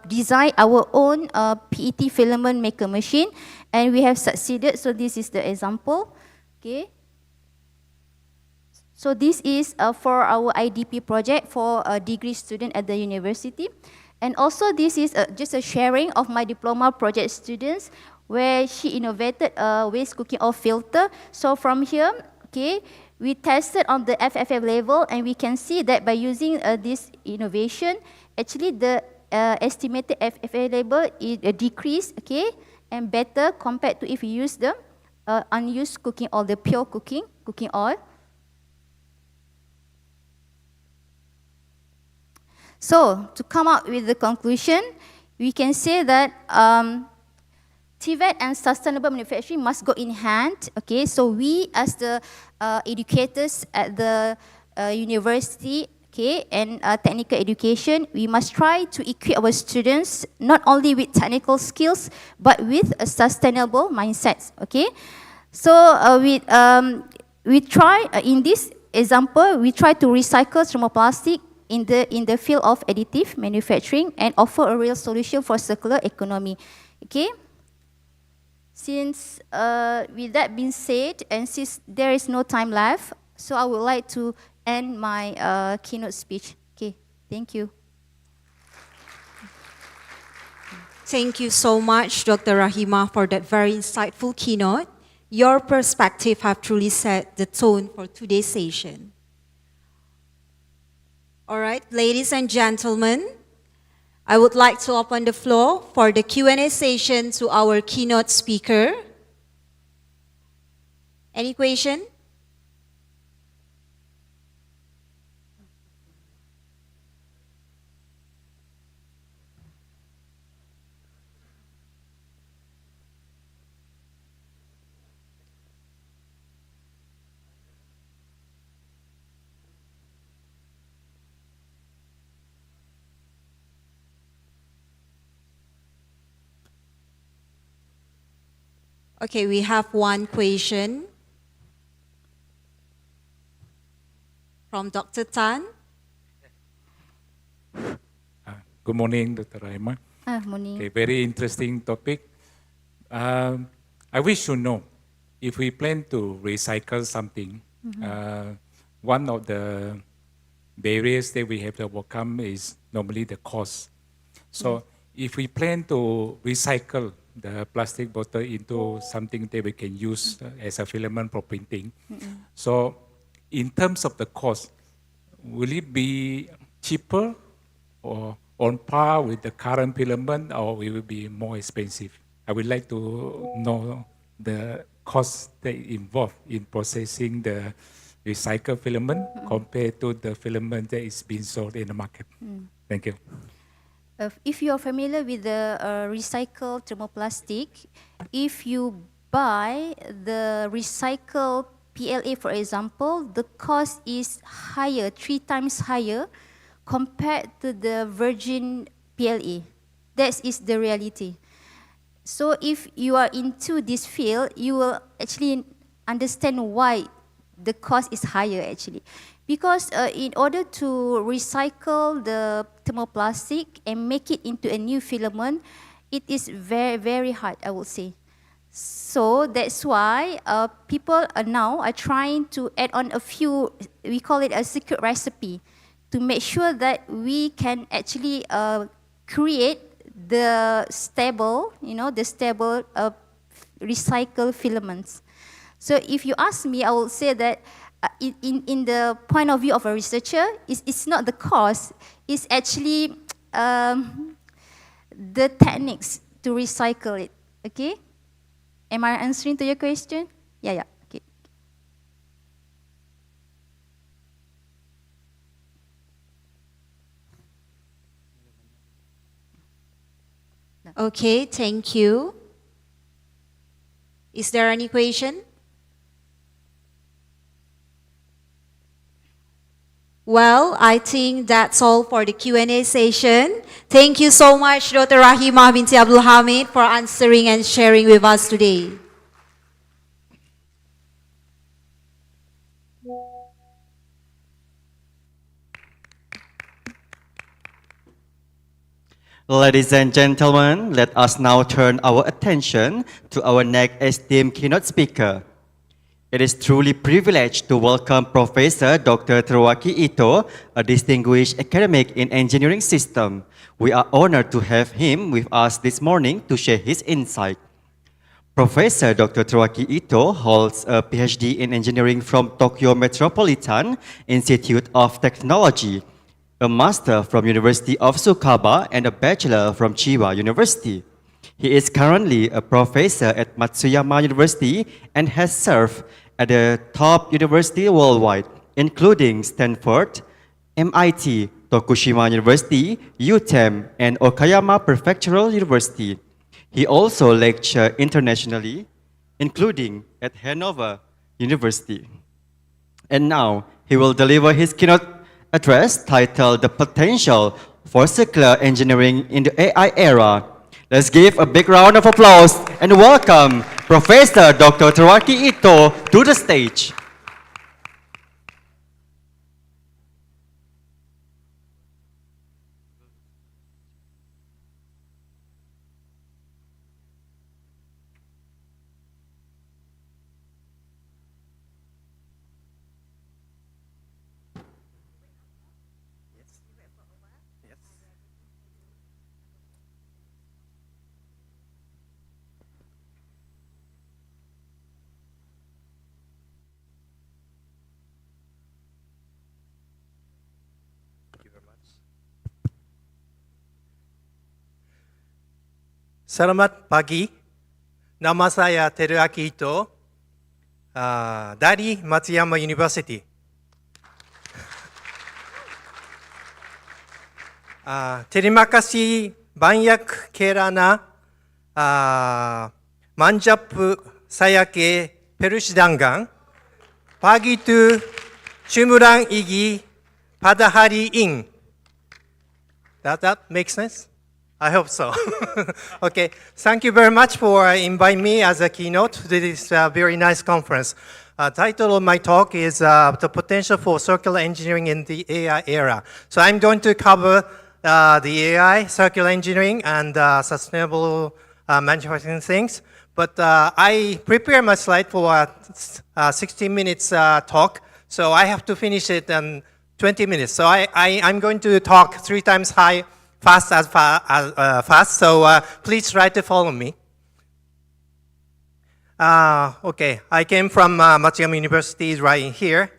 design our own PET filament maker machine, and we have succeeded. So this is the example. Okay. So this is for our IDP project for a degree student at the university. And also this is just a sharing of my diploma project students, where she innovated a waste cooking oil filter. So from here, okay, we tested on the FFF level, and we can see that by using this innovation, actually the estimated FFF level is decreased, okay, and better compared to if you use the unused cooking oil, the pure cooking oil. So, to come up with the conclusion, we can say that TVET and sustainable manufacturing must go in hand. Okay, so we as the educators at the university, okay, and technical education, we must try to equip our students not only with technical skills, but with a sustainable mindset. Okay, so we try, in this example, we try to recycle thermoplastic in the field of additive manufacturing and offer a real solution for circular economy. Okay. Since with that being said, and since there is no time left, so I would like to end my keynote speech. Okay. Thank you. Thank you so much, Dr. Rahima, for that very insightful keynote. Your perspective have truly set the tone for today's session. All right, ladies and gentlemen, I would like to open the floor for the Q&A session to our keynote speaker. Any question? Okay, we have one question from Dr. Tan. Good morning, Dr. Rahima. Morning. Okay, very interesting topic. I wish to know if we plan to recycle something. One of the barriers that we have to overcome is normally the cost. So if we plan to recycle the plastic bottle into something that we can use as a filament for printing, so in terms of the cost, will it be cheaper or on par with the current filament, or will it be more expensive? I would like to know the cost that involved in processing the recycled filament compared to the filament that is being sold in the market. Thank you. If you are familiar with the recycled thermoplastic, if you buy the recycled PLA, for example, the cost is higher, 3 times higher compared to the virgin PLA. That is the reality. So if you are into this field, you will actually understand why the cost is higher actually. Because in order to recycle the thermoplastic and make it into a new filament, it is very, very hard, I would say. So that's why people are trying to add on a few, we call it a secret recipe, to make sure that we can actually create the stable, recycled filaments. So if you ask me, I would say that in the point of view of a researcher, it's not the cost, it's actually the techniques to recycle it, okay? Am I answering to your question? Yeah, okay. Okay, thank you. Is there any question? Well, I think that's all for the Q&A session. Thank you so much, Dr. Rahimah binti Abdul Hamid, for answering and sharing with us today. Ladies and gentlemen, let us now turn our attention to our next esteemed keynote speaker. It is truly privileged to welcome Professor Dr. Teruaki Ito, a distinguished academic in engineering system. We are honored to have him with us this morning to share his insight. Professor Dr. Teruaki Ito holds a PhD in engineering from Tokyo Metropolitan Institute of Technology, a master from University of Tsukuba, and a bachelor from Chiba University. He is currently a professor at Matsuyama University and has served at the top universities worldwide, including Stanford, MIT, Tokushima University, UTEM, and Okayama Prefectural University. He also lectured internationally, including at Hanover University. And now, he will deliver his keynote address titled The Potential for Circular Engineering in the AI Era. Let's give a big round of applause and welcome Professor Dr. Teruaki Ito to the stage. Selamat pagi, nama saya Teruaki Ito dari Matsuyama University. Terima kasih banyak kerana menjawab saya ke persidangan. Pagi itu cemerlang tinggi pada hari ini. Does that make sense? I hope so. Okay, thank you very much for inviting me as a keynote to this very nice conference. Title of my talk is The Potential for Circular Engineering in the AI Era. So I'm going to cover the AI, circular engineering, and sustainable manufacturing things. But I prepared my slide for a 60 minutes talk, so I have to finish it in 20 minutes. So I'm going to talk 3 times fast, so please try to follow me. Okay, I came from Matsuyama University right here.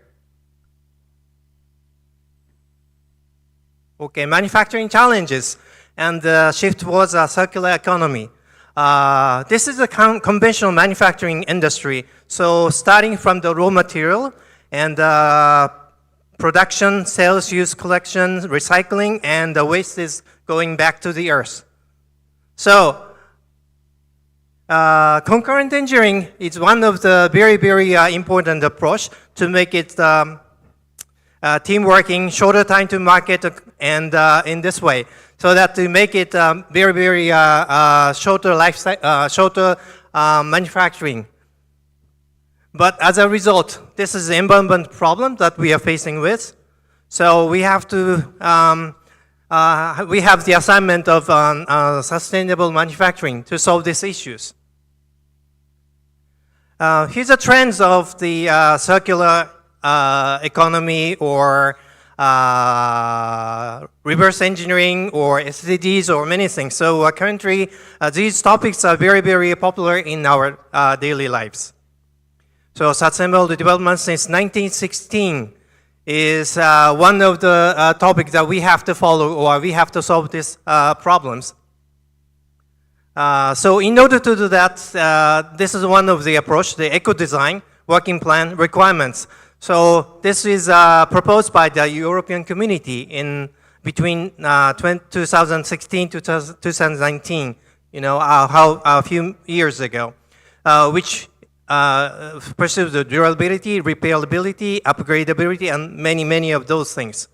Okay, manufacturing challenges and the shift towards a circular economy. This is a conventional manufacturing industry. So starting from the raw material and production, sales, use, collection, recycling, and the waste is going back to the earth. So concurrent engineering is one of the very, very important approach to make it team working, shorter time to market, and in this way, so that to make it very, very shorter manufacturing. But as a result, this is the environment problem that we are facing with. So we have to, we have the assignment of sustainable manufacturing to solve these issues. Here's the trends of the circular economy or reverse engineering or SDGs or many things. So currently, these topics are very, very popular in our daily lives. So sustainable development since 1916 is one of the topics that we have to follow or we have to solve these problems. So in order to do that, this is one of the approach, the eco-design working plan requirements. So this is proposed by the European community in between 2016 to 2019, you know, a few years ago, which pursues the durability, repairability, upgradability, and many, many of those things.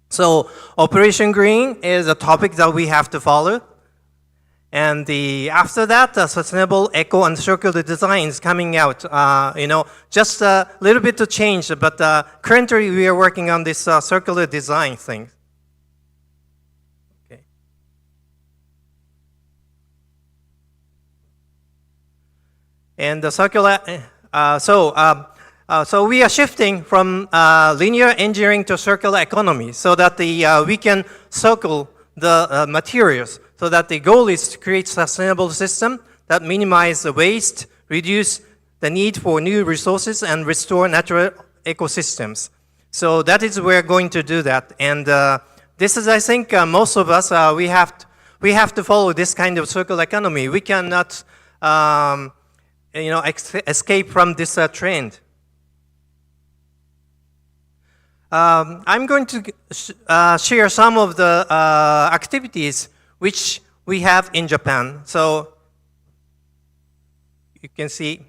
So Operation Green is a topic that we have to follow. And after that, sustainable eco and circular design is coming out. You know, just a little bit to change, but currently we are working on this circular design thing. Okay. And the circular, so we are shifting from linear engineering to circular economy so that we can circle the materials. So that the goal is to create sustainable system that minimize the waste, reduce the need for new resources, and restore natural ecosystems. So that is we're going to do that. And this is, I think, most of us, we have to follow this kind of circular economy. We cannot, you know, escape from this trend. I'm going to share some of the activities which we have in Japan. So you can see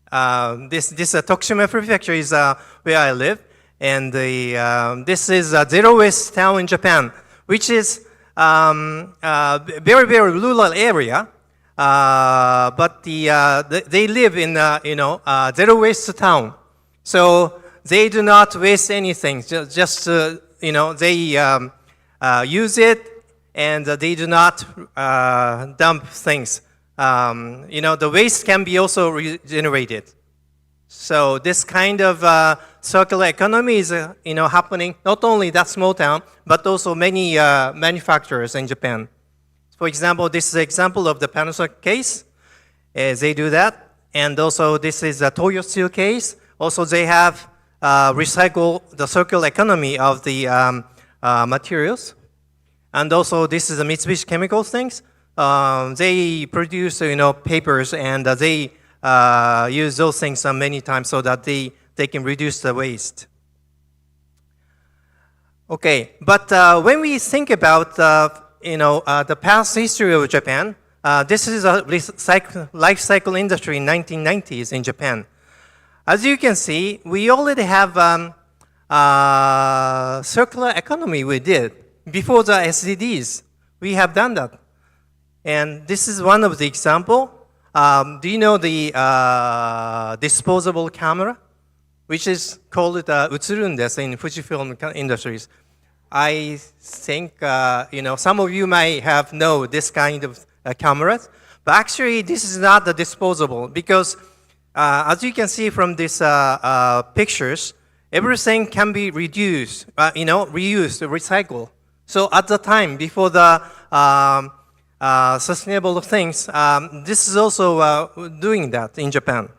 this Tokushima Prefecture is where I live, and this is a zero waste town in Japan, which is very, very rural area. But they live in you know, zero waste town, so they do not waste anything. Just you know, they use it. And they do not dump things. You know, the waste can be also regenerated. So this kind of circular economy is, you know, happening not only that small town, but also many manufacturers in Japan. For example, this is an example of the Panasonic case. They do that. And also this is a Toyo Steel case. Also they have recycled the circular economy of the materials. And also, this is the Mitsubishi Chemical things. They produce, you know, papers, and they use those things many times so that they can reduce the waste. Okay, but when we think about, you know, the past history of Japan, this is a life cycle industry in 1990s in Japan. As you can see, we already have circular economy we did before the SDGs. We have done that. And this is one of the example. Do you know the disposable camera, which is called utsurun desu in Fujifilm industries? I think some of you might have know this kind of cameras, but actually this is not the disposable because as you can see from these pictures, everything can be reduced, reused, recycled. So at the time before the sustainable things, this is also doing that in Japan.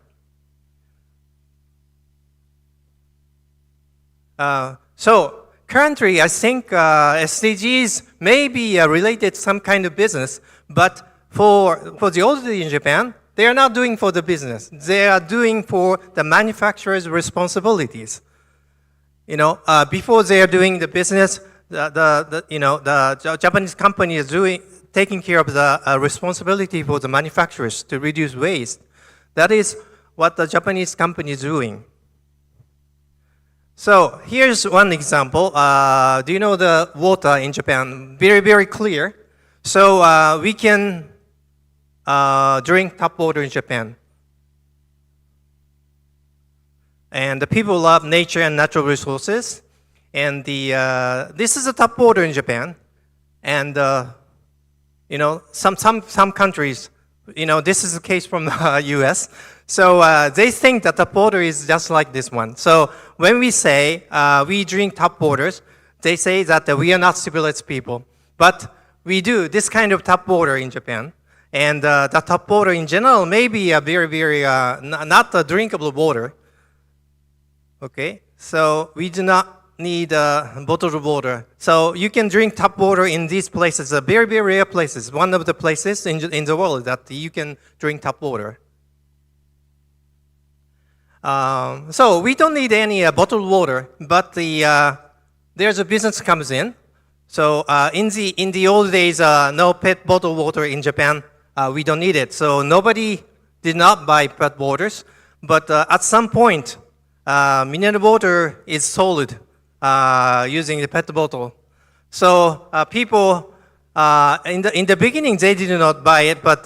So currently, I think SDGs may be related to some kind of business, but for the older in Japan, they are not doing for the business. They are doing for the manufacturer's responsibilities. Before they are doing the business, the Japanese company is taking care of the responsibility for the manufacturers to reduce waste. That is what the Japanese company is doing. So here's one example. Do you know the water in Japan? Very, very clear. So we can drink tap water in Japan. And the people love nature and natural resources. And this is a tap water in Japan. And some countries, this is the case from the US. So they think that tap water is just like this one. So when we say we drink tap waters, they say that we are not civilized people. But we do this kind of tap water in Japan. And the tap water in general may be a very, very, not a drinkable water. Okay, so we do not need bottled water. So you can drink tap water in these places, very, very rare places. One of the places in the world that you can drink tap water. So we don't need any bottled water, but there's a business comes in. So in the old days, no pet bottled water in Japan. We don't need it. So nobody did not buy pet waters. But at some point, mineral water is sold using the pet bottle. So people, in the beginning, they did not buy it, but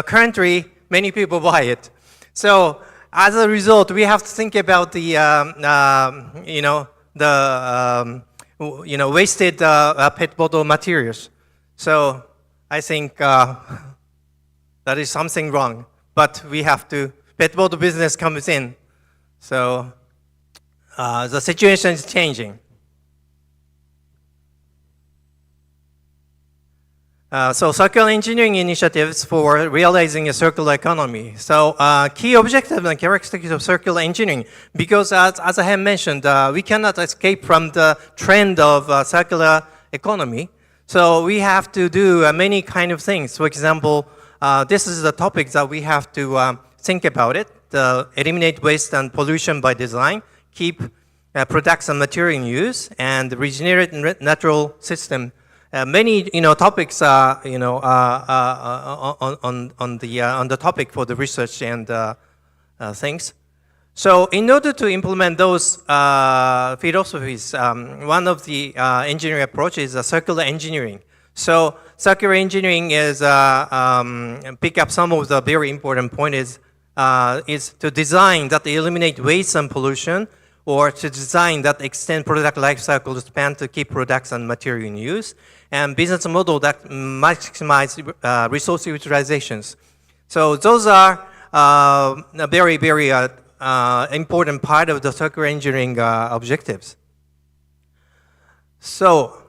currently, many people buy it. So as a result, we have to think about the wasted pet bottle materials. So I think that is something wrong. But we have to, pet bottle business comes in. So the situation is changing. So circular engineering initiatives for realizing a circular economy. So key objectives and characteristics of circular engineering, because as I have mentioned, we cannot escape from the trend of circular economy. So we have to do many kind of things. For example, this is the topic that we have to think about it. Eliminate waste and pollution by design, keep products and material in use, and regenerate natural system. Many topics are on the topic for the research and things. So in order to implement those philosophies, one of the engineering approaches is circular engineering. So circular engineering is pick up some of the very important points. Is to design that eliminate waste and pollution, or to design that extend product life cycle span to keep products and material in use, and business model that maximize resource utilizations. So those are a very, very important part of the circular engineering objectives. So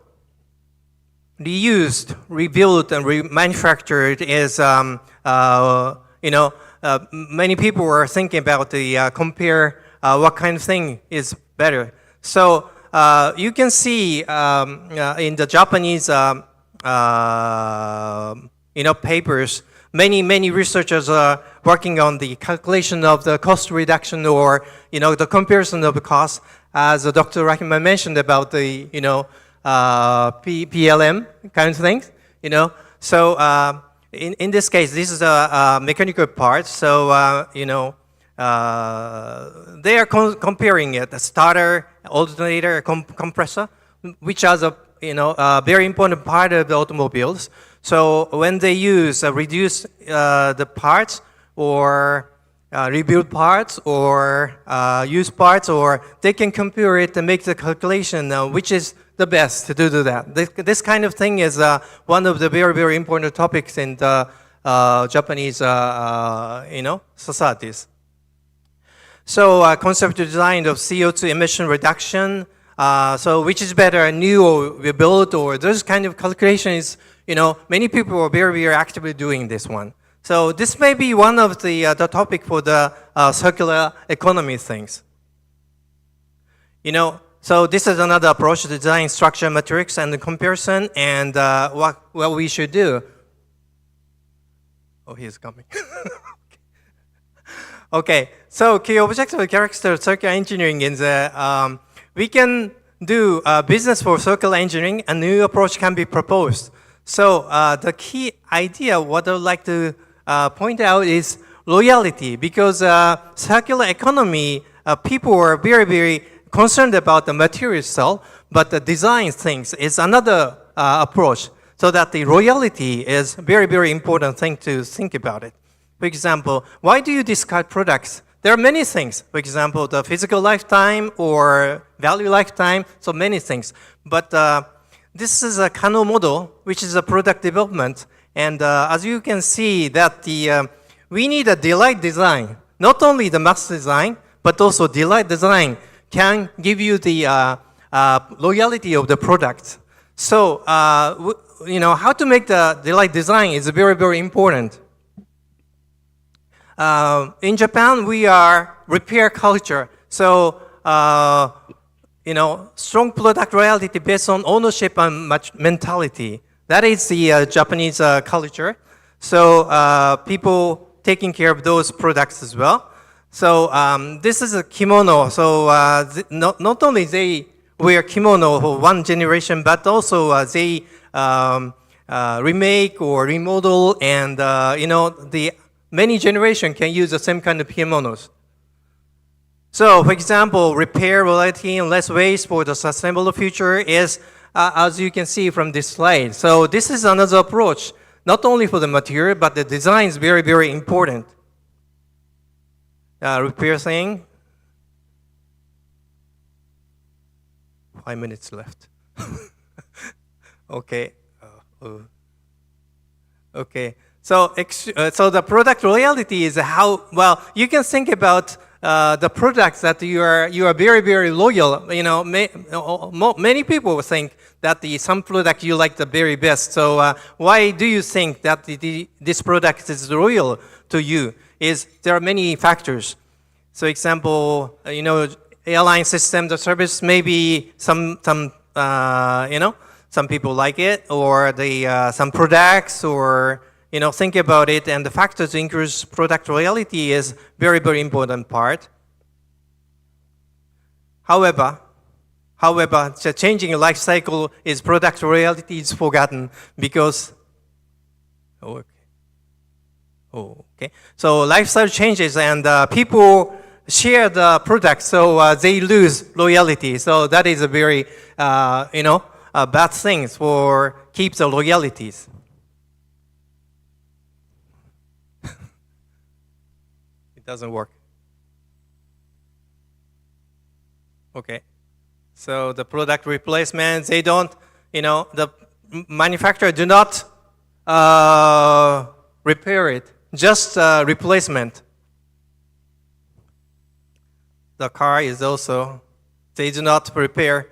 reused, rebuilt, and remanufactured is, many people are thinking about the compare what kind of thing is better. So you can see in the Japanese papers, many researchers are working on the calculation of the cost reduction, or the comparison of the cost, as Dr. Rahima mentioned about the PLM kind of things. So in this case, this is a mechanical part. So they are comparing it: a starter, alternator, compressor, which has a very important part of the automobiles. So when they use reduce the parts or rebuild parts or use parts, or they can compare it and make the calculation which is the best to do that. This kind of thing is one of the very, very important topics in the Japanese societies. So conceptual design of CO2 emission reduction, so which is better, new or rebuilt, or those kind of calculations, many people are very, very actively doing this one. So this may be one of the topic for the circular economy things. So this is another approach to design structure matrix and the comparison, and what we should do. Oh, he's coming. Okay, so key objective of character circular engineering is we can do business for circular engineering, a new approach can be proposed. So the key idea, what I would like to point out is loyalty, because circular economy, people are very, very concerned about the material itself, but the design things is another approach, so that the loyalty is very, very important thing to think about it. For example, why do you discard products? There are many things. For example, the physical lifetime or value lifetime, so many things. But this is a Kano model, which is a product development. And as you can see that we need a delight design. Not only the mass design, but also delight design can give you the loyalty of the product. So, how to make the delight design is very, very important. In Japan, we are repair culture. So, strong product loyalty based on ownership and mentality. That is the Japanese culture. So, people taking care of those products as well. So, this is a kimono. So, not only they wear kimono for one generation, but also they remake or remodel, and the many generations can use the same kind of kimonos. So, for example, repair loyalty and less waste for the sustainable future is, as you can see from this slide. So, this is another approach, not only for the material, but the design is very, very important. Repair thing. 5 minutes left. Okay. Okay. So the product loyalty is how, well, you can think about the products that you are very, very loyal. Many people think that some product you like the very best. So why do you think that this product is loyal to you? There are many factors. So example, airline system, the service, maybe some people like it, or some products, or think about it, and the factors to increase product loyalty is very, very important part. However, the changing life cycle is product loyalty is forgotten because, okay. So lifestyle changes and people share the product, so they lose loyalty. So that is a very, bad thing for keep the loyalties. Doesn't work. Okay. So the product replacement, they don't, the manufacturer do not repair it, just replacement. The car is also, they do not repair,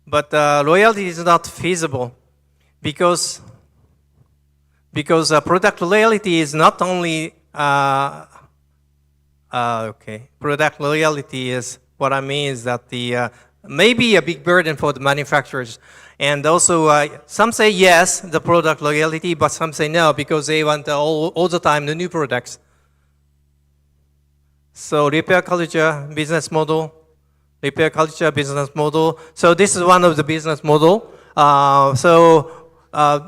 but loyalty is not feasible because product loyalty is not only okay. Product loyalty is, what I mean is that maybe a big burden for the manufacturers. And also, some say yes, the product loyalty, but some say no, because they want all the time the new products. So repair culture, business model. Repair culture, business model. So this is one of the business model.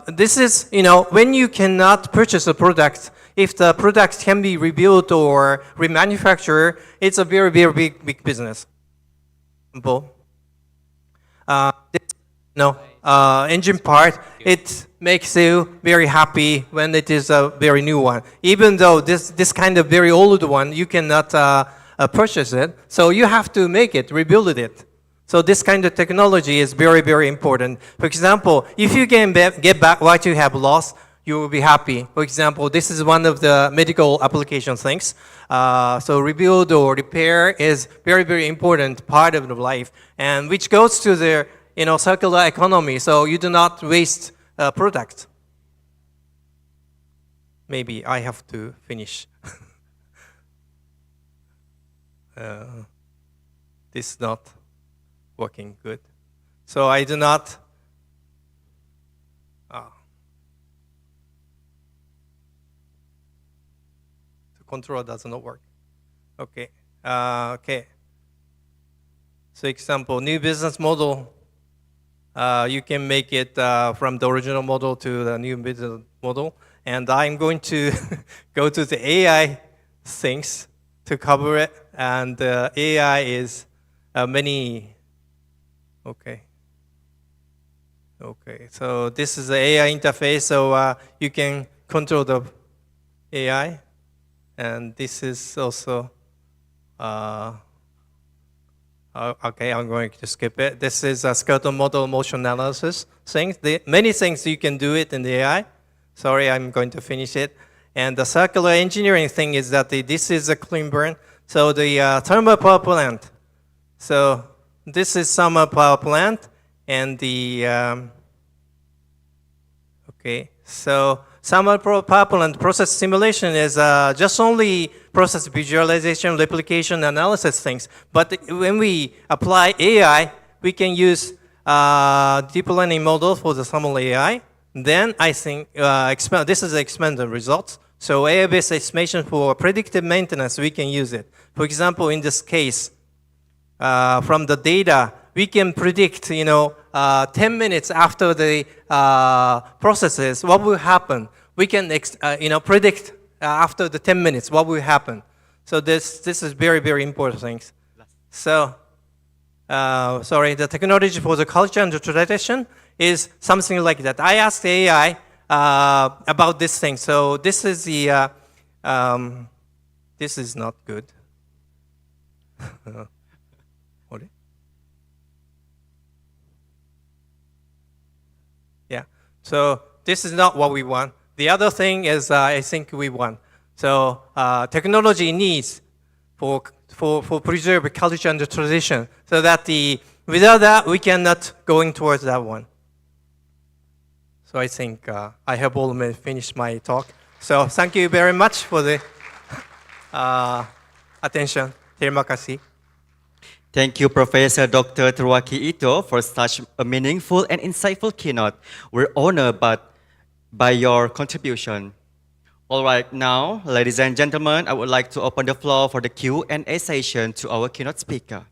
This is, when you cannot purchase a product, if the product can be rebuilt or remanufactured, it's a very, very big business. engine part, it makes you very happy when it is a very new one. Even though this kind of very old one, you cannot purchase it. So you have to make it, rebuild it. So this kind of technology is very, very important. For example, if you can get back what you have lost, you will be happy. For example, this is one of the medical application things. So rebuild or repair is very, very important part of the life, and which goes to the circular economy. So you do not waste product. Maybe I have to finish. This is not working good. So I do not. The control does not work. Okay. Okay. So example, new business model. You can make it from the original model to the new business model. And I'm going to go to the AI things to cover it. And AI is many. Okay. Okay. So this is the AI interface. So you can control the AI. And this is also. Okay, I'm going to skip it. This is a skeletal model motion analysis thing. Many things you can do it in the AI. Sorry, I'm going to finish it. And the circular engineering thing is that this is a clean burn. So the thermal power plant. So this is thermal power plant, and the okay. So thermal power plant process simulation is just only process visualization, replication, analysis things. But when we apply AI, we can use deep learning model for the thermal AI. Then I think this is the expanded results. So AI-based estimation for predictive maintenance, we can use it. For example, in this case, from the data, we can predict, 10 minutes after the processes, what will happen. We can, predict after the 10 minutes what will happen. So this is very, very important things. So, sorry, the technology for the culture and the tradition is something like that. I asked AI about this thing. So this is the, this is not good. Yeah, so this is not what we want. The other thing is, I think we want. So technology needs for preserve culture and the tradition, so that without that we cannot going towards that one. So I think I have already finished my talk. So thank you very much for the attention. Terima kasih. Thank you, Professor Dr. Teruaki Ito, for such a meaningful and insightful keynote. We're honored by your contribution. All right, now, ladies and gentlemen, I would like to open the floor for the Q&A session to our keynote speaker.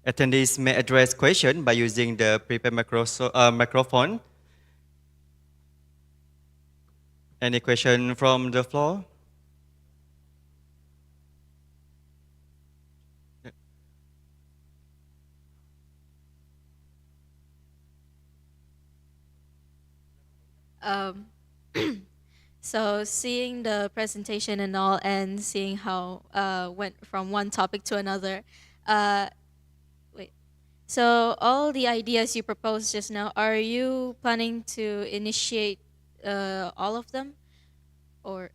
Attendees may address questions by using the prepared microphone. Any question from the floor? So seeing the presentation and all, and seeing how went from one topic to another, so all the ideas you proposed just now, are you planning to initiate all of them, or?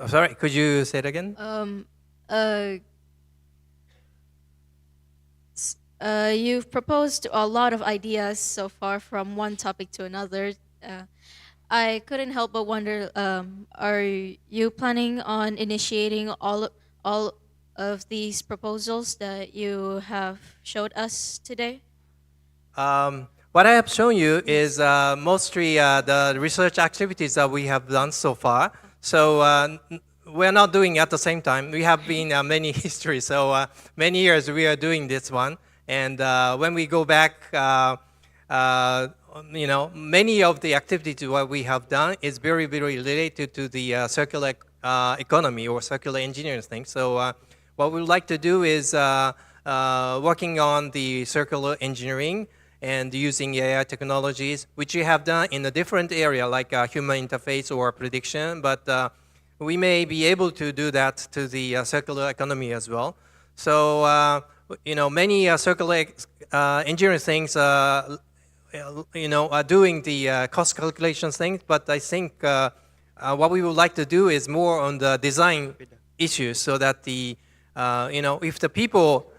Sorry, could you say it again? You've proposed a lot of ideas so far from one topic to another. I couldn't help but wonder, are you planning on initiating all of these proposals that you have showed us today? What I have shown you is mostly the research activities that we have done so far. So we're not doing at the same time. We have been many histories, so many years we are doing this one. And when we go back, many of the activities what we have done is very, very related to the circular economy or circular engineering thing. So what we would like to do is working on the circular engineering and using AI technologies, which we have done in a different area like human interface or prediction, but we may be able to do that to the circular economy as well. So, many circular engineering things, are doing the cost calculation things, but I think what we would like to do is more on the design issues so that if the people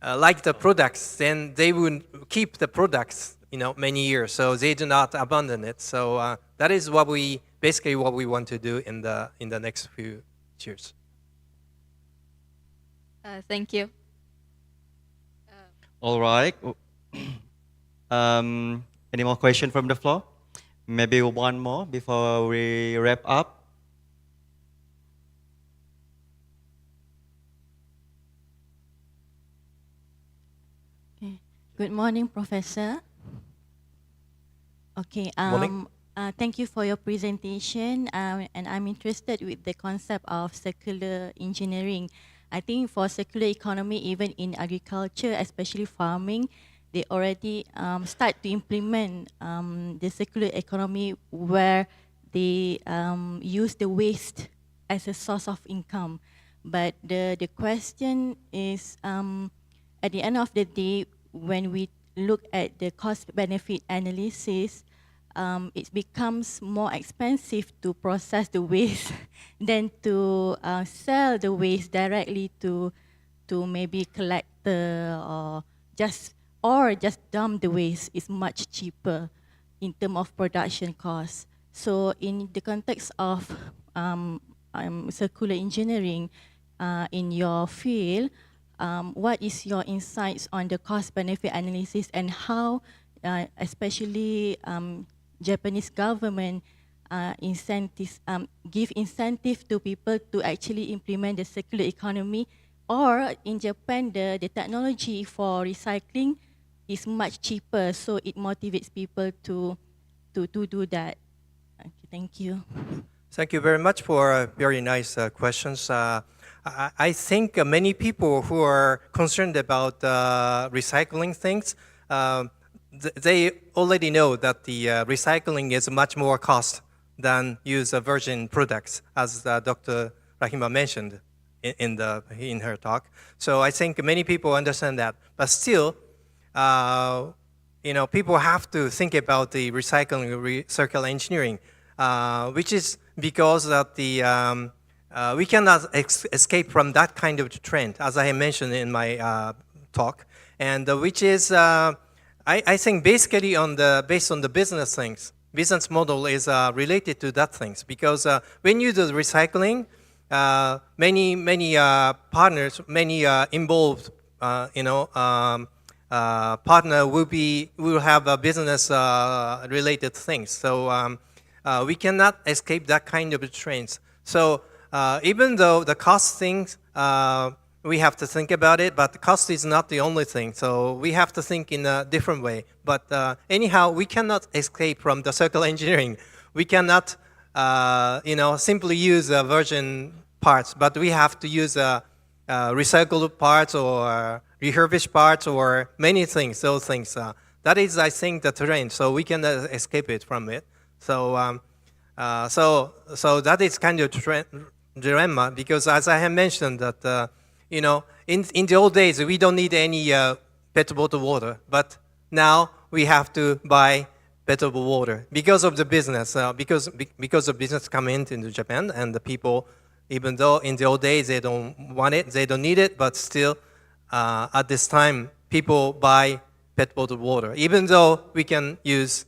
like the products, then they would keep the products, many years, so they do not abandon it. So that is basically what we want to do in the next few years. Thank you. All right. Any more questions from the floor? Maybe one more before we wrap up. Good morning, Professor. Okay. Morning. Thank you for your presentation, and I'm interested with the concept of circular engineering. I think for circular economy, even in agriculture, especially farming, they already start to implement the circular economy where they use the waste as a source of income. But the question is, at the end of the day, when we look at the cost-benefit analysis, it becomes more expensive to process the waste than to sell the waste directly to maybe collector or just dump the waste. Is much cheaper in terms of production costs. So in the context of circular engineering in your field, what is your insights on the cost-benefit analysis and how, especially Japanese government give incentive to people to actually implement the circular economy, or in Japan the technology for recycling is much cheaper, so it motivates people to do that. Okay, thank you. Thank you very much for very nice questions. I think many people who are concerned about recycling things, they already know that the recycling is much more cost than use virgin products, as Dr. Rahima mentioned in her talk. So I think many people understand that. But still, people have to think about the recycling, circular engineering, which is because of the we cannot escape from that kind of trend, as I mentioned in my talk, and which is, I think, basically based on the business things. Business model is related to that things, because when you do the recycling, many partners, many involved, partner will have a business related things. So we cannot escape that kind of trends. So even though the cost things, we have to think about it, but the cost is not the only thing. So we have to think in a different way. But anyhow, we cannot escape from the circular engineering. We cannot, simply use virgin parts, but we have to use recycled parts or refurbished parts or many things, those things. That is, I think, the terrain. So we cannot escape it from it. So, so that is kind of dilemma, because as I have mentioned that, in the old days, we don't need any potable water, but now we have to buy potable water because of the business, because of business coming into Japan, and the people, even though in the old days they don't want it, they don't need it, but still, at this time, people buy potable water, even though we can use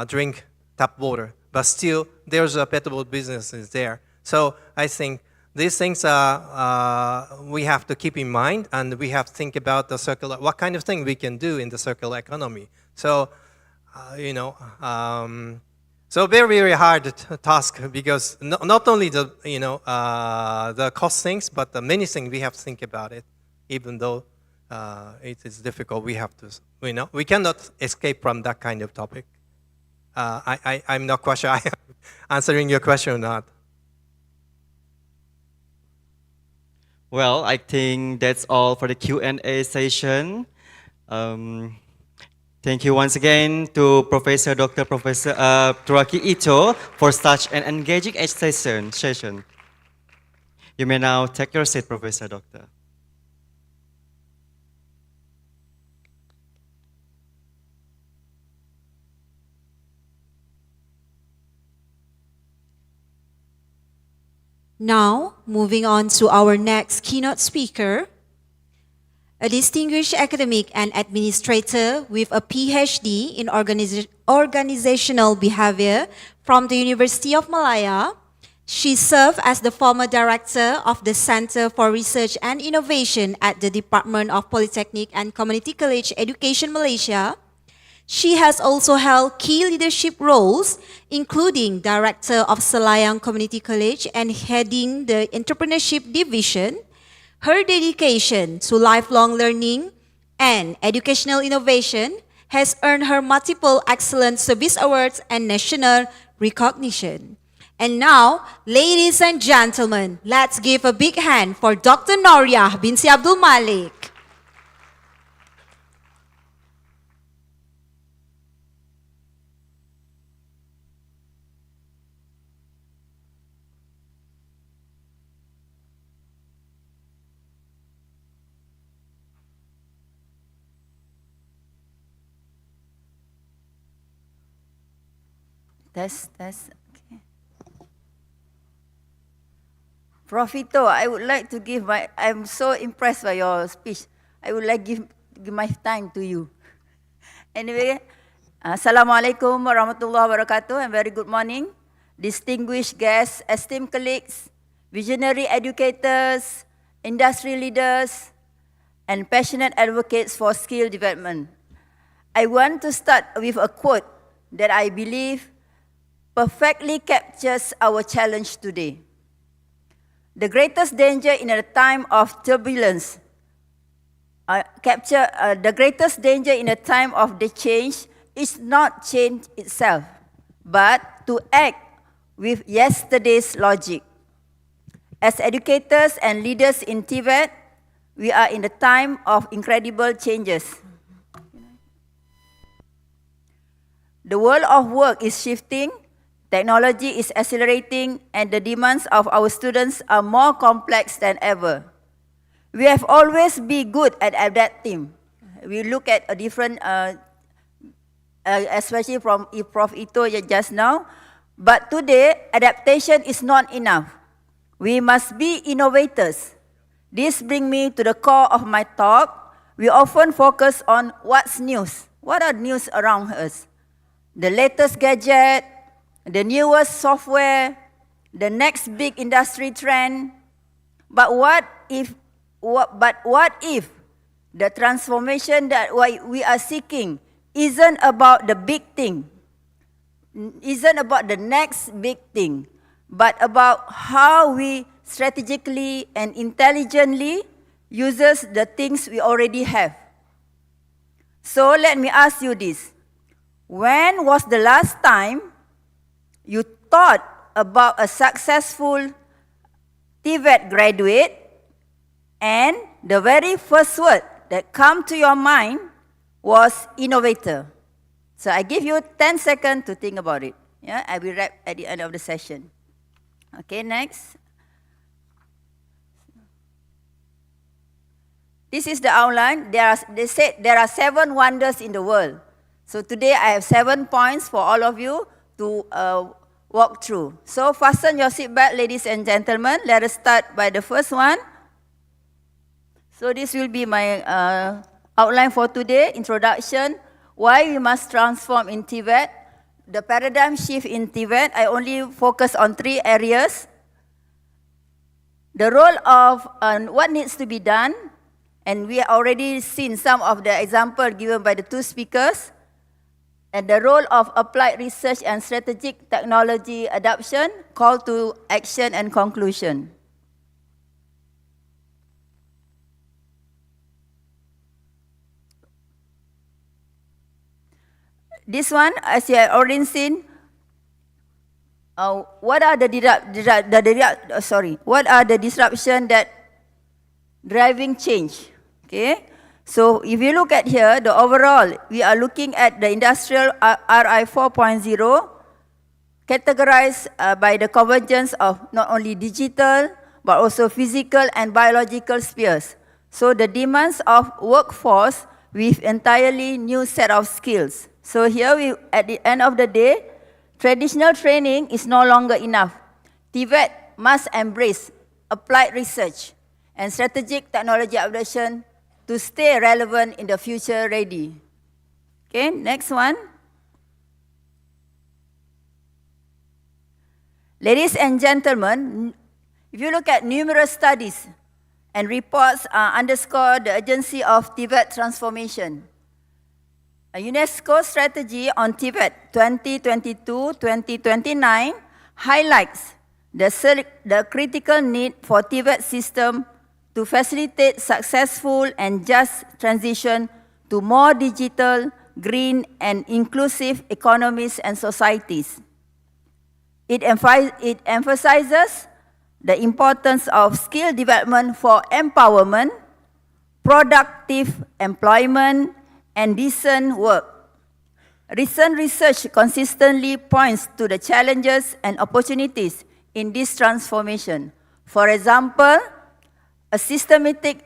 drink tap water, but still there's a potable business is there. So I think these things we have to keep in mind, and we have to think about the circular, what kind of thing we can do in the circular economy. So, so very, very hard task, because not only the, the cost things, but the many things we have to think about it, even though it is difficult. We have to, we cannot escape from that kind of topic. I'm not quite sure I am answering your question or not. Well, I think that's all for the Q&A session. Thank you once again to Professor Dr. Professor Turaki Ito for such an engaging session. You may now take your seat, Professor Doctor. Now, moving on to our next keynote speaker, a distinguished academic and administrator with a PhD in organizational behavior from the University of Malaya. She served as the former director of the Center for Research and Innovation at the Department of Polytechnic and Community College Education Malaysia. She has also held key leadership roles, including Director of Selayang Community College and heading the Entrepreneurship Division. Her dedication to lifelong learning and educational innovation has earned her multiple Excellent Service Awards and national recognition. And now, ladies and gentlemen, let's give a big hand for Dr. Noria binti Abdul Malik. Test. Okay. Profito, I would like to give I'm so impressed by your speech. I would like to give my time to you. Anyway, Assalamualaikum warahmatullahi wabarakatuh and very good morning. Distinguished guests, esteemed colleagues, visionary educators, industry leaders, and passionate advocates for skill development. I want to start with a quote that I believe perfectly captures our challenge today. The greatest danger in a time of turbulence, the greatest danger in a time of the change is not change itself, but to act with yesterday's logic. As educators and leaders in Tibet, we are in a time of incredible changes. The world of work is shifting, technology is accelerating, and the demands of our students are more complex than ever. We have always been good at adapting. We look at a different, especially from Prof. Ito just now, but today, adaptation is not enough. We must be innovators. This brings me to the core of my talk. We often focus on what's news. What are news around us? The latest gadget, the newest software, the next big industry trend. But what if the transformation that we are seeking isn't about the big thing, isn't about the next big thing, but about how we strategically and intelligently uses the things we already have. So let me ask you this. When was the last time you thought about a successful TVET graduate and the very first word that came to your mind was innovator? So I give you 10 seconds to think about it. Yeah, I will wrap at the end of the session. Okay, next. This is the outline. They said there are 7 wonders in the world. So today I have 7 points for all of you to walk through. So fasten your seatbelt, ladies and gentlemen. Let us start by the first one. So this will be my outline for today, introduction, why we must transform in Tibet, the paradigm shift in Tibet. I only focus on 3 areas. The role of what needs to be done, and we have already seen some of the examples given by the 2 speakers, and the role of applied research and strategic technology adoption, call to action and conclusion. This one, as you have already seen, what are the disruption that driving change. Okay, so if you look at here, the overall, we are looking at the industrial RI 4.0, categorized by the convergence of not only digital, but also physical and biological spheres. So the demands of workforce with entirely new set of skills. So here, at the end of the day, traditional training is no longer enough. TVET must embrace applied research and strategic technology upgradation to stay relevant in the future ready. Okay, next one. Ladies and gentlemen, if you look at numerous studies and reports underscore the urgency of TVET transformation. A UNESCO strategy on TVET 2022-2029 highlights the critical need for TVET system to facilitate successful and just transition to more digital, green, and inclusive economies and societies. It emphasizes the importance of skill development for empowerment, productive employment, and decent work. Recent research consistently points to the challenges and opportunities in this transformation. For example, a systematic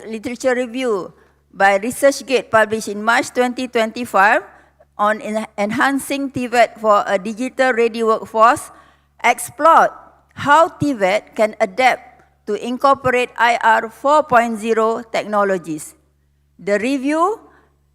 literature review by ResearchGate published in March 2025 on enhancing TVET for a digital-ready workforce explored how TVET can adapt to incorporate IR 4.0 technologies. The review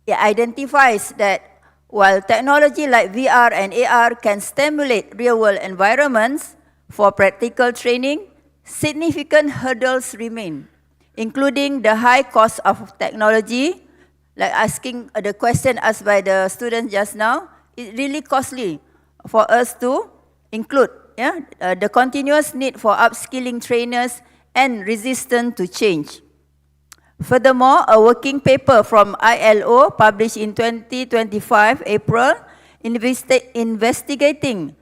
identifies that while technology like VR and AR can stimulate real-world environments for practical training, significant hurdles remain, including the high cost of technology, like asking the question asked by the student just now. It's really costly for us to include the continuous need for upskilling trainers and resistance to change. Furthermore, a working paper from ILO published in 2025 April investigating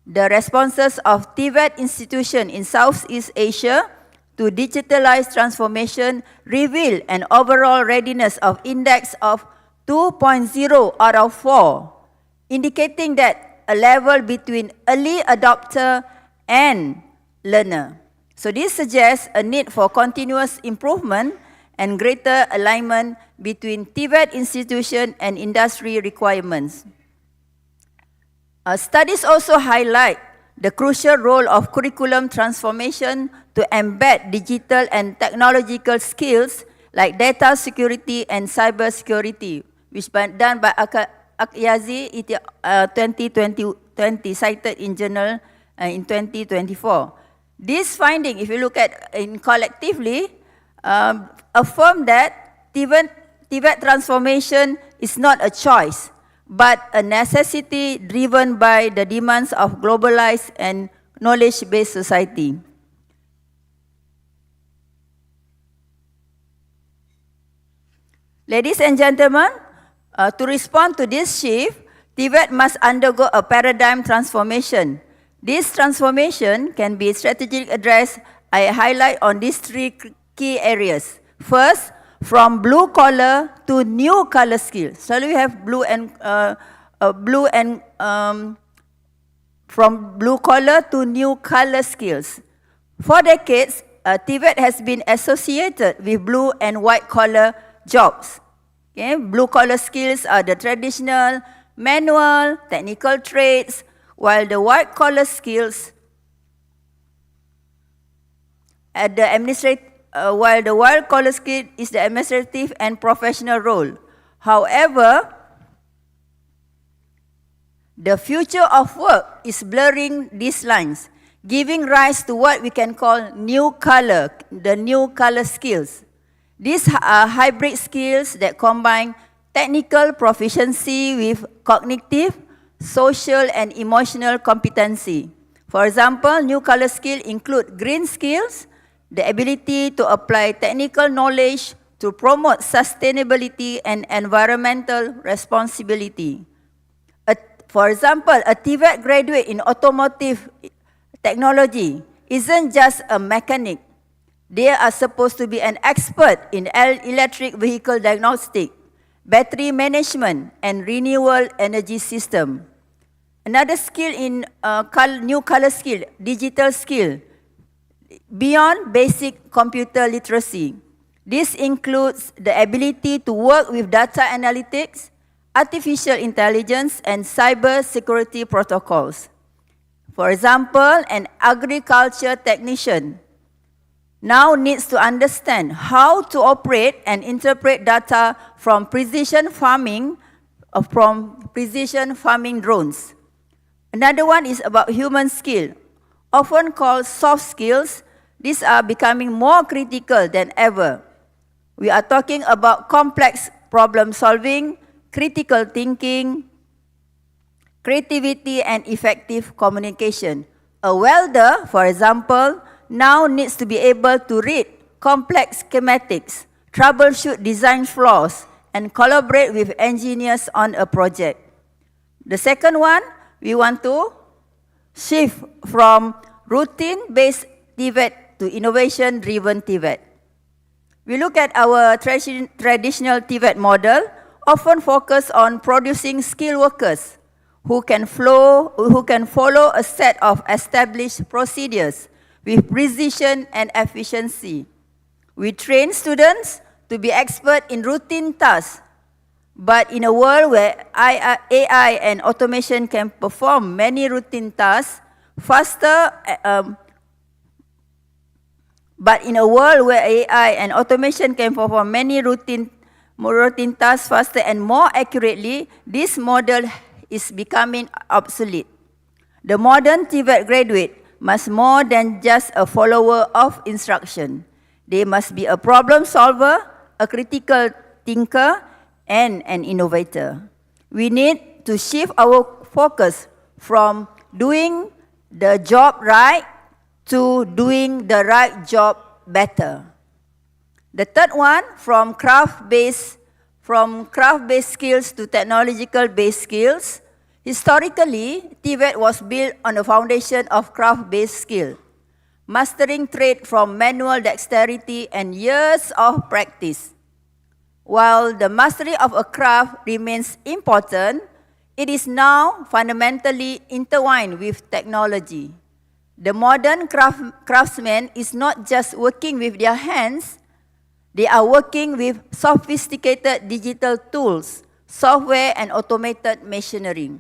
the responses of TVET institutions in Southeast Asia to digitalize transformation revealed an overall readiness of index of 2.0 out of 4, indicating that a level between early adopter and learner. So this suggests a need for continuous improvement and greater alignment between TVET institution and industry requirements. Studies also highlight the crucial role of curriculum transformation to embed digital and technological skills like data security and cyber security, which was done by Akyazi 2020, cited in journal in 2024. This finding, if you look at collectively, affirm that TVET transformation is not a choice, but a necessity driven by the demands of globalized and knowledge-based society. Ladies and gentlemen, to respond to this shift, TVET must undergo a paradigm transformation. This transformation can be strategically addressed. I highlight on these three key areas. First, from blue collar to new color skills. So we have from blue collar to new color skills. For decades, TVET has been associated with blue and white collar jobs. Okay? Blue collar skills are the traditional manual, technical trades, while the white collar skills while the white collar skill is the administrative and professional role. However, the future of work is blurring these lines, giving rise to what we can call the new color skills. These are hybrid skills that combine technical proficiency with cognitive, social, and emotional competency. For example, new color skills include green skills, the ability to apply technical knowledge to promote sustainability and environmental responsibility. For example, a TVET graduate in automotive technology isn't just a mechanic. They are supposed to be an expert in electric vehicle diagnostic, battery management, and renewable energy system. Another skill in new color skill, digital skill, beyond basic computer literacy. This includes the ability to work with data analytics, artificial intelligence, and cyber security protocols. For example, an agriculture technician now needs to understand how to operate and interpret data from precision farming drones. Another one is about human skill, often called soft skills. These are becoming more critical than ever. We are talking about complex problem solving, critical thinking, creativity, and effective communication. A welder, for example, now needs to be able to read complex schematics, troubleshoot design flaws, and collaborate with engineers on a project. The second one, we want to shift from routine-based TVET to innovation-driven TVET. We look at our traditional TVET model, often focus on producing skilled workers who can follow a set of established procedures with precision and efficiency. We train students to be expert in routine tasks, but in a world where AI and automation can perform many routine tasks faster, faster and more accurately, this model is becoming obsolete. The modern TVET graduate must more than just a follower of instruction. They must be a problem solver, a critical thinker, and an innovator. We need to shift our focus from doing the job right to doing the right job better. The third one, from craft-based skills to technological-based skills. Historically, TVET was built on a foundation of craft-based skill, mastering trade from manual dexterity and years of practice. While the mastery of a craft remains important, it is now fundamentally intertwined with technology. The modern craftsman is not just working with their hands, they are working with sophisticated digital tools, software, and automated machinery.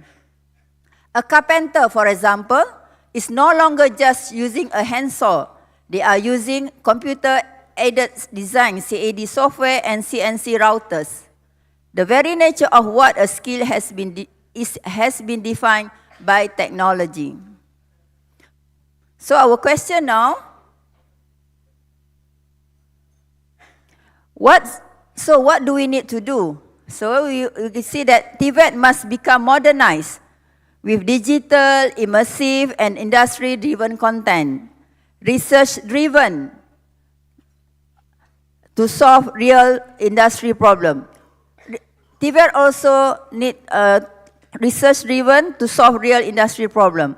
A carpenter, for example, is no longer just using a handsaw. They are using computer-aided design, CAD software, and CNC routers. The very nature of what a skill has been defined by technology. So our question now, what do we need to do? So we can see that TVET must become modernized with digital, immersive, and industry-driven content, research-driven to solve real industry problem. TVET also need research-driven to solve real industry problem.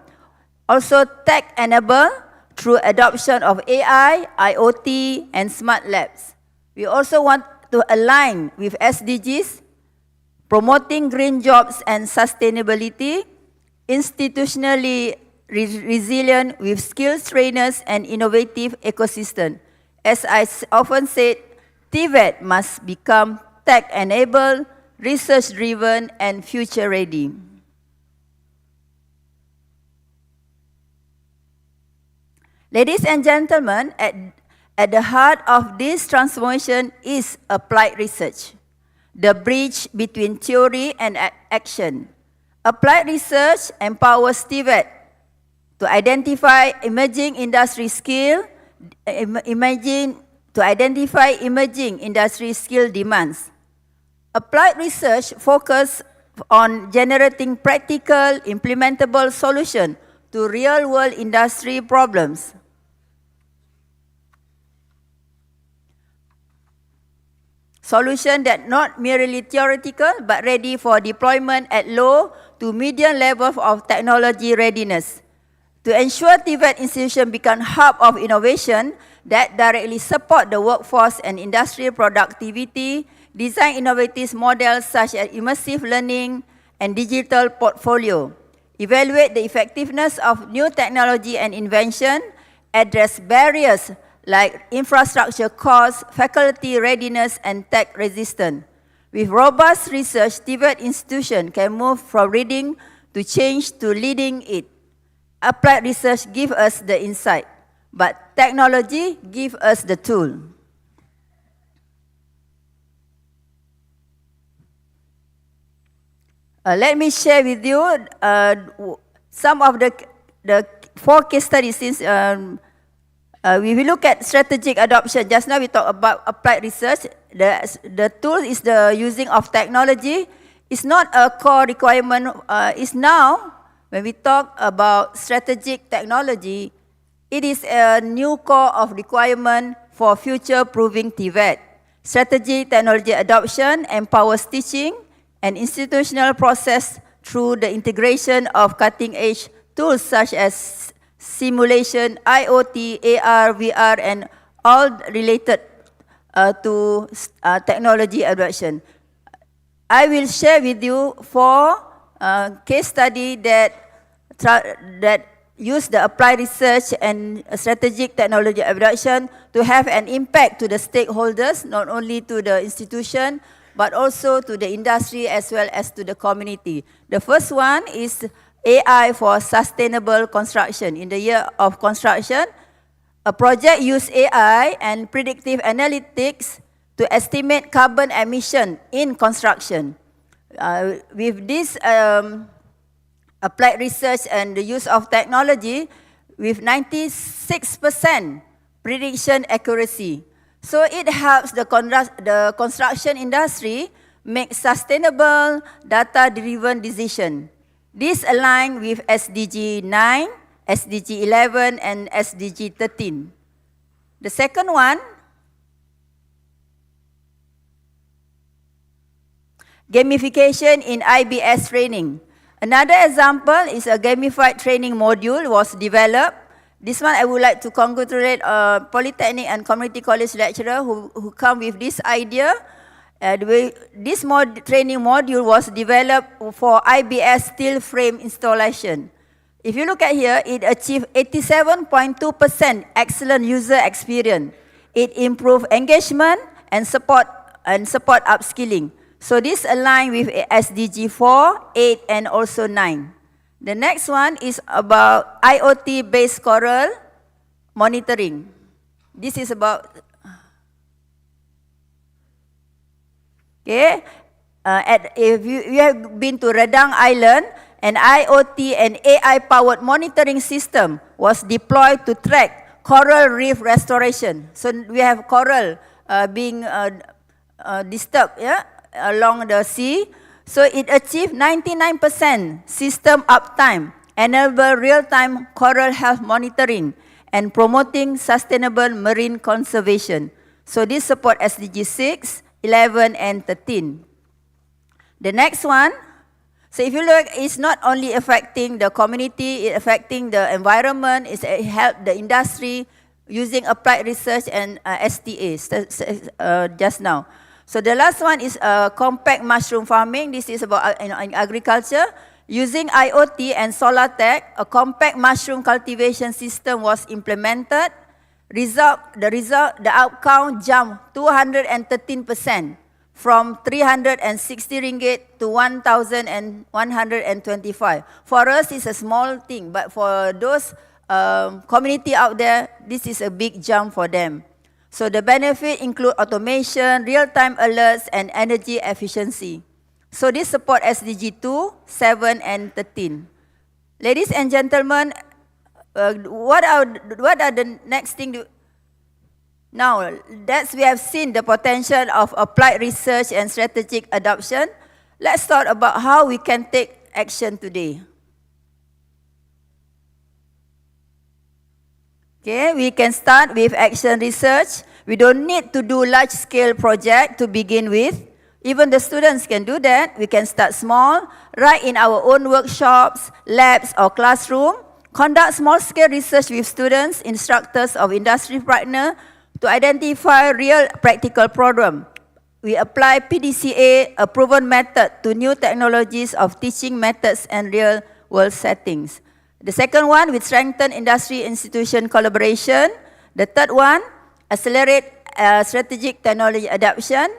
Also tech-enabled through adoption of AI, IoT, and smart labs. We also want to align with SDGs, promoting green jobs and sustainability, institutionally resilient with skills trainers and innovative ecosystem. As I often said, TVET must become tech-enabled, research-driven, and future-ready. Ladies and gentlemen, at the heart of this transformation is applied research, the bridge between theory and action. Applied research empowers TVET to identify emerging industry skill, to identify emerging industry skill demands. Applied research focuses on generating practical, implementable solutions to real-world industry problems. Solutions that not merely theoretical, but ready for deployment at low to medium levels of technology readiness. To ensure TVET institutions become hub of innovation, that directly support the workforce and industrial productivity, design innovative models such as immersive learning and digital portfolio, evaluate the effectiveness of new technology and invention, address barriers like infrastructure costs, faculty readiness, and tech resistance. With robust research, TVET institution can move from reading to change to leading it. Applied research gives us the insight, but technology gives us the tool. Let me share with you some of the 4 case studies since we will look at strategic adoption. Just now we talked about applied research. The tool is the using of technology. It's not a core requirement. It's now, when we talk about strategic technology, it is a new core of requirement for future-proofing TVET. Strategic technology adoption empowers teaching and institutional process through the integration of cutting-edge tools such as simulation, IoT, AR, VR, and all related to technology adoption. I will share with you 4 case study that use the applied research and strategic technology adoption to have an impact to the stakeholders, not only to the institution, but also to the industry as well as to the community. The first one is AI for sustainable construction. In the year of construction, a project used AI and predictive analytics to estimate carbon emission in construction. With this applied research and the use of technology, with 96% prediction accuracy. So it helps the construction industry make sustainable, data-driven decision. This aligns with SDG 9, SDG 11, and SDG 13. The second one, gamification in IBS training. Another example is a gamified training module was developed. This one I would like to congratulate Polytechnic and Community College lecturer who come with this idea. This training module was developed for IBS steel frame installation. If you look at here, it achieved 87.2% excellent user experience. It improved engagement and support upskilling. So this aligns with SDG 4, 8, and also 9. The next one is about IoT-based coral monitoring. This is about, okay, if you have been to Redang Island, an IoT and AI-powered monitoring system was deployed to track coral reef restoration. So we have coral being disturbed, yeah, along the sea. So it achieved 99% system uptime, enable real-time coral health monitoring, and promoting sustainable marine conservation. So this support SDG 6, 11, and 13. The next one, so if you look, it's not only affecting the community, it's affecting the environment, it helps the industry using applied research and STA just now. So the last one is compact mushroom farming. This is about in agriculture. Using IoT and solar tech, a compact mushroom cultivation system was implemented. The outcome jumped 213% from 360 ringgit to 1,125. For us, it's a small thing, but for those community out there, this is a big jump for them. So the benefit include automation, real-time alerts, and energy efficiency. So this support SDG 2, 7, and 13. Ladies and gentlemen, what are the next thing? Now, we have seen the potential of applied research and strategic adoption. Let's talk about how we can take action today. Okay, we can start with action research. We don't need to do large-scale project to begin with. Even the students can do that. We can start small, right in our own workshops, labs, or classroom. conduct small-scale research with students, instructors of industry partner to identify real practical problem. We apply PDCA, a proven method, to new technologies of teaching methods and real-world settings. The second one, we strengthen industry-institution collaboration. The third one, accelerate strategic technology adoption.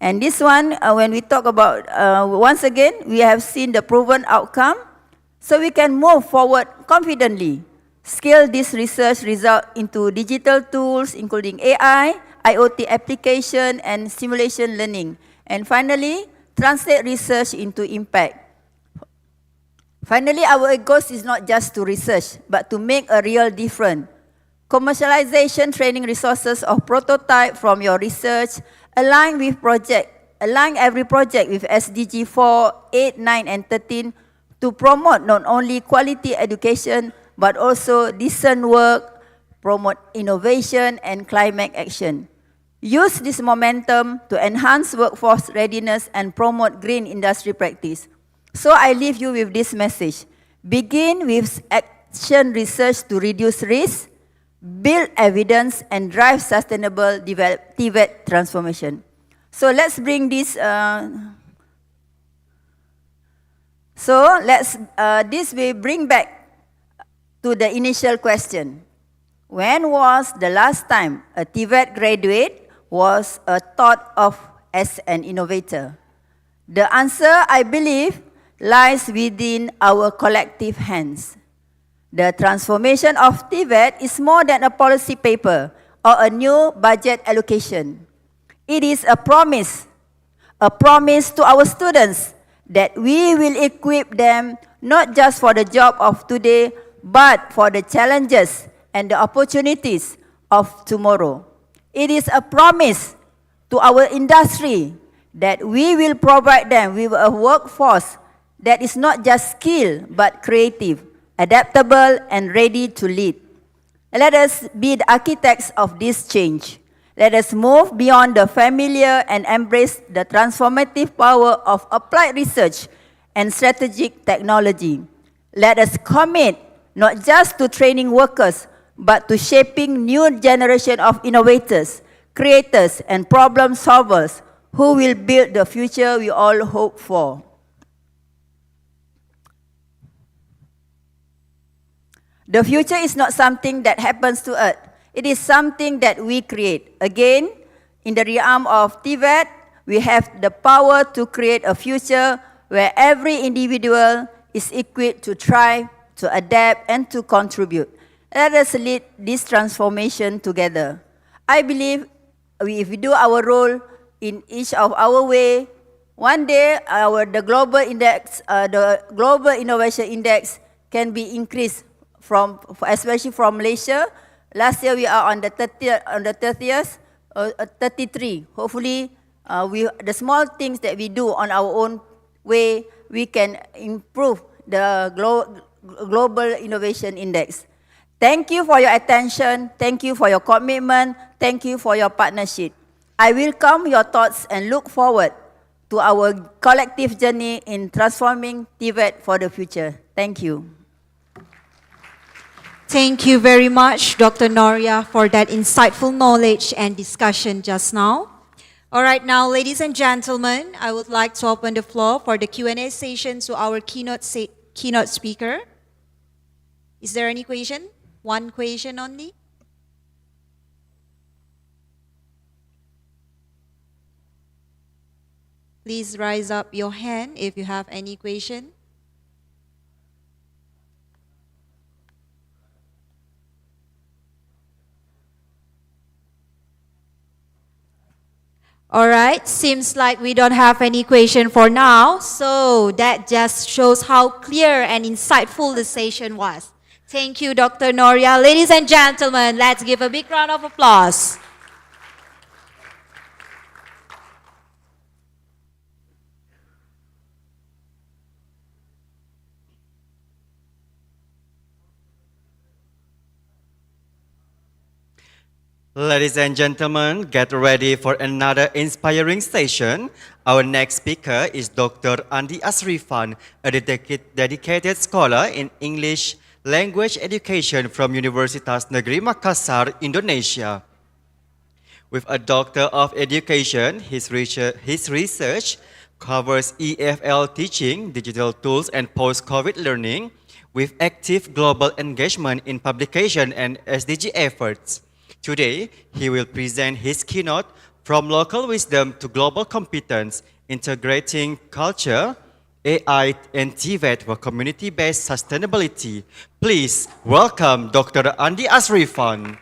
And this one, when we talk about, once again, we have seen the proven outcome, so we can move forward confidently. Scale this research result into digital tools, including AI, IoT application, and simulation learning. And finally, translate research into impact. Finally, our goal is not just to research, but to make a real difference. Commercialization training resources of prototype from your research, align every project with SDG 4, 8, 9, and 13 to promote not only quality education, but also decent work, promote innovation, and climate action. Use this momentum to enhance workforce readiness and promote green industry practice. So I leave you with this message. Begin with action research to reduce risk, build evidence, and drive sustainable TVET transformation. So let's bring this, this will bring back to the initial question. When was the last time a TVET graduate was thought of as an innovator? The answer, I believe, lies within our collective hands. The transformation of TVET is more than a policy paper or a new budget allocation. It is a promise to our students that we will equip them not just for the job of today, but for the challenges and the opportunities of tomorrow. It is a promise to our industry that we will provide them with a workforce that is not just skilled, but creative, adaptable, and ready to lead. Let us be the architects of this change. Let us move beyond the familiar and embrace the transformative power of applied research and strategic technology. Let us commit not just to training workers, but to shaping new generation of innovators, creators, and problem solvers who will build the future we all hope for. The future is not something that happens to us. It is something that we create. Again, in the realm of TVET, we have the power to create a future where every individual is equipped to thrive, to adapt, and to contribute. Let us lead this transformation together. I believe if we do our role in each of our way, one day the global index, the global innovation index can be increased especially from Malaysia. Last year we are on the 30th, 33. Hopefully, the small things that we do on our own way, we can improve the global innovation index. Thank you for your attention. Thank you for your commitment. Thank you for your partnership. I welcome your thoughts and look forward to our collective journey in transforming TVET for the future. Thank you. Thank you very much, Dr. Noria, for that insightful knowledge and discussion just now. All right, now, ladies and gentlemen, I would like to open the floor for the Q&A session to our keynote speaker. Is there any question? One question only? Please raise up your hand if you have any question. All right, seems like we don't have any question for now, so that just shows how clear and insightful the session was. Thank you, Dr. Noria. Ladies and gentlemen, let's give a big round of applause. Ladies and gentlemen, get ready for another inspiring session. Our next speaker is Dr. Andi Asrifan, a dedicated scholar in English Language Education from Universitas Negeri Makassar, Indonesia. With a Doctor of Education, his research covers EFL teaching, digital tools, and post-COVID learning, with active global engagement in publication and SDG efforts. Today, he will present his keynote, From Local Wisdom to Global Competence, Integrating Culture, AI, and TVET for Community-Based Sustainability. Please welcome Dr. Andi Asrifan.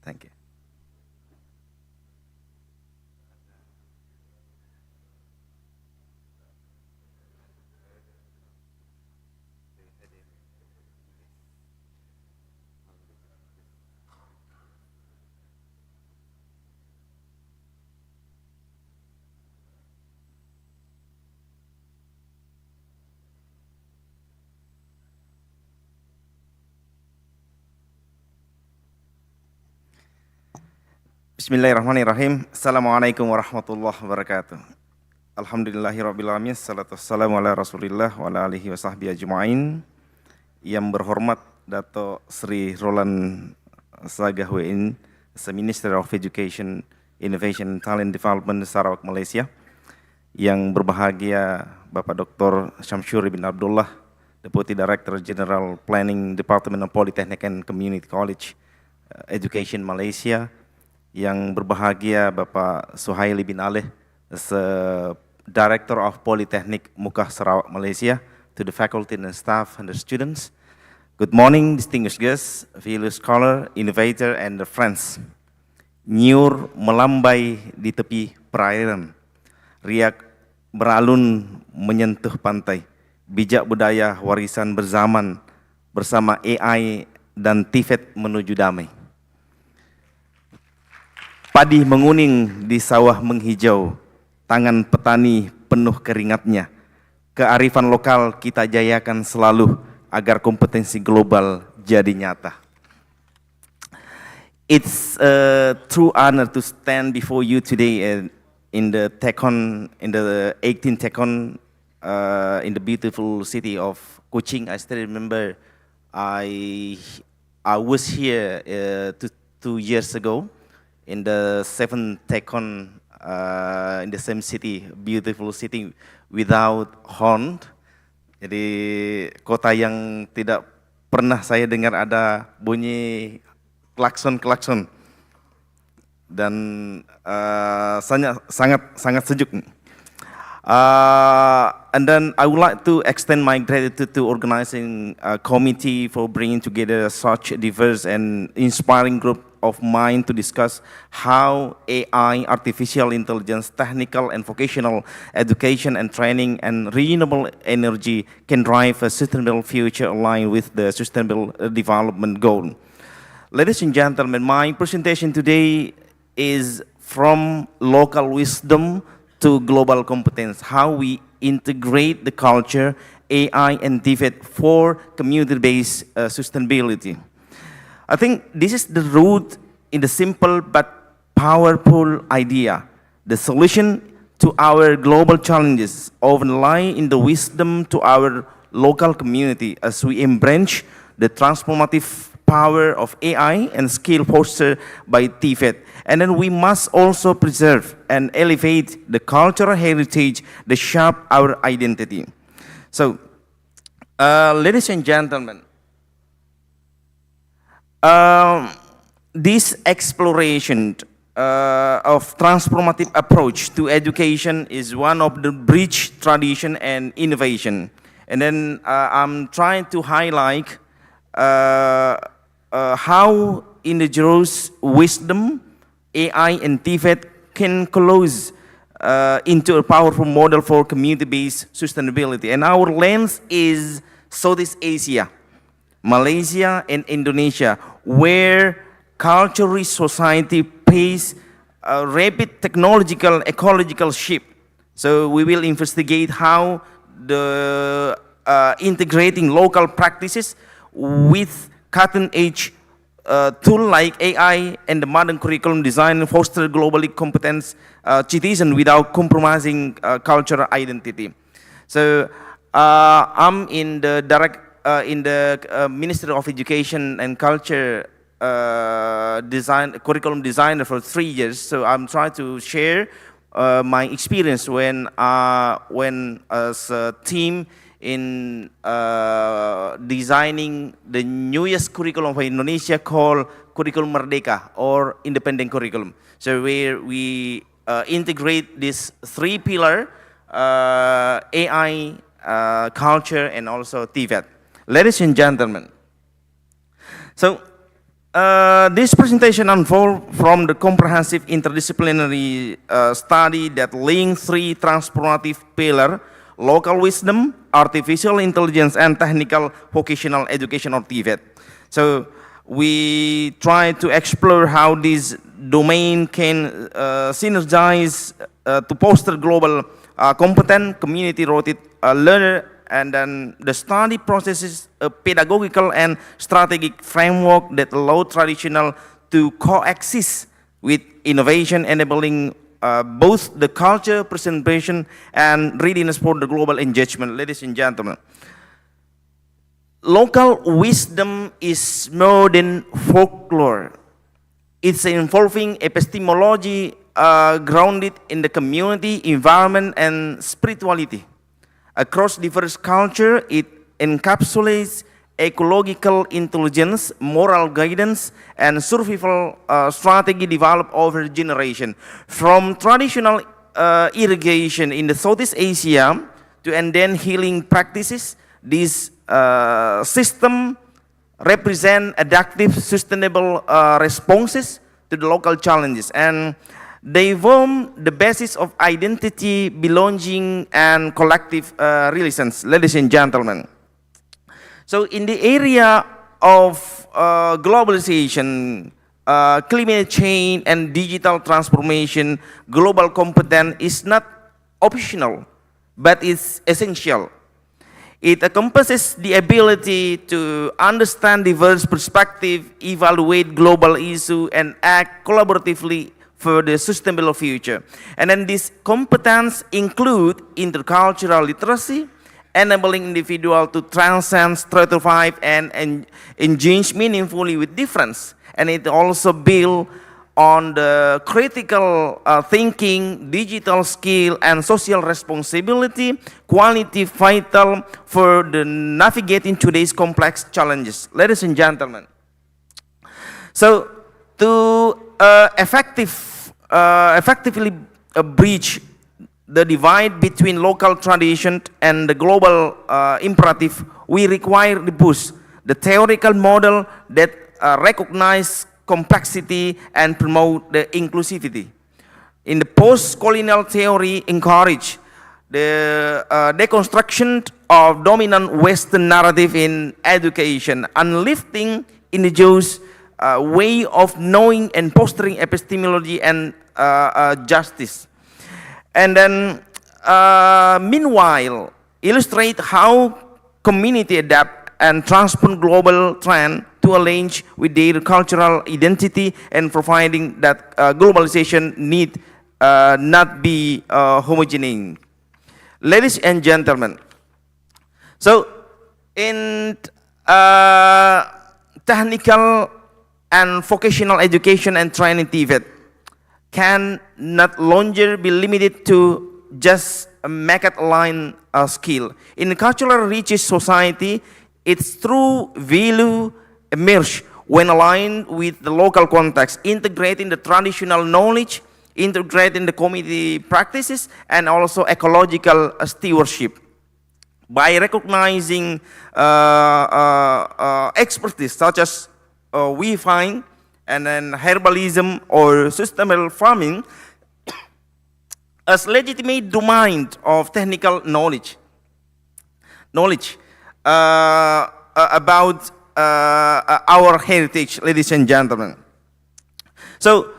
Thank you. Bismillahirrahmanirrahim. Assalamualaikum warahmatullahi wabarakatuh. Alhamdulillahirrabbilalamin. Salatu wassalamu ala rasulillah wa ala alihi wa sahbihi ajma'in. Yang berhormat Dato' Sri Roland Sagahwein, as Minister of Education, Innovation and Talent Development Sarawak, Malaysia. Yang berbahagia Bapak Dr. Syamsuri bin Abdullah, Deputy Director General Planning Department of Polytechnic and Community College Education Malaysia. Yang berbahagia Bapak Suhaili bin Aleh, as Director of Polytechnic Mukah Sarawak, Malaysia, to the faculty and staff and the students. Good morning, distinguished guests, fellow scholar, innovator, and friends. Nyur melambai di tepi perairan, riak beralun menyentuh pantai, bijak budaya warisan berzaman, bersama AI dan TVET menuju damai. Padi menguning di sawah menghijau, tangan petani penuh keringatnya. Kearifan lokal kita jayakan selalu agar kompetensi global jadi nyata. It's a true honor to stand before you today in the TECHON, in the 18th TECHON in the beautiful city of Kuching. I still remember I was here 2 years ago. In the 7th TECHON in the same city, beautiful city without horn. Jadi kota yang tidak pernah saya dengar ada bunyi klakson dan sangat sejuk. And then I would like to extend my gratitude to organizing committee for bringing together such a diverse and inspiring group of mind to discuss how AI, artificial intelligence, technical and vocational education and training, and renewable energy can drive a sustainable future aligned with the sustainable development goal. Ladies and gentlemen, my presentation today is from local wisdom to global competence, how we integrate the culture, AI, and TVET for community-based sustainability. I think this is the root in the simple but powerful idea. The solution to our global challenges often lie in the wisdom to our local community as we embrace the transformative power of AI and skill fostered by TVET. And then we must also preserve and elevate the cultural heritage that shape our identity. So, ladies and gentlemen, this exploration of transformative approach to education is one of the bridge tradition and innovation. And then I'm trying to highlight how indigenous wisdom, AI, and TVET can close into a powerful model for community-based sustainability. And our lens is Southeast Asia, Malaysia, and Indonesia, where cultural society plays rapid technological ecological shift. So we will investigate how the integrating local practices with cutting-edge tool like AI and the modern curriculum design foster globally competent citizens without compromising cultural identity. So I'm in the Ministry of Education and Culture curriculum designer for 3 years. So I'm trying to share my experience when as a team in designing the newest curriculum for Indonesia called Curriculum Merdeka or Independent Curriculum. So where we integrate these 3 pillars, AI, culture, and also TVET. Ladies and gentlemen, so this presentation unfolds from the comprehensive interdisciplinary study that links 3 transformative pillars: local wisdom, artificial intelligence, and technical vocational education or TVET. So we try to explore how this domain can synergize to foster global competent, community-rooted learner, and then the study process is a pedagogical and strategic framework that allow traditional to coexist with innovation, enabling both the culture preservation and readiness for the global engagement. Ladies and gentlemen, local wisdom is more than folklore. It's involving epistemology grounded in the community, environment, and spirituality. Across diverse culture, it encapsulates ecological intelligence, moral guidance, and survival strategy developed over generation. From traditional irrigation in the Southeast Asia to and then healing practices, this system represent adaptive, sustainable responses to the local challenges, and they form the basis of identity, belonging, and collective resilience. Ladies and gentlemen, so in the area of globalization, climate change, and digital transformation, global competence is not optional, but it's essential. It encompasses the ability to understand diverse perspectives, evaluate global issues, and act collaboratively for the sustainable future. And then this competence include intercultural literacy, enabling individual to transcend, stratify, and engage meaningfully with difference. And it also build on the critical thinking, digital skill, and social responsibility, quality vital for the navigating today's complex challenges. Ladies and gentlemen, so to effectively bridge the divide between local tradition and the global imperative, we require to boost the theoretical model that recognize complexity and promote the inclusivity. In the post-colonial theory, encourage the deconstruction of dominant Western narrative in education, uplifting individuals' way of knowing and fostering epistemology and justice. And then, meanwhile, illustrate how community adapt and transform global trend to align with their cultural identity and providing that globalization need not be homogeneous. Ladies and gentlemen, so in technical and vocational education and training TVET can not longer be limited to just a market-aligned skill. In a culturally rich society, its true value emerge when aligned with the local context, integrating the traditional knowledge, integrating the community practices, and also ecological stewardship. By recognizing expertise such as we find, and then herbalism or sustainable farming as legitimate domain of technical knowledge about our heritage, ladies and gentlemen. So,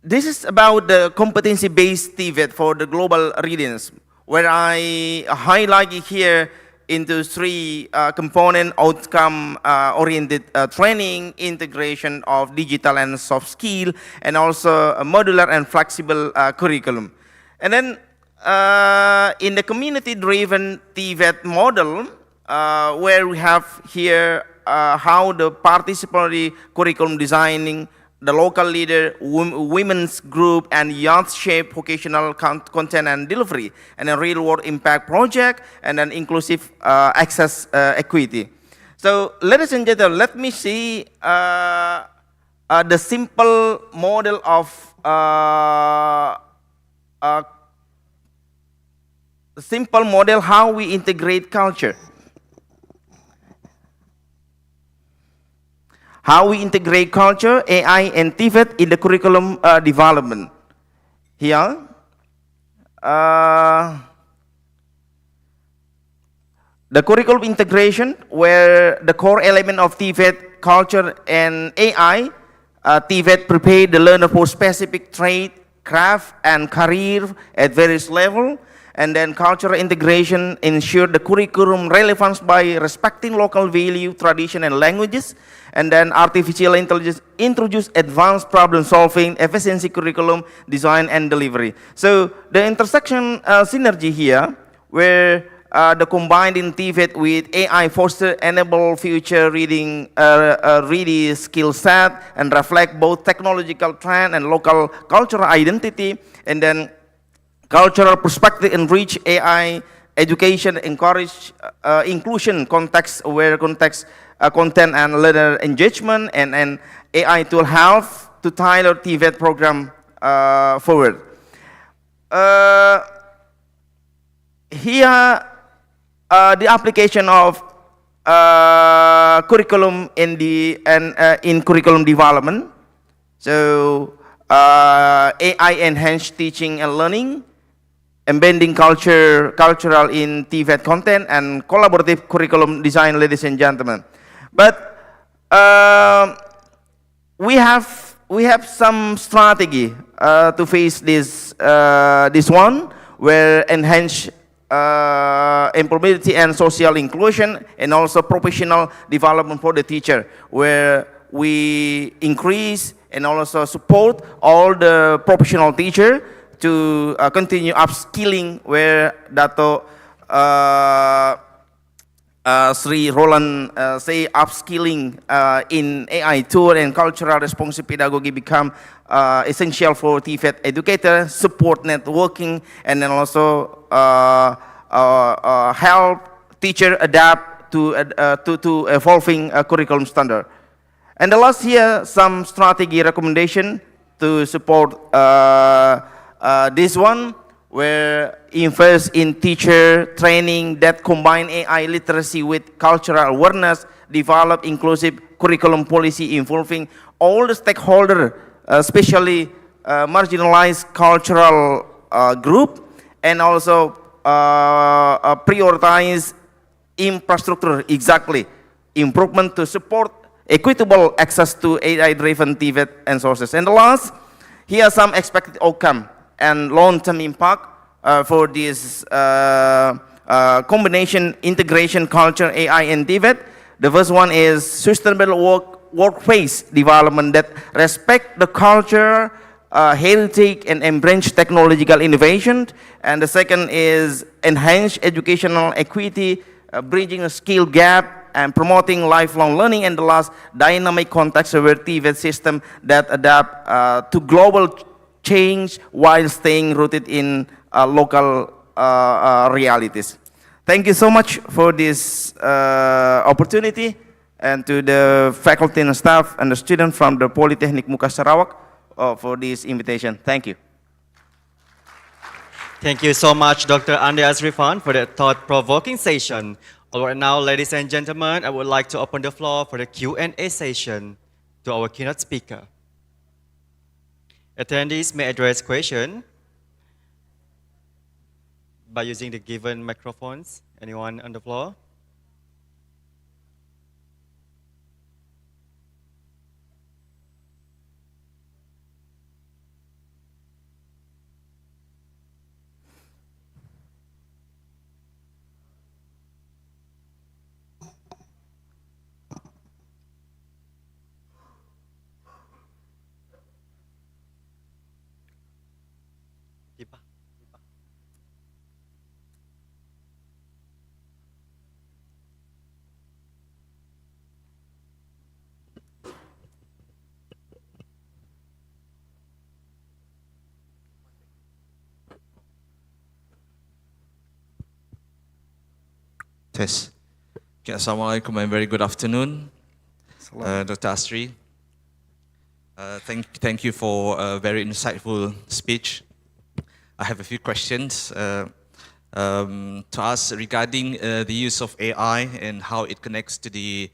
this is about the competency-based TVET for the global readiness, where I highlight here into three component outcome oriented training, integration of digital and soft skill, and also a modular and flexible curriculum. And then in the community-driven TVET model, where we have here how the participatory curriculum designing, the local leader, women's group, and youth shape vocational content and delivery, and a real-world impact project, and an inclusive access equity. So, ladies and gentlemen, let me see the simple model of how we integrate culture. How we integrate culture, AI, and TVET in the curriculum development. Here, the curriculum integration, where the core element of TVET, culture, and AI, TVET prepare the learner for specific trade, craft, and career at various levels. And then cultural integration ensure the curriculum relevance by respecting local value, tradition, and languages. And then artificial intelligence introduce advanced problem solving, efficiency curriculum design and delivery. So the intersection synergy here, where the combining TVET with AI foster enable future reading ready skill set and reflect both technological trend and local cultural identity. And then cultural perspective enrich AI education, encourage inclusion, context-aware content and learner engagement, and AI tool help to tailor TVET program forward. Here, the application of curriculum in curriculum development. So AI enhanced teaching and learning, embedding cultural in TVET content, and collaborative curriculum design, ladies and gentlemen. But we have some strategy to face this one, where enhance employability and social inclusion, and also professional development for the teacher, where we increase and also support all the professional teacher to continue upskilling, where Dato Sri Roland say upskilling in AI tool and cultural responsive pedagogy become essential for TVET educator, support networking, and then also help teacher adapt to evolving curriculum standard. And the last here, some strategy recommendation to support this one, where invest in teacher training that combine AI literacy with cultural awareness, develop inclusive curriculum policy involving all the stakeholders, especially marginalized cultural group, and also prioritize infrastructure, exactly, improvement to support equitable access to AI-driven TVET and sources. And the last, here are some expected outcome and long-term impact for this combination, integration, culture, AI, and TVET. The first one is sustainable workplace development that respect the culture, heritage, and embrace technological innovation. And the second is enhance educational equity, bridging a skill gap, and promoting lifelong learning. And the last, dynamic context-aware TVET system that adapt to global change while staying rooted in local realities. Thank you so much for this opportunity, and to the faculty and staff and the students from the Polytechnic Muka Sarawak for this invitation. Thank you. Thank you so much, Dr. Andreas Rifan, for that thought-provoking session. All right, now, ladies and gentlemen, I would like to open the floor for the Q&A session to our keynote speaker. Attendees may address questions by using the given microphones. Anyone on the floor? test. Okay, Assalamualaikum and very good afternoon, Dr. Astri. Thank you for a very insightful speech. I have a few questions to ask regarding the use of AI and how it connects to the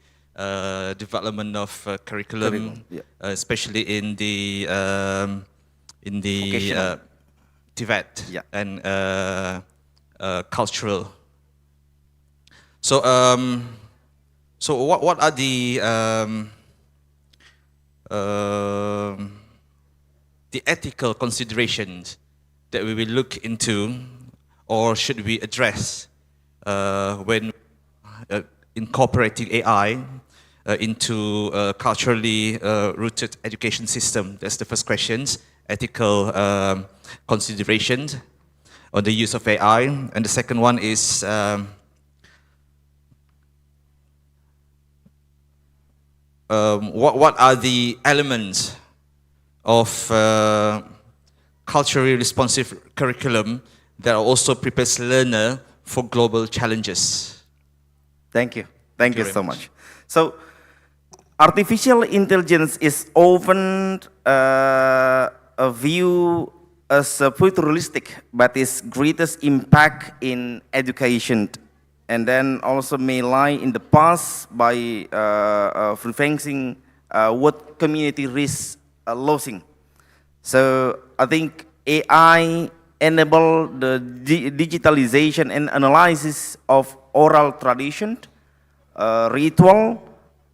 development of curriculum, especially in the TVET and cultural. So, what are the ethical considerations that we will look into, or should we address when incorporating AI into a culturally rooted education system? That's the first question. Ethical considerations on the use of AI, and the second one is what are the elements of culturally responsive curriculum that also prepares learner for global challenges? Thank you. Thank you so much. So, artificial intelligence is often viewed as futuristic, but its greatest impact in education, and then also may lie in the past by preventing what community risks losing. So I think AI enable the digitalization and analysis of oral tradition, ritual,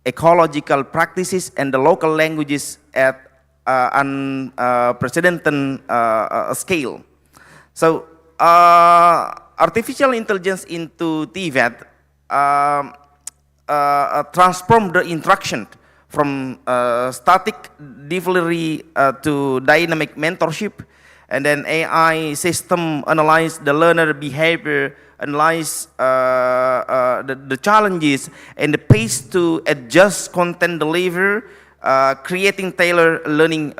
ecological practices, and the local languages at unprecedented scale. So artificial intelligence into TVET transform the interaction from static delivery to dynamic mentorship, and then AI system analyze the learner behavior, analyze the challenges and the pace to adjust content delivery, creating tailored learning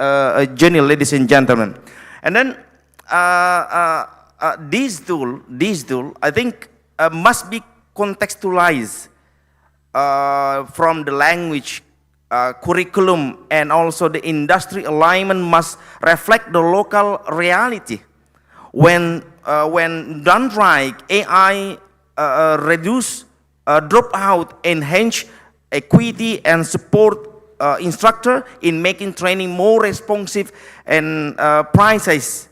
journey, ladies and gentlemen. And then this tool, I think must be contextualized from the language, curriculum, and also the industry alignment must reflect the local reality. When done right, AI reduce dropout, enhance equity, and support instructor in making training more responsive and precise,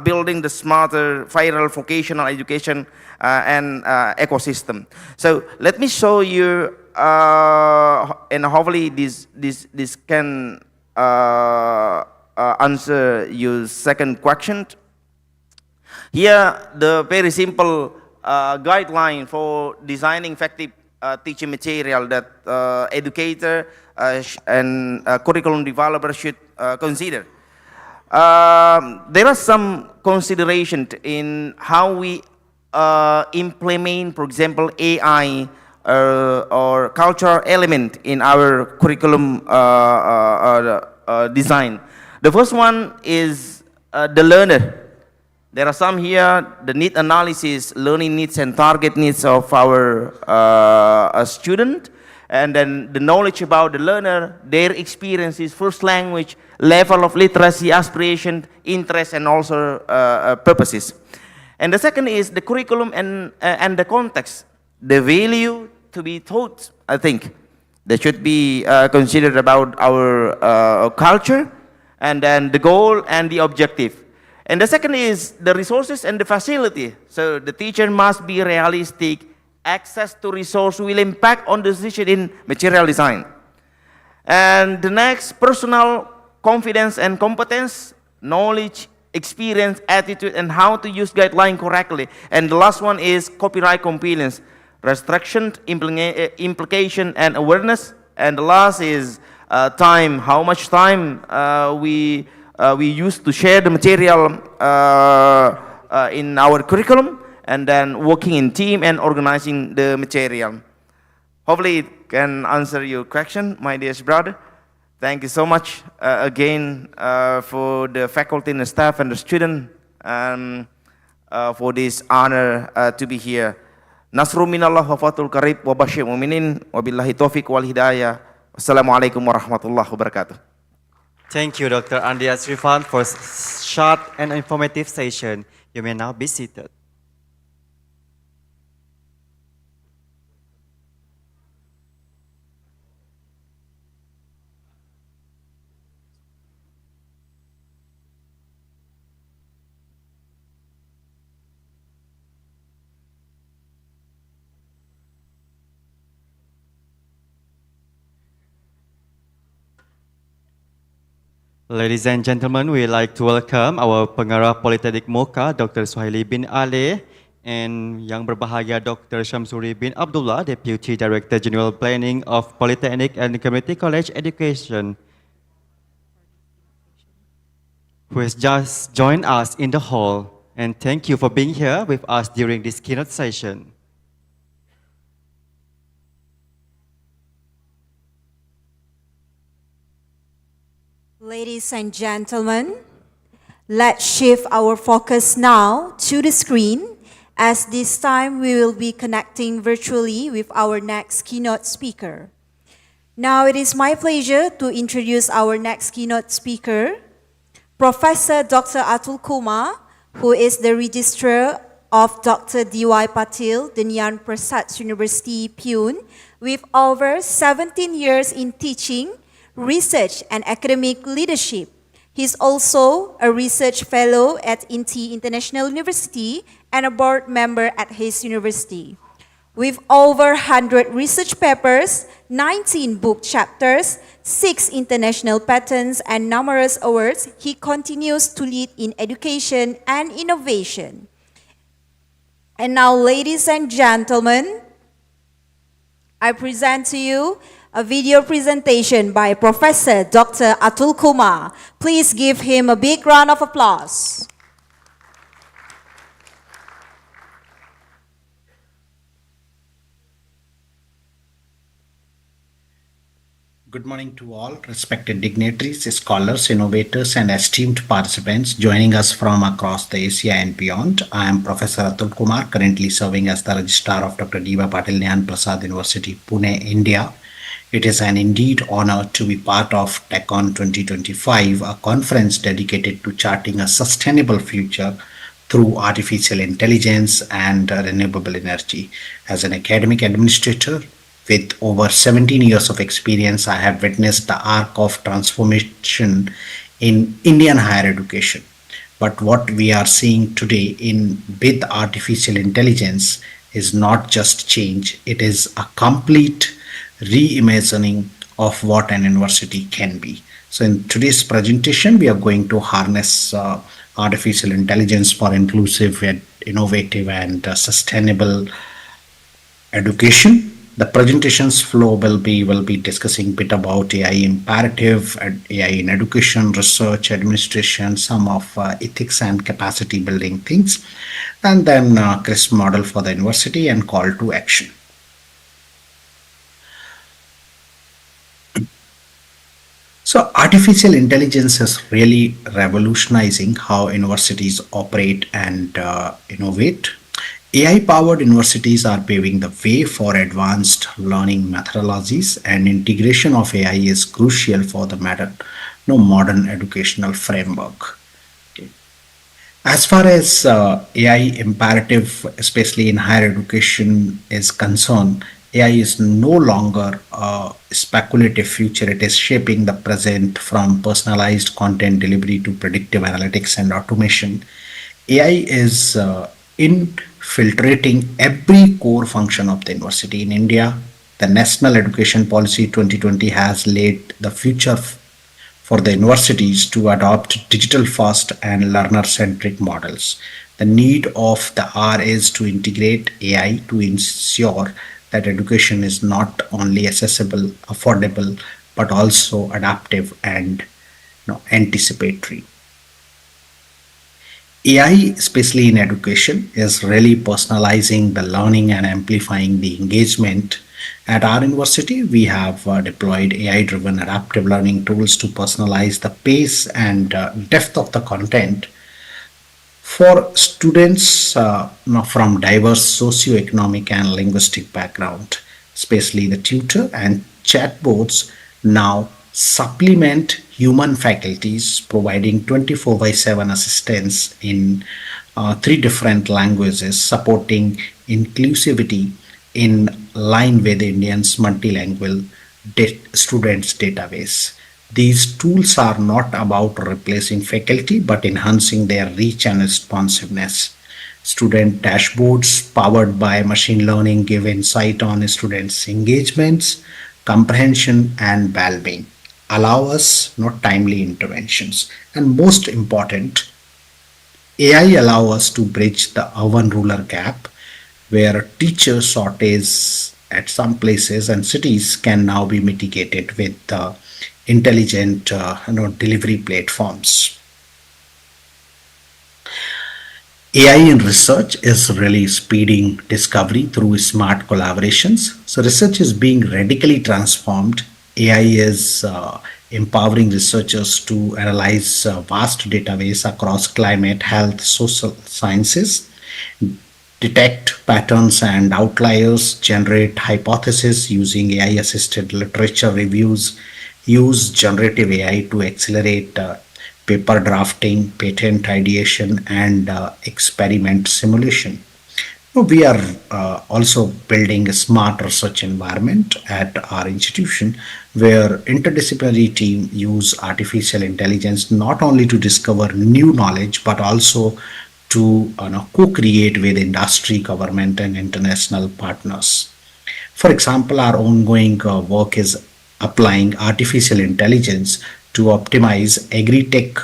building the smarter viral vocational education and ecosystem. So let me show you, and hopefully this can answer your second question. Here, the very simple guideline for designing effective teaching material that educator and curriculum developer should consider. There are some considerations in how we implement, for example, AI or cultural element in our curriculum design. The first one is the learner. There are some here, the need analysis, learning needs and target needs of our student, and then the knowledge about the learner, their experiences, first language, level of literacy, aspiration, interest, and also purposes. And the second is the curriculum and the context, the value to be taught. I think that should be considered about our culture, and then the goal and the objective. And the second is the resources and the facility. So the teacher must be realistic. Access to resource will impact on the decision in material design. And the next, personal confidence and competence, knowledge, experience, attitude, and how to use guideline correctly. And the last one is copyright compliance, restriction, implication, and awareness. And the last is time, how much time we use to share the material in our curriculum, and then working in team and organizing the material. Hopefully it can answer your question, my dear brother. Thank you so much again for the faculty and the staff and the student for this honor to be here. Nasru minallah wa fatul qarib wa basyir mu'minin wa billahi taufiq wal hidayah. Wassalamualaikum warahmatullahi wabarakatuh. Thank you, Dr. Andreas Rifan, for short and informative session. You may now be seated. Ladies and gentlemen, we'd like to welcome our Pengarah Politeknik Mocha, Dr. Suhaili bin Ale, and Yang Berbahagia Dr. Syamsuri bin Abdullah, Deputy Director General Planning of Polytechnic and Community College Education, who has just joined us in the hall. And thank you for being here with us during this keynote session. Ladies and gentlemen, let's shift our focus now to the screen, as this time we will be connecting virtually with our next keynote speaker. Now it is my pleasure to introduce our next keynote speaker, Professor Dr. Atul Kumar, who is the Registrar of Dr. D.Y. Patil, the Nyan Prasad University, Pune, with over 17 years in teaching, research and academic leadership. He's also a research fellow at INTI International University and a board member at his university. With over 100 research papers, 19 book chapters, 6 international patents, and numerous awards, he continues to lead in education and innovation. And now, ladies and gentlemen, I present to you a video presentation by Professor Dr. Atul Kumar. Please give him a big round of applause. Good morning to all respected dignitaries, scholars, innovators, and esteemed participants joining us from across the Asia and beyond. I am Professor Atul Kumar, currently serving as the Registrar of Dr. D.Y. Patil Nyan Prasad University, Pune, India. It is an indeed honor to be part of TECHON 2025, a conference dedicated to charting a sustainable future through artificial intelligence and renewable energy. As an academic administrator, with over 17 years of experience, I have witnessed the arc of transformation in Indian higher education. But what we are seeing today with artificial intelligence is not just change, it is a complete reimagining of what an university can be. So in today's presentation, we are going to harness artificial intelligence for inclusive, innovative, and sustainable education. The presentation's flow will be discussing a bit about AI imperative, AI in education, research, administration, some of ethics and capacity building things, and then CRISP model for the university and call to action. So artificial intelligence is really revolutionizing how universities operate and innovate. AI-powered universities are paving the way for advanced learning methodologies, and integration of AI is crucial for the modern educational framework. As far as AI imperative, especially in higher education, is concerned, AI is no longer a speculative future. It is shaping the present, from personalized content delivery to predictive analytics and automation. AI is infiltrating every core function of the university. In India, the National Education Policy 2020 has laid the future for the universities to adopt digital-first and learner-centric models. The need of the hour is to integrate AI to ensure that education is not only accessible, affordable, but also adaptive and anticipatory. AI, especially in education, is really personalizing the learning and amplifying the engagement. At our university, we have deployed AI-driven adaptive learning tools to personalize the pace and depth of the content For students from diverse socioeconomic and linguistic background, especially the tutor and chatbots now supplement human faculties, providing 24 by 7 assistance in three different languages, supporting inclusivity in line with Indians multilingual students database. These tools are not about replacing faculty but enhancing their reach and responsiveness. Student dashboards powered by machine learning give insight on students' engagements, comprehension, and well-being. Allow us not timely interventions. And most important, AI allow us to bridge the urban-rural gap where teacher shortage at some places and cities can now be mitigated with intelligent delivery platforms. AI in research is really speeding discovery through smart collaborations. So research is being radically transformed. AI is empowering researchers to analyze vast database across climate, health, social sciences, detect patterns and outliers, generate hypotheses using AI-assisted literature reviews, use generative AI to accelerate paper drafting, patent ideation, and experiment simulation. We are also building a smart research environment at our institution where interdisciplinary team use artificial intelligence not only to discover new knowledge but also to co-create with industry, government, and international partners. For example, our ongoing work is applying artificial intelligence to optimize agri-tech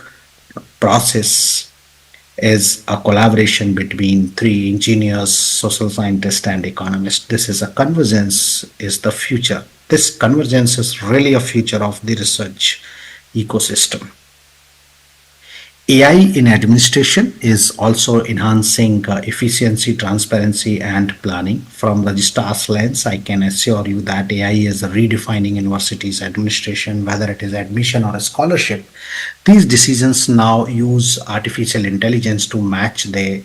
process is a collaboration between three engineers, social scientists, and economists. This is a convergence is the future. This convergence is really a future of the research ecosystem. AI in administration is also enhancing efficiency, transparency, and planning. From registrar's lens, I can assure you that AI is redefining universities' administration, whether it is admission or a scholarship. These decisions now use artificial intelligence to match the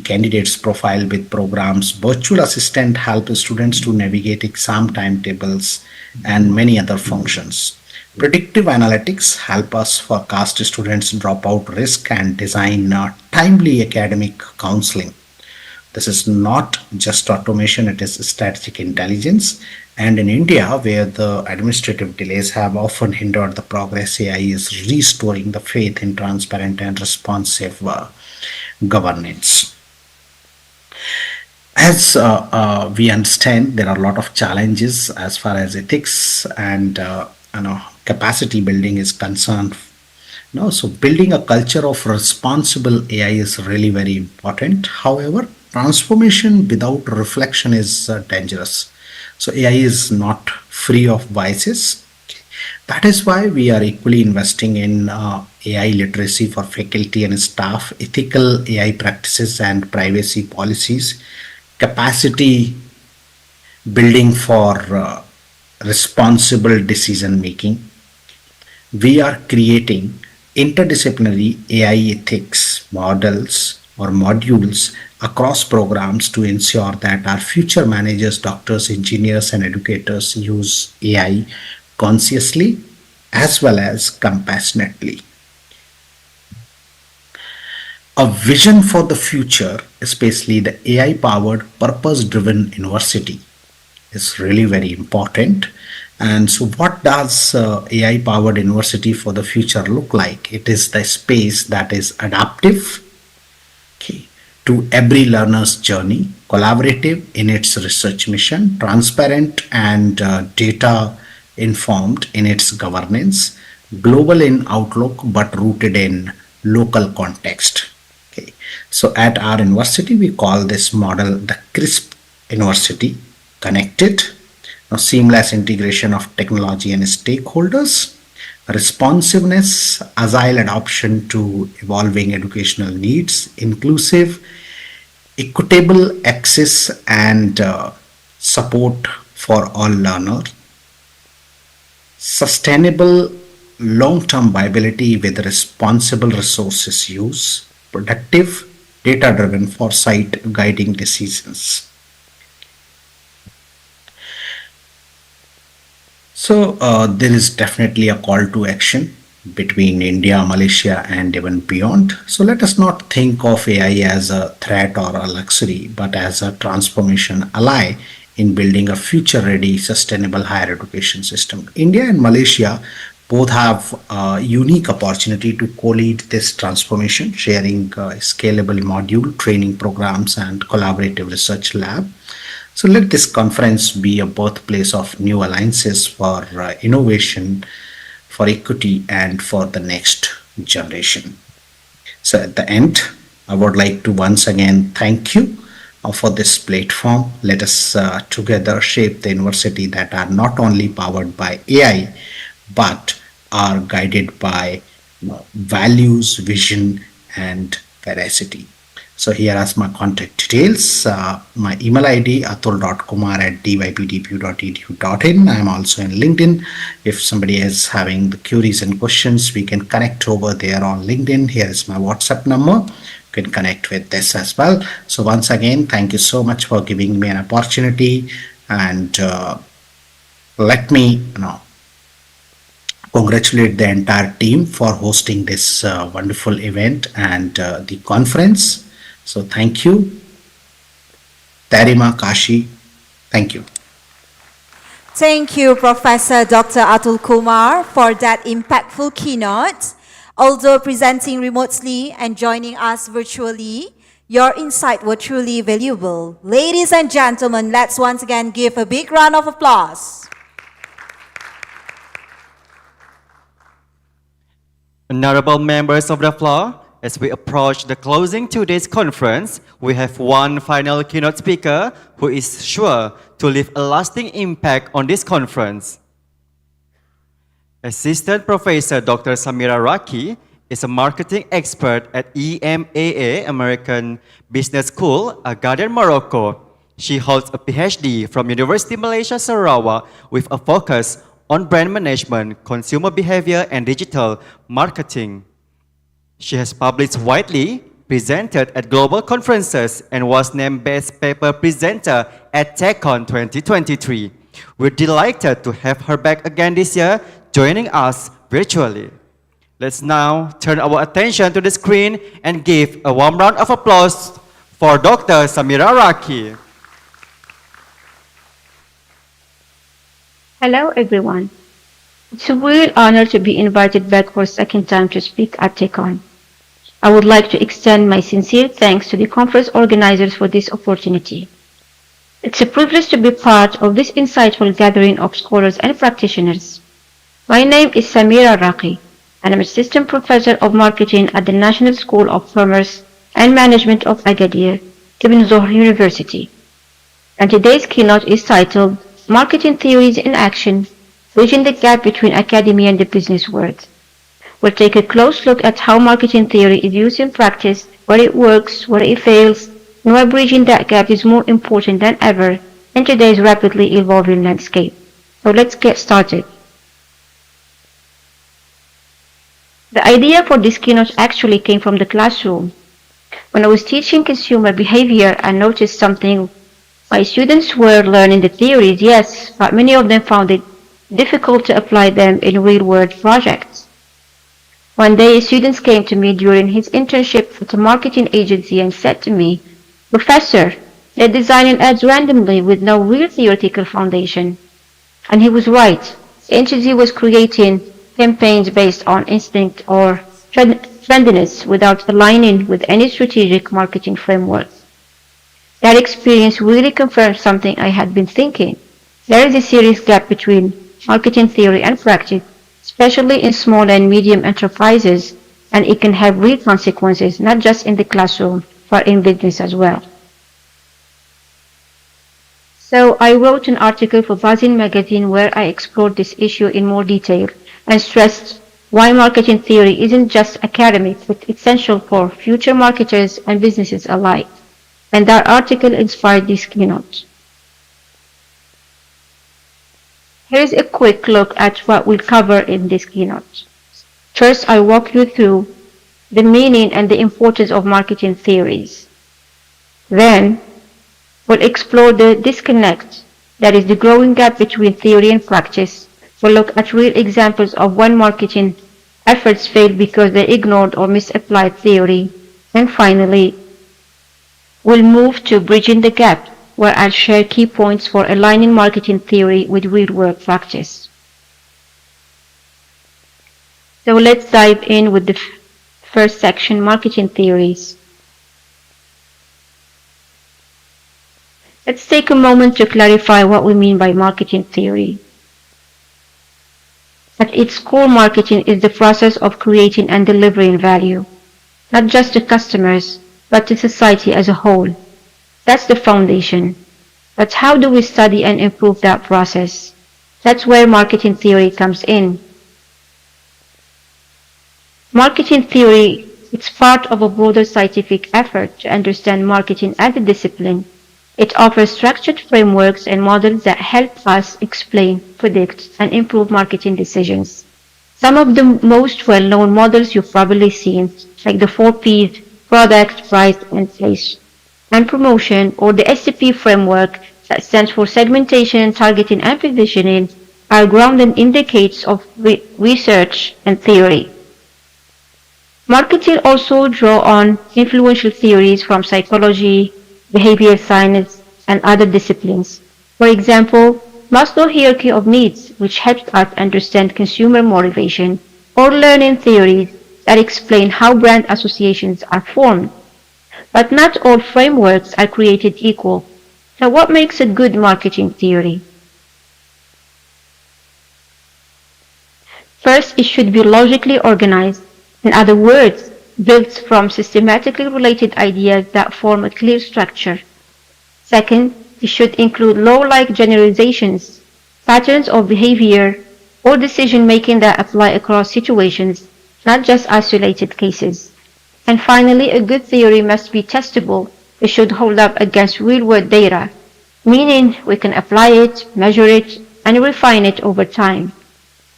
candidate's profile with programs. Virtual assistant help students to navigate exam timetables and many other functions. Predictive analytics help us forecast students' dropout risk and design timely academic counseling. This is not just automation, it is strategic intelligence. And in India, where the administrative delays have often hindered the progress, AI is restoring the faith in transparent and responsive governance. As we understand, there are a lot of challenges as far as ethics and capacity building is concerned. So building a culture of responsible AI is really very important. However, transformation without reflection is dangerous. So AI is not free of biases. That is why we are equally investing in AI literacy for faculty and staff, ethical AI practices and privacy policies, capacity building for responsible decision making. We are creating interdisciplinary AI ethics models or modules across programs to ensure that our future managers, doctors, engineers, and educators use AI consciously as well as compassionately. A vision for the future, especially the AI-powered purpose-driven university, is really very important. And so what does AI-powered university for the future look like? It is the space that is adaptive to every learner's journey, collaborative in its research mission, transparent and data informed in its governance, global in outlook but rooted in local context. So at our university, we call this model the CRISP University, connected, seamless integration of technology and stakeholders, responsiveness, agile adoption to evolving educational needs, inclusive, equitable access and support for all learners, sustainable long-term viability with responsible resources use, productive, data-driven foresight guiding decisions. So there is definitely a call to action between India, Malaysia, and even beyond. So let us not think of AI as a threat or a luxury, but as a transformation ally in building a future-ready, sustainable higher education system. India and Malaysia both have a unique opportunity to co-lead this transformation, sharing scalable module training programs and collaborative research lab. So let this conference be a birthplace of new alliances for innovation, for equity, and for the next generation. So at the end, I would like to once again thank you for this platform. Let us together shape the university that are not only powered by AI, but are guided by values, vision, and veracity. So here are my contact details. My email ID atul.kumar@dypdpu.edu.in. I'm also in LinkedIn. If somebody is having the queries and questions, we can connect over there on LinkedIn. Here is my WhatsApp number. You can connect with this as well. So once again, thank you so much for giving me an opportunity, and let me congratulate the entire team for hosting this wonderful event and the conference. So thank you. Tarima Kashi, thank you. Thank you, Professor Dr. Atul Kumar, for that impactful keynote. Although presenting remotely and joining us virtually, your insights were truly valuable. Ladies and gentlemen, let's once again give a big round of applause. Honorable members of the floor, as we approach the closing today's conference, we have one final keynote speaker who is sure to leave a lasting impact on this conference. Assistant Professor Dr. Samira Raki is a marketing expert at EMAA, American Business School, Agadir, Morocco. She holds a PhD from University Malaysia Sarawak with a focus on brand management, consumer behavior, and digital marketing. She has published widely, presented at global conferences, and was named Best Paper Presenter at TECHON 2023. We're delighted to have her back again this year, joining us virtually. Let's now turn our attention to the screen and give a warm round of applause for Dr. Samira Raki. Hello, everyone. It's a real honor to be invited back for a second time to speak at TECHON. I would like to extend my sincere thanks to the conference organizers for this opportunity. It's a privilege to be part of this insightful gathering of scholars and practitioners. My name is Samira Raki, and I'm Assistant Professor of Marketing at the National School of Commerce and Management of Agadir, Ibn Zohr University. And today's keynote is titled Marketing Theories in Action, Bridging the Gap Between Academia and the Business World. We'll take a close look at how marketing theory is used in practice, where it works, where it fails, and why bridging that gap is more important than ever in today's rapidly evolving landscape. So let's get started. The idea for this keynote actually came from the classroom. When I was teaching consumer behavior, I noticed something. My students were learning the theories, yes, but many of them found it difficult to apply them in real-world projects. One day, a student came to me during his internship at a marketing agency and said to me, "Professor, they're designing ads randomly with no real theoretical foundation." And he was right. The agency was creating campaigns based on instinct or trendiness without aligning with any strategic marketing framework. That experience really confirmed something I had been thinking. There is a serious gap between marketing theory and practice, especially in small and medium enterprises, and it can have real consequences, not just in the classroom, but in business as well. So I wrote an article for Buzzin magazine where I explored this issue in more detail and stressed why marketing theory isn't just academic, but essential for future marketers and businesses alike. And that article inspired this keynote. Here's a quick look at what we'll cover in this keynote. First, I'll walk you through the meaning and the importance of marketing theories. Then, we'll explore the disconnect, that is the growing gap between theory and practice. We'll look at real examples of when marketing efforts failed because they ignored or misapplied theory. And finally, we'll move to bridging the gap, where I'll share key points for aligning marketing theory with real-world practice. So let's dive in with the first section, marketing theories. Let's take a moment to clarify what we mean by marketing theory. At its core, marketing is the process of creating and delivering value, not just to customers, but to society as a whole. That's the foundation. But how do we study and improve that process? That's where marketing theory comes in. Marketing theory is part of a broader scientific effort to understand marketing as a discipline. It offers structured frameworks and models that help us explain, predict, and improve marketing decisions. Some of the most well-known models you've probably seen, like the 4 Ps, product, price, and place, and promotion, or the SCP framework that stands for segmentation, targeting, and positioning, are grounded in decades of research and theory. Marketing also draw on influential theories from psychology, behavioral science, and other disciplines. For example, Maslow's hierarchy of needs, which helps us understand consumer motivation, or learning theories that explain how brand associations are formed. But not all frameworks are created equal. So what makes a good marketing theory? First, it should be logically organized. In other words, built from systematically related ideas that form a clear structure. Second, it should include law-like generalizations, patterns of behavior, or decision-making that apply across situations, not just isolated cases. And finally, a good theory must be testable. It should hold up against real-world data, meaning we can apply it, measure it, and refine it over time.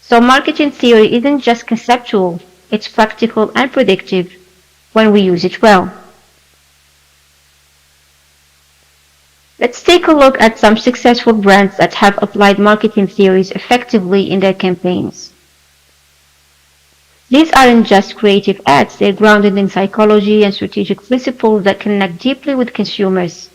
So marketing theory isn't just conceptual, it's practical and predictive when we use it well. Let's take a look at some successful brands that have applied marketing theories effectively in their campaigns. These aren't just creative ads, they're grounded in psychology and strategic principles that connect deeply with consumers.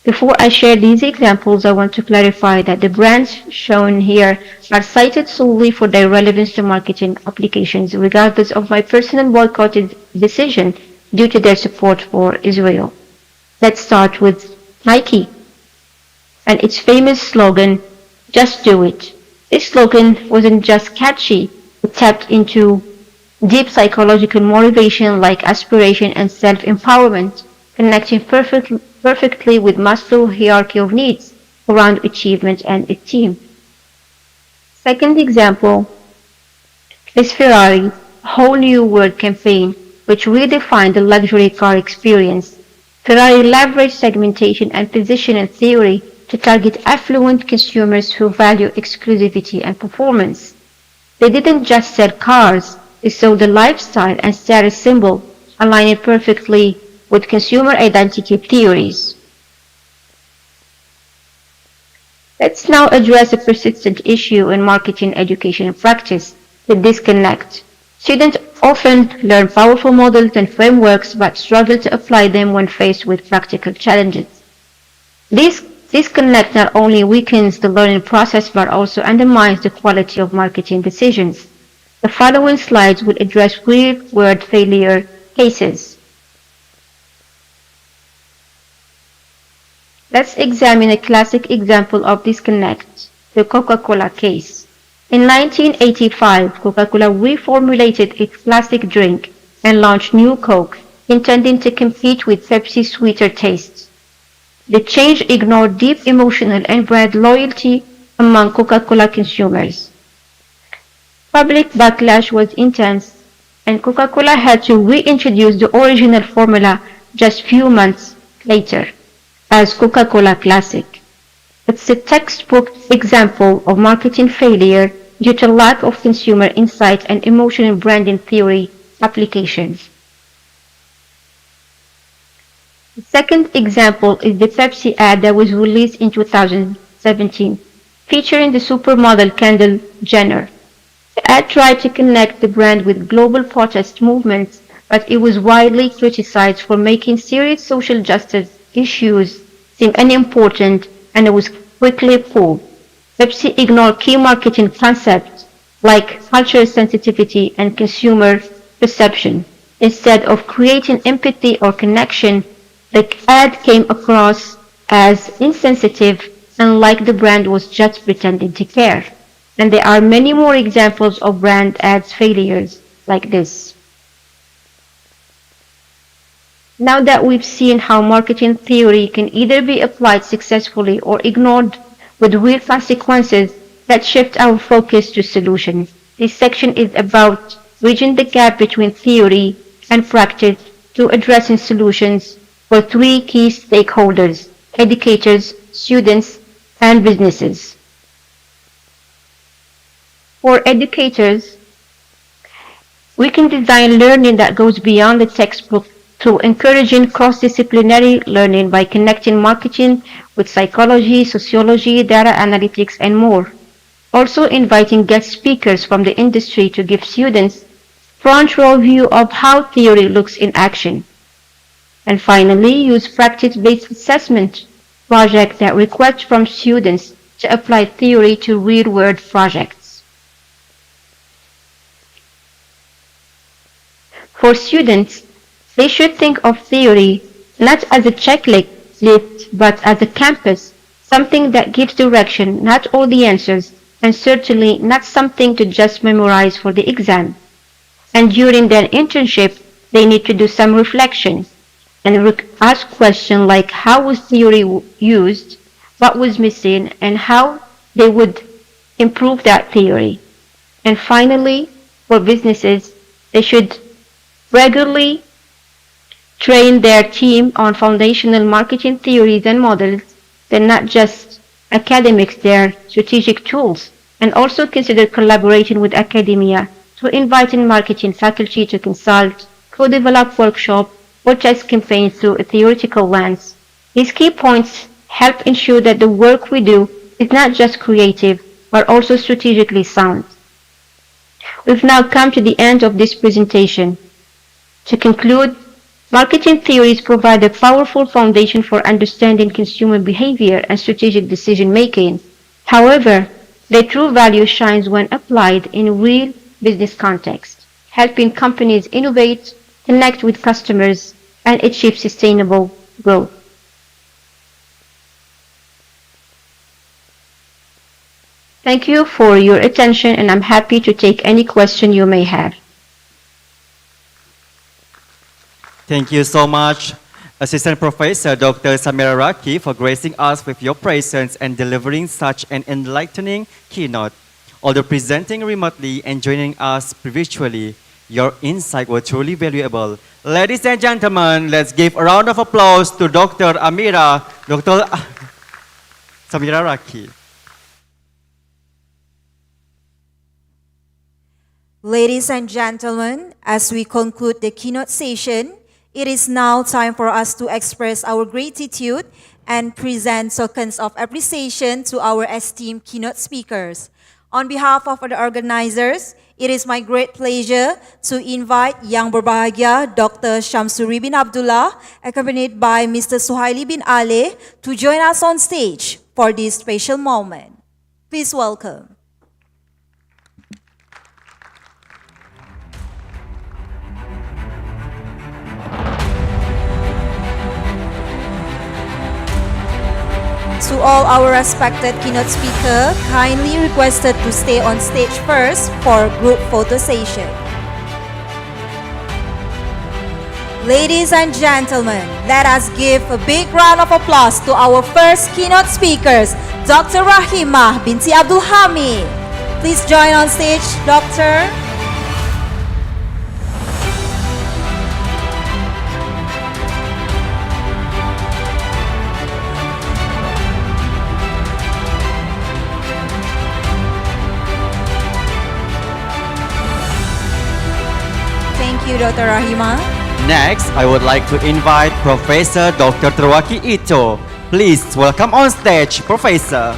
Before I share these examples, I want to clarify that the brands shown here are cited solely for their relevance to marketing applications, regardless of my personal boycotted decision due to their support for Israel. Let's start with Nike and its famous slogan, "Just do it." This slogan wasn't just catchy, it tapped into deep psychological motivation like aspiration and self-empowerment, connecting perfectly with Maslow's hierarchy of needs around achievement and esteem. Second example is Ferrari's Whole New World campaign, which redefined the luxury car experience. Ferrari leveraged segmentation and positioning theory to target affluent consumers who value exclusivity and performance. They didn't just sell cars, they sold a lifestyle and status symbol, aligning perfectly with consumer identity theories. Let's now address a persistent issue in marketing, education, and practice, the disconnect. Students often learn powerful models and frameworks but struggle to apply them when faced with practical challenges. This disconnect not only weakens the learning process but also undermines the quality of marketing decisions. The following slides will address real-world failure cases. Let's examine a classic example of disconnect, the Coca-Cola case. In 1985, Coca-Cola reformulated its classic drink and launched New Coke, intending to compete with Pepsi's sweeter tastes. The change ignored deep emotional and brand loyalty among Coca-Cola consumers. Public backlash was intense, and Coca-Cola had to reintroduce the original formula just few months later as Coca-Cola Classic. It's a textbook example of marketing failure due to lack of consumer insight and emotional branding theory application. The second example is the Pepsi ad that was released in 2017, featuring the supermodel Kendall Jenner. The ad tried to connect the brand with global protest movements, but it was widely criticized for making serious social justice issues seem unimportant, and it was quickly pulled. Pepsi ignored key marketing concepts like cultural sensitivity and consumer perception. Instead of creating empathy or connection, the ad came across as insensitive and like the brand was just pretending to care. And there are many more examples of brand ads failures like this. Now that we've seen how marketing theory can either be applied successfully or ignored with real consequences, let's shift our focus to solutions. This section is about bridging the gap between theory and practice to addressing solutions for three key stakeholders: educators, students, and businesses. For educators, we can design learning that goes beyond the textbook through encouraging cross-disciplinary learning by connecting marketing with psychology, sociology, data analytics, and more. Also inviting guest speakers from the industry to give students front-row view of how theory looks in action. And finally, use practice-based assessment projects that request from students to apply theory to real-world projects. For students, they should think of theory not as a checklist, but as a compass, something that gives direction, not all the answers, and certainly not something to just memorize for the exam. And during their internship, they need to do some reflection and ask questions like how was theory used, what was missing, and how they would improve that theory. And finally, for businesses, they should regularly train their team on foundational marketing theories and models. They're not just academics, they're strategic tools. And also consider collaborating with academia to inviting marketing faculty to consult, co-develop workshops, or test campaigns through a theoretical lens. These key points help ensure that the work we do is not just creative, but also strategically sound. We've now come to the end of this presentation. To conclude, marketing theories provide a powerful foundation for understanding consumer behavior and strategic decision-making. However, their true value shines when applied in real business context, helping companies innovate, connect with customers, and achieve sustainable growth. Thank you for your attention, and I'm happy to take any question you may have. Thank you so much, Assistant Professor Dr. Samira Raki, for gracing us with your presence and delivering such an enlightening keynote. Although presenting remotely and joining us virtually, your insights were truly valuable. Ladies and gentlemen, let's give a round of applause to Dr. Samira Raki. Ladies and gentlemen, as we conclude the keynote session, it is now time for us to express our gratitude and present tokens of appreciation to our esteemed keynote speakers. On behalf of the organizers, it is my great pleasure to invite Yang Berbahagia Dr. Shamsuri bin Abdullah, accompanied by Mr. Suhaili bin Ale, to join us on stage for this special moment. Please welcome. To all our respected keynote speaker, kindly requested to stay on stage first for group photo session. Ladies and gentlemen, let us give a big round of applause to our first keynote speakers, Dr. Rahimah binti Abdul Hamid. Please join on stage, Doctor. Thank you, Dr. Rahima. Next, I would like to invite Professor Dr. Truaki Ito. Please welcome on stage, Professor.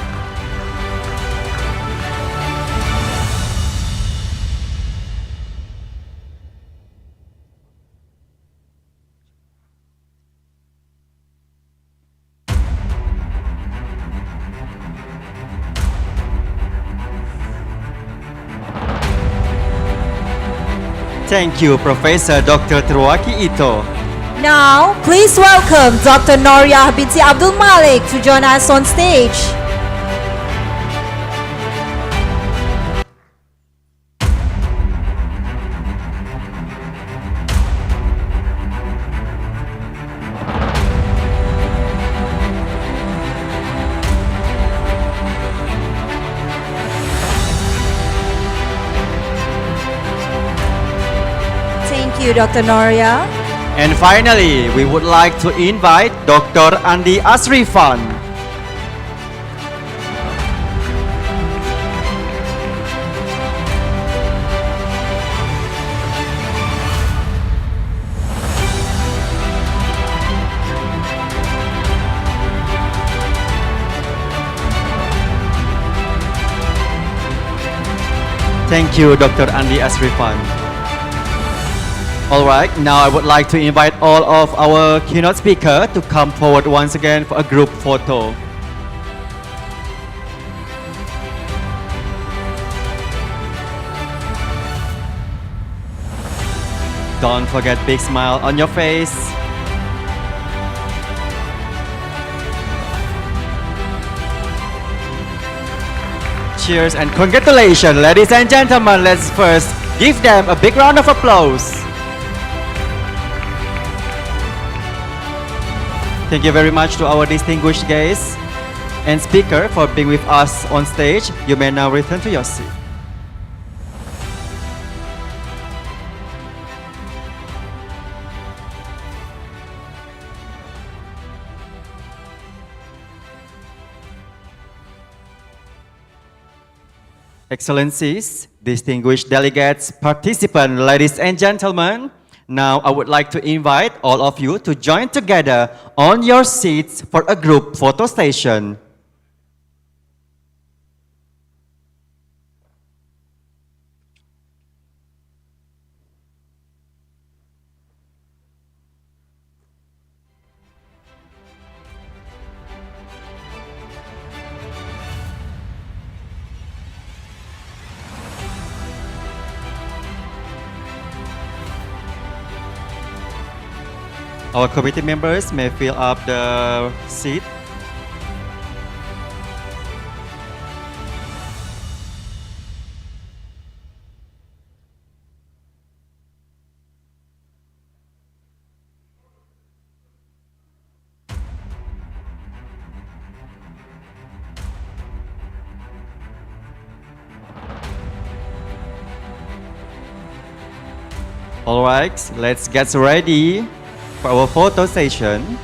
Thank you, Professor Dr. Truaki Ito. Now, please welcome Dr. Noria binti Abdul Malik to join us on stage. Thank you, Dr. Noria. And finally, we would like to invite Dr. Andi Asrifan. Thank you, Dr. Andi Asrifan. All right, now I would like to invite all of our keynote speakers to come forward once again for a group photo. Don't forget big smile on your face. Cheers and congratulations, ladies and gentlemen. Let's first give them a big round of applause. Thank you very much to our distinguished guests and speaker for being with us on stage. You may now return to your seat. Excellencies, distinguished delegates, participants, ladies and gentlemen, now I would like to invite all of you to join together on your seats for a group photo session. Our committee members may fill up the seat. All right, let's get ready for our photo session.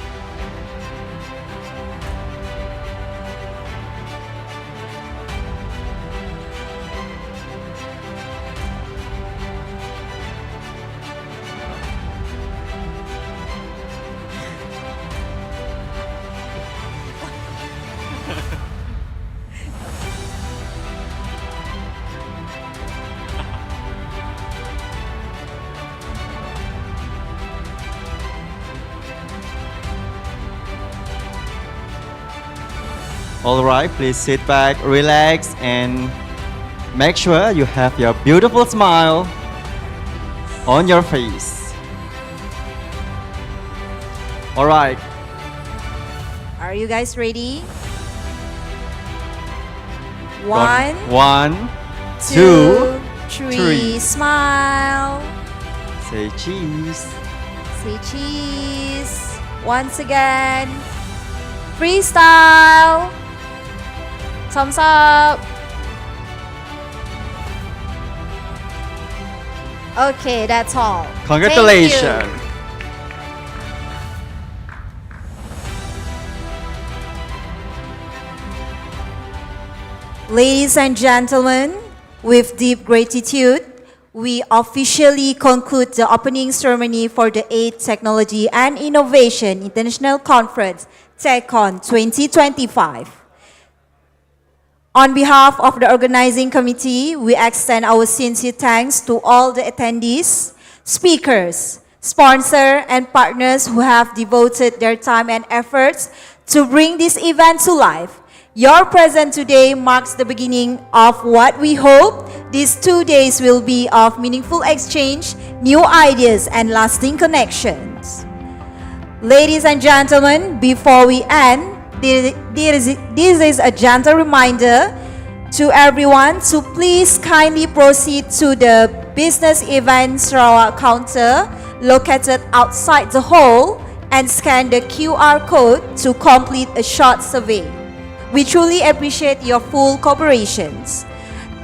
All right, please sit back, relax, and make sure you have your beautiful smile on your face. All right. Are you guys ready? One, One, two, three. Smile. Say cheese. Say cheese. Once again. Freestyle. Thumbs up. Okay, that's all. Congratulations. Thank you. Ladies and gentlemen, with deep gratitude, we officially conclude the opening ceremony for the 8th Technology and Innovation International Conference, TECHON 2025. On behalf of the organizing committee, we extend our sincere thanks to all the attendees, speakers, sponsors, and partners who have devoted their time and efforts to bring this event to life. Your presence today marks the beginning of what we hope these 2 days will be of meaningful exchange, new ideas, and lasting connections. Ladies and gentlemen, before we end, this is a gentle reminder to everyone to please kindly proceed to the Business Events Sarawak counter located outside the hall and scan the QR code to complete a short survey. We truly appreciate your full cooperations.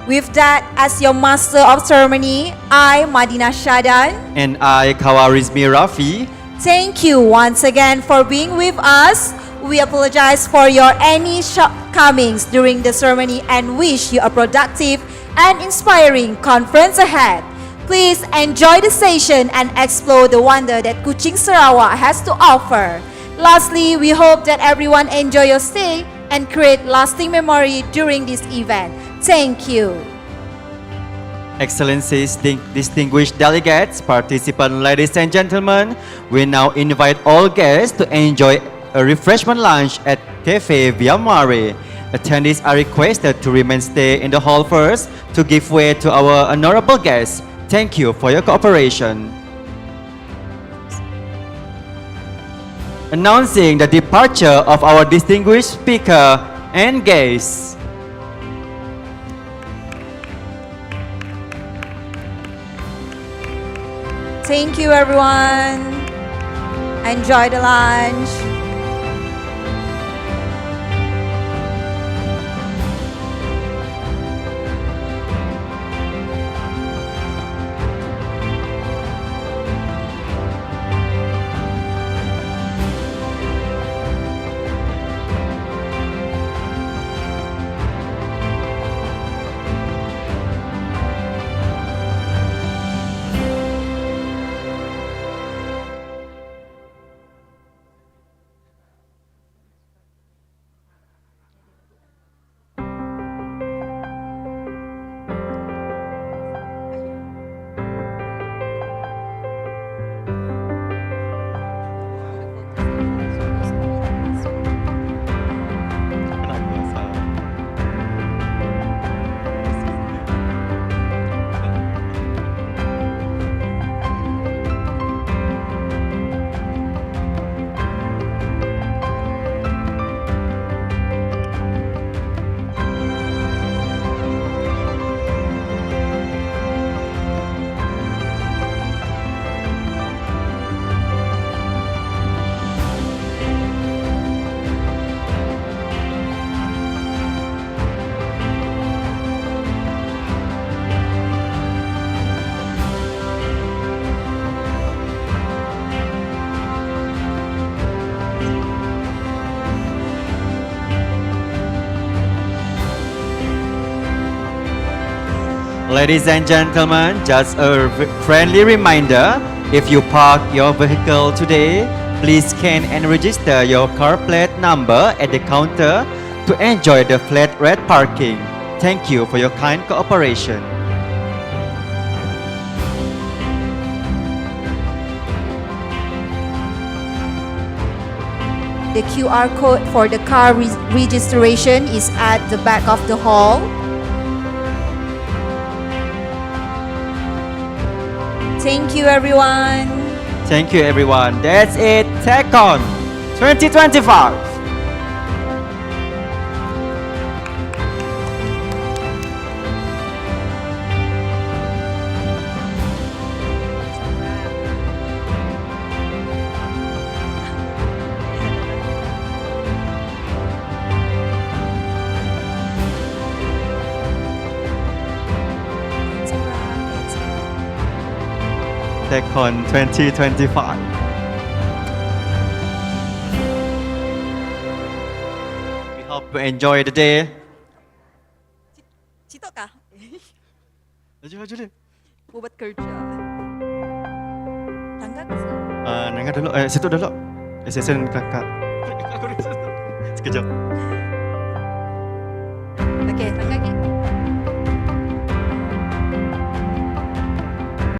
With that, as your master of ceremony, I, Madina Shadan, And I, Kawarizmi Rafi, thank you once again for being with us. We apologize for your any shortcomings during the ceremony and wish you a productive and inspiring conference ahead. Please enjoy the session and explore the wonder that Kuching Sarawak has to offer. Lastly, we hope that everyone enjoy your stay and create lasting memory during this event. Thank you. Excellencies, distinguished delegates, participants, ladies and gentlemen, we now invite all guests to enjoy a refreshment lunch at Cafe Via Mare. Attendees are requested to remain stay in the hall first to give way to our honorable guests. Thank you for your cooperation. Announcing the departure of our distinguished speaker and guests. Thank you, everyone. Enjoy the lunch. Ladies and gentlemen, just a friendly reminder, if you park your vehicle today, please scan and register your car plate number at the counter to enjoy the flat rate parking. Thank you for your kind cooperation. The QR code for the car registration is at the back of the hall. Thank you, everyone. Thank you, everyone. That's it. TECHON 2025. TECHON 2025. We hope you enjoy the day. Laju, laju dia. buat kerja. Tangga ke sini? Nangga dulu, situ dulu. Session kakak. Sekejap. Okey, tangga ke.